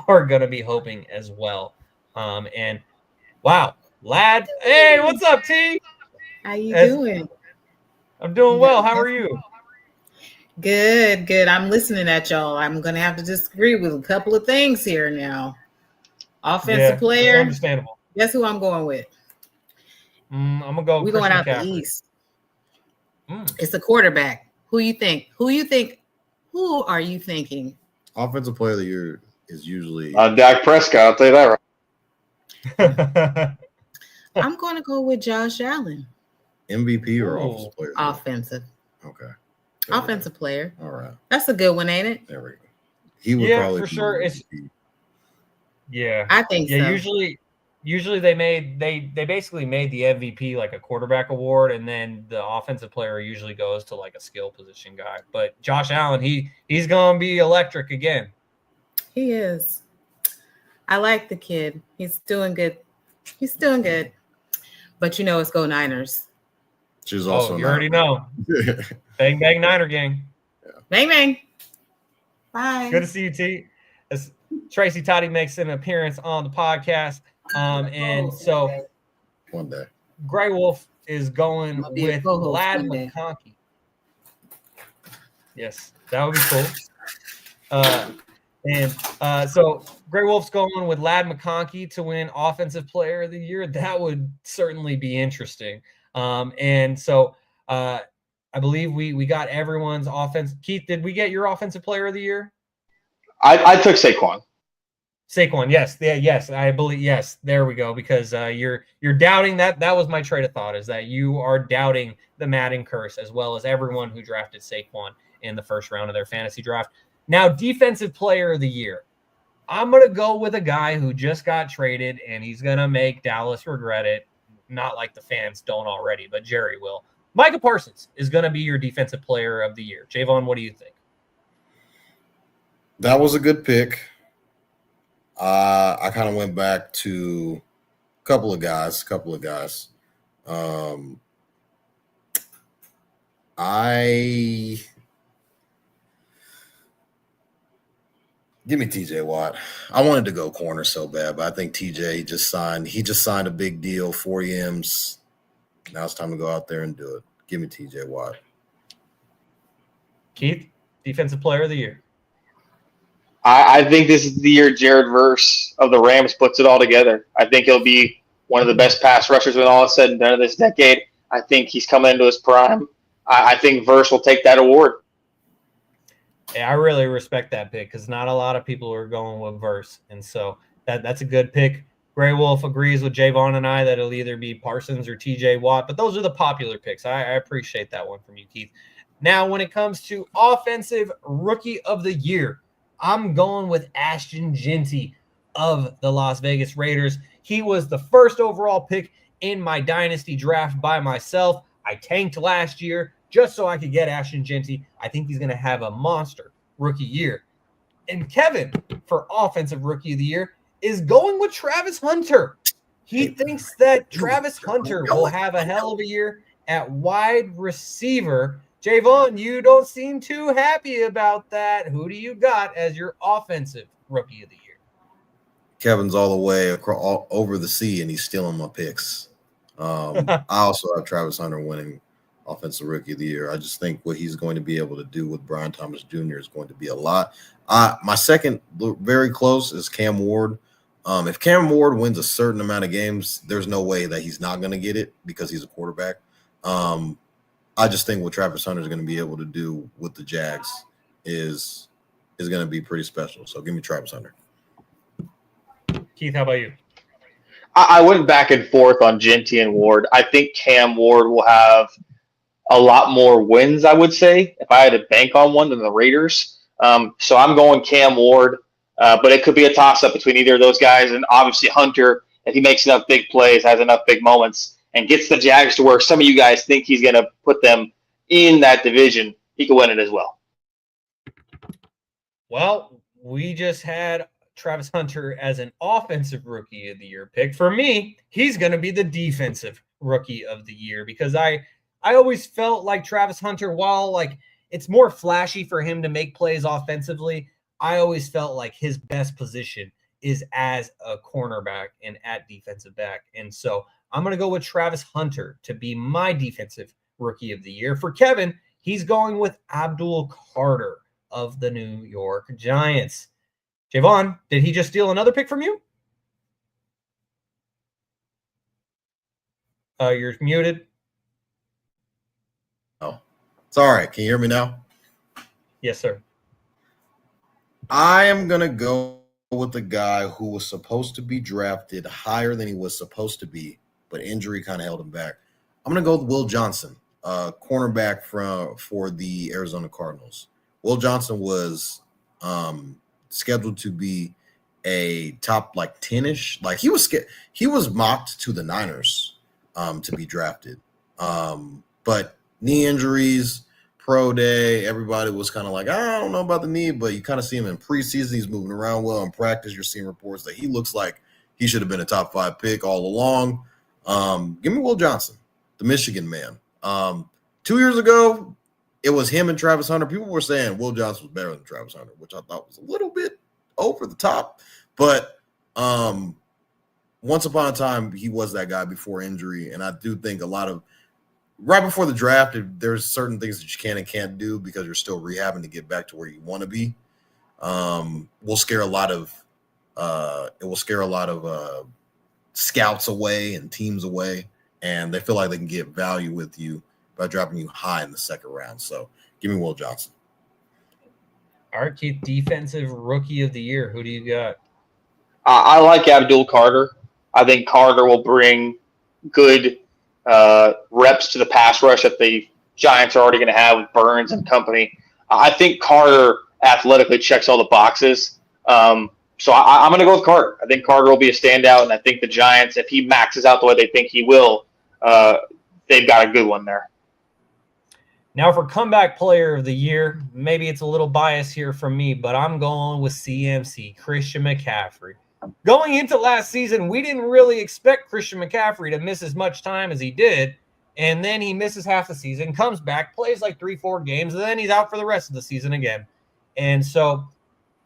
are going to be hoping as well. And wow, lad. Hey, what's up, T? How you doing? I'm doing well. How are you? Good. I'm listening at y'all. I'm going to have to disagree with a couple of things here now. Offensive player. Understandable. Guess who I'm going with? I'm going to go. We're going out the East. It's a quarterback. Who you think? Who are you thinking? Offensive Player of the Year is usually Dak Prescott. I'll tell you that right. I'm going to go with Josh Allen. MVP or offensive player? Offensive. Okay. Offensive player. All right. That's a good one, ain't it? There we go. He would probably for sure. I think so. Usually they basically made the MVP like a quarterback award, and then the offensive player usually goes to like a skill position guy. But Josh Allen, he's gonna be electric again. He is. I like the kid. He's doing good. But it's Go Niners. She's also you already know. Bang bang Niner gang. Yeah. Bang bang. Bye. Good to see you, T. As Tracy Toddy makes an appearance on the podcast. And so one day Gray Wolf is going with Lad McConkey. Yes, that would be cool. So Gray Wolf's going with Lad McConkey to win Offensive Player of the Year. That would certainly be interesting. And so I believe we got everyone's offense. Keith, did we get your Offensive Player of the Year? I took Saquon. Saquon, yes, I believe, yes. There we go. Because you're doubting that. That was my trade of thought, is that you are doubting the Madden curse as well as everyone who drafted Saquon in the first round of their fantasy draft. Now, Defensive Player of the Year, I'm gonna go with a guy who just got traded, and he's gonna make Dallas regret it. Not like the fans don't already, but Jerry will. Micah Parsons is gonna be your Defensive Player of the Year. Jaevon, what do you think? That was a good pick. I kind of went back to a couple of guys. Give me TJ Watt. I wanted to go corner so bad, but I think TJ just signed a big deal, 4 M's. Now it's time to go out there and do it. Give me TJ Watt. Keith, Defensive Player of the Year. I think this is the year Jared Verse of the Rams puts it all together. I think he'll be one of the best pass rushers when all is said and done this decade. I think he's coming into his prime. I think Verse will take that award. Yeah, I really respect that pick because not a lot of people are going with Verse. And so that's a good pick. Gray Wolf agrees with Jaevon and I that it'll either be Parsons or TJ Watt, but those are the popular picks. I appreciate that one from you, Keith. Now, when it comes to Offensive Rookie of the Year, I'm going with Ashton Jeanty of the Las Vegas Raiders. He was the first overall pick in my dynasty draft by myself. I tanked last year just so I could get Ashton Jeanty. I think he's going to have a monster rookie year. And Kevin, for Offensive Rookie of the Year, is going with Travis Hunter. He thinks that Travis Hunter will have a hell of a year at wide receiver. Jaevon, you don't seem too happy about that. Who do you got as your Offensive Rookie of the Year? Kevin's all the way across over the sea, and he's stealing my picks. I also have Travis Hunter winning Offensive Rookie of the Year. I just think what he's going to be able to do with Brian Thomas Jr. is going to be a lot. My second, very close, is Cam Ward. If Cam Ward wins a certain amount of games, there's no way that he's not going to get it because he's a quarterback. I just think what Travis Hunter is going to be able to do with the Jags is going to be pretty special. So give me Travis Hunter. Keith, how about you? I went back and forth on Genty and Ward. I think Cam Ward will have a lot more wins, I would say, if I had to bank on one, than the Raiders. So I'm going Cam Ward, but it could be a toss-up between either of those guys. And obviously Hunter, if he makes enough big plays, has enough big moments, and gets the Jags to where some of you guys think he's going to put them in that division, he could win it as well. Well, we just had Travis Hunter as an offensive rookie of the year pick. For me, he's going to be the defensive rookie of the year because I always felt like Travis Hunter, while like it's more flashy for him to make plays offensively, I always felt like his best position is as a cornerback and at defensive back. And so I'm going to go with Travis Hunter to be my defensive rookie of the year. For Kevin, he's going with Abdul Carter of the New York Giants. Jaevon, did he just steal another pick from you? You're muted. Oh, it's all right. Can you hear me now? Yes, sir. I am going to go with the guy who was supposed to be drafted higher than he was supposed to be, but injury kind of held him back. I'm going to go with Will Johnson, cornerback for the Arizona Cardinals. Will Johnson was scheduled to be a top like 10-ish. Like he was mocked to the Niners to be drafted. But knee injuries, pro day, everybody was kind of like, I don't know about the knee, but you kind of see him in preseason. He's moving around well in practice. You're seeing reports that he looks like he should have been a top 5 pick all along. Give me Will Johnson, the Michigan man. 2 years ago, it was him and Travis Hunter. People were saying Will Johnson was better than Travis Hunter, which I thought was a little bit over the top. But once upon a time, he was that guy before injury. And I do think right before the draft, there's certain things that you can and can't do because you're still rehabbing to get back to where you want to be. Will scare a lot of scouts away and teams away, and they feel like they can get value with you by dropping you high in the second round. So give me Will Johnson. All right, Keith, defensive rookie of the year. Who do you got? I like Abdul Carter. I think Carter will bring good reps to the pass rush that the Giants are already going to have with Burns and company. I think Carter athletically checks all the boxes. So I'm going to go with Carter. I think Carter will be a standout, and I think the Giants, if he maxes out the way they think he will, they've got a good one there. Now for comeback player of the year, maybe it's a little bias here from me, but I'm going with CMC, Christian McCaffrey. Going into last season, we didn't really expect Christian McCaffrey to miss as much time as he did, and then he misses half the season, comes back, plays like 3-4 games, and then he's out for the rest of the season again. And so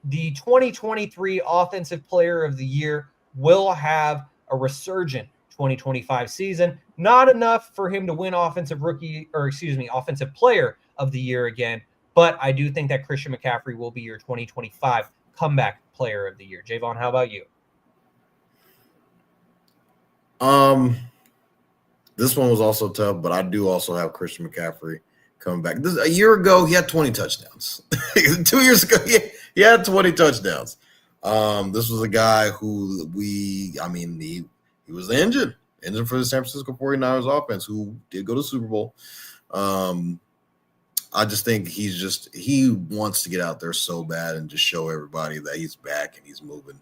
the 2023 Offensive Player of the Year will have a resurgent 2025 season. Not enough for him to win Offensive Player of the Year again, but I do think that Christian McCaffrey will be your 2025 Comeback Player of the Year. Jaevon, how about you? This one was also tough, but I do also have Christian McCaffrey coming back. A year ago, he had 20 touchdowns. 2 years ago, he had 20 touchdowns. This was a guy who he was the engine for the San Francisco 49ers offense, who did go to the Super Bowl. I just think he wants to get out there so bad and just show everybody that he's back and he's moving,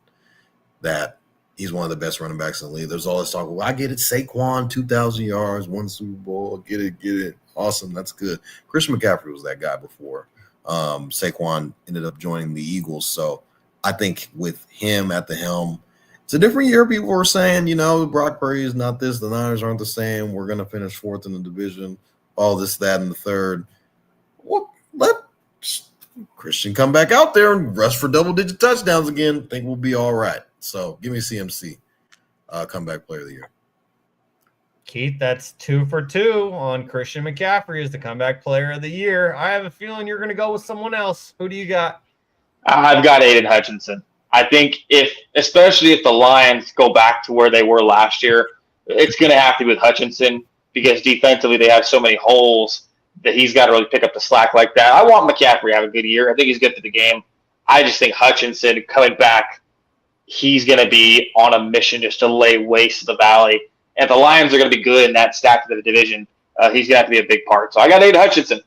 that he's one of the best running backs in the league. There's all this talk, well, I get it, Saquon, 2,000 yards, won Super Bowl, get it. Awesome, that's good. Christian McCaffrey was that guy before Saquon ended up joining the Eagles. So I think with him at the helm, it's a different year. People were saying, Brock Purdy is not this. The Niners aren't the same. We're going to finish 4th in the division, all this, that, and the third. Well, let Christian come back out there and rush for double-digit touchdowns again. I think we'll be all right. So give me CMC, comeback player of the year. Keith, that's 2 for 2 on Christian McCaffrey as the comeback player of the year. I have a feeling you're going to go with someone else. Who do you got? I've got Aiden Hutchinson. I think especially if the Lions go back to where they were last year, it's going to have to be with Hutchinson because defensively they have so many holes. that he's got to really pick up the slack like that. I want McCaffrey to have a good year. I think he's good for the game. I just think Hutchinson coming back, he's going to be on a mission just to lay waste to the Valley. And if the Lions are going to be good in that stack of the division, he's going to have to be a big part. So I got Aiden Hutchinson.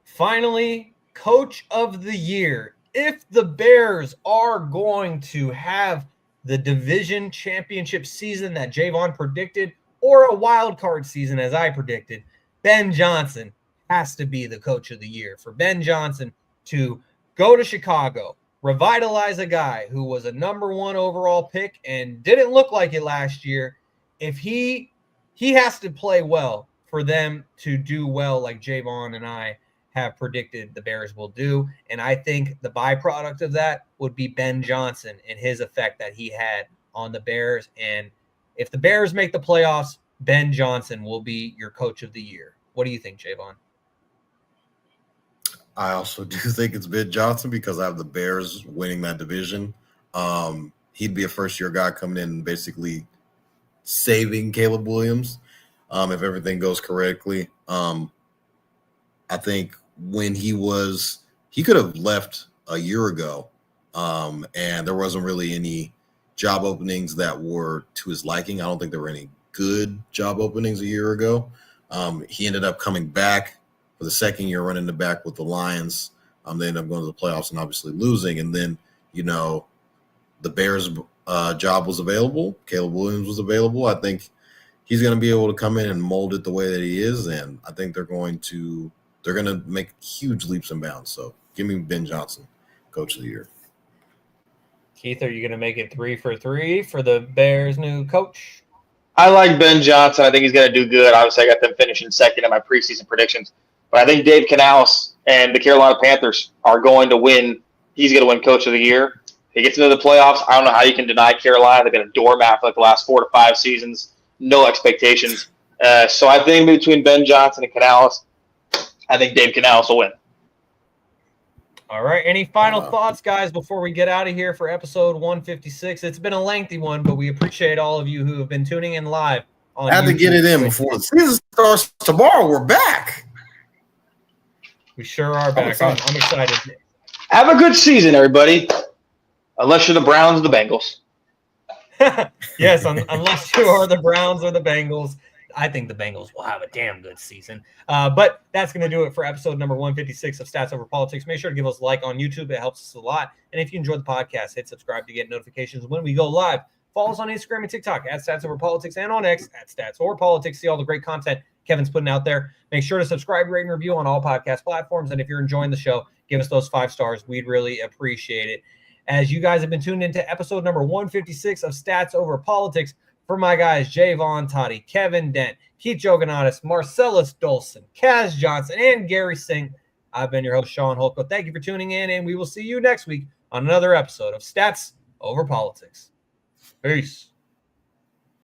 Finally, Coach of the Year. If the Bears are going to have the division championship season that Jaevon predicted, or a wild card season as I predicted, Ben Johnson has to be the Coach of the Year. For Ben Johnson to go to Chicago, revitalize a guy who was a number 1 overall pick and didn't look like it last year. If he has to play well for them to do well like Jaevon and I have predicted the Bears will do. And I think the byproduct of that would be Ben Johnson and his effect that he had on the Bears. And if the Bears make the playoffs, Ben Johnson will be your Coach of the Year. What do you think, Jaevon? I also do think it's Ben Johnson because I have the Bears winning that division. He'd be a first-year guy coming in and basically saving Caleb Williams if everything goes correctly. I think when he could have left a year ago, and there wasn't really any job openings that were to his liking. I don't think there were any good job openings a year ago. He ended up coming back for the second year, running the back with the Lions. They ended up going to the playoffs and obviously losing. And then, the Bears' job was available. Caleb Williams was available. I think he's going to be able to come in and mold it the way that he is, and I think they're going to make huge leaps and bounds. So give me Ben Johnson, Coach of the Year. Keith, are you going to make it 3 for 3 for the Bears' new coach? I like Ben Johnson. I think he's going to do good. Obviously, I got them finishing second in my preseason predictions. But I think Dave Canales and the Carolina Panthers are going to win. He's going to win Coach of the Year. If he gets into the playoffs, I don't know how you can deny Carolina. They've been a doormat for like the last 4 to 5 seasons. No expectations. So I think between Ben Johnson and Canales, I think Dave Canales will win. All right. Any final thoughts, guys, before we get out of here for episode 156? It's been a lengthy one, but we appreciate all of you who have been tuning in live on I had YouTube. to get it in before the season starts tomorrow. We're back. We sure are back. I'm excited. Have a good season, everybody. Unless you're the Browns or the Bengals. Yes, unless you are the Browns or the Bengals. I think the Bengals will have a damn good season. But that's going to do it for episode number 156 of Stats Over Politics. Make sure to give us a like on YouTube. It helps us a lot. And if you enjoyed the podcast, hit subscribe to get notifications when we go live. Follow us on Instagram and TikTok at Stats Over Politics and on X at Stats Over Politics. See all the great content Kevin's putting out there. Make sure to subscribe, rate, and review on all podcast platforms. And if you're enjoying the show, give us those 5 stars. We'd really appreciate it. As you guys have been tuned into episode number 156 of Stats Over Politics, for my guys, Jaevon Toddy, Kevin Dent, Keith Jouganatos, Marcellus Dollson, Kaz Johnson, and Gary Singh, I've been your host, Shaun Holko. Thank you for tuning in, and we will see you next week on another episode of Stats Over Politics. Peace.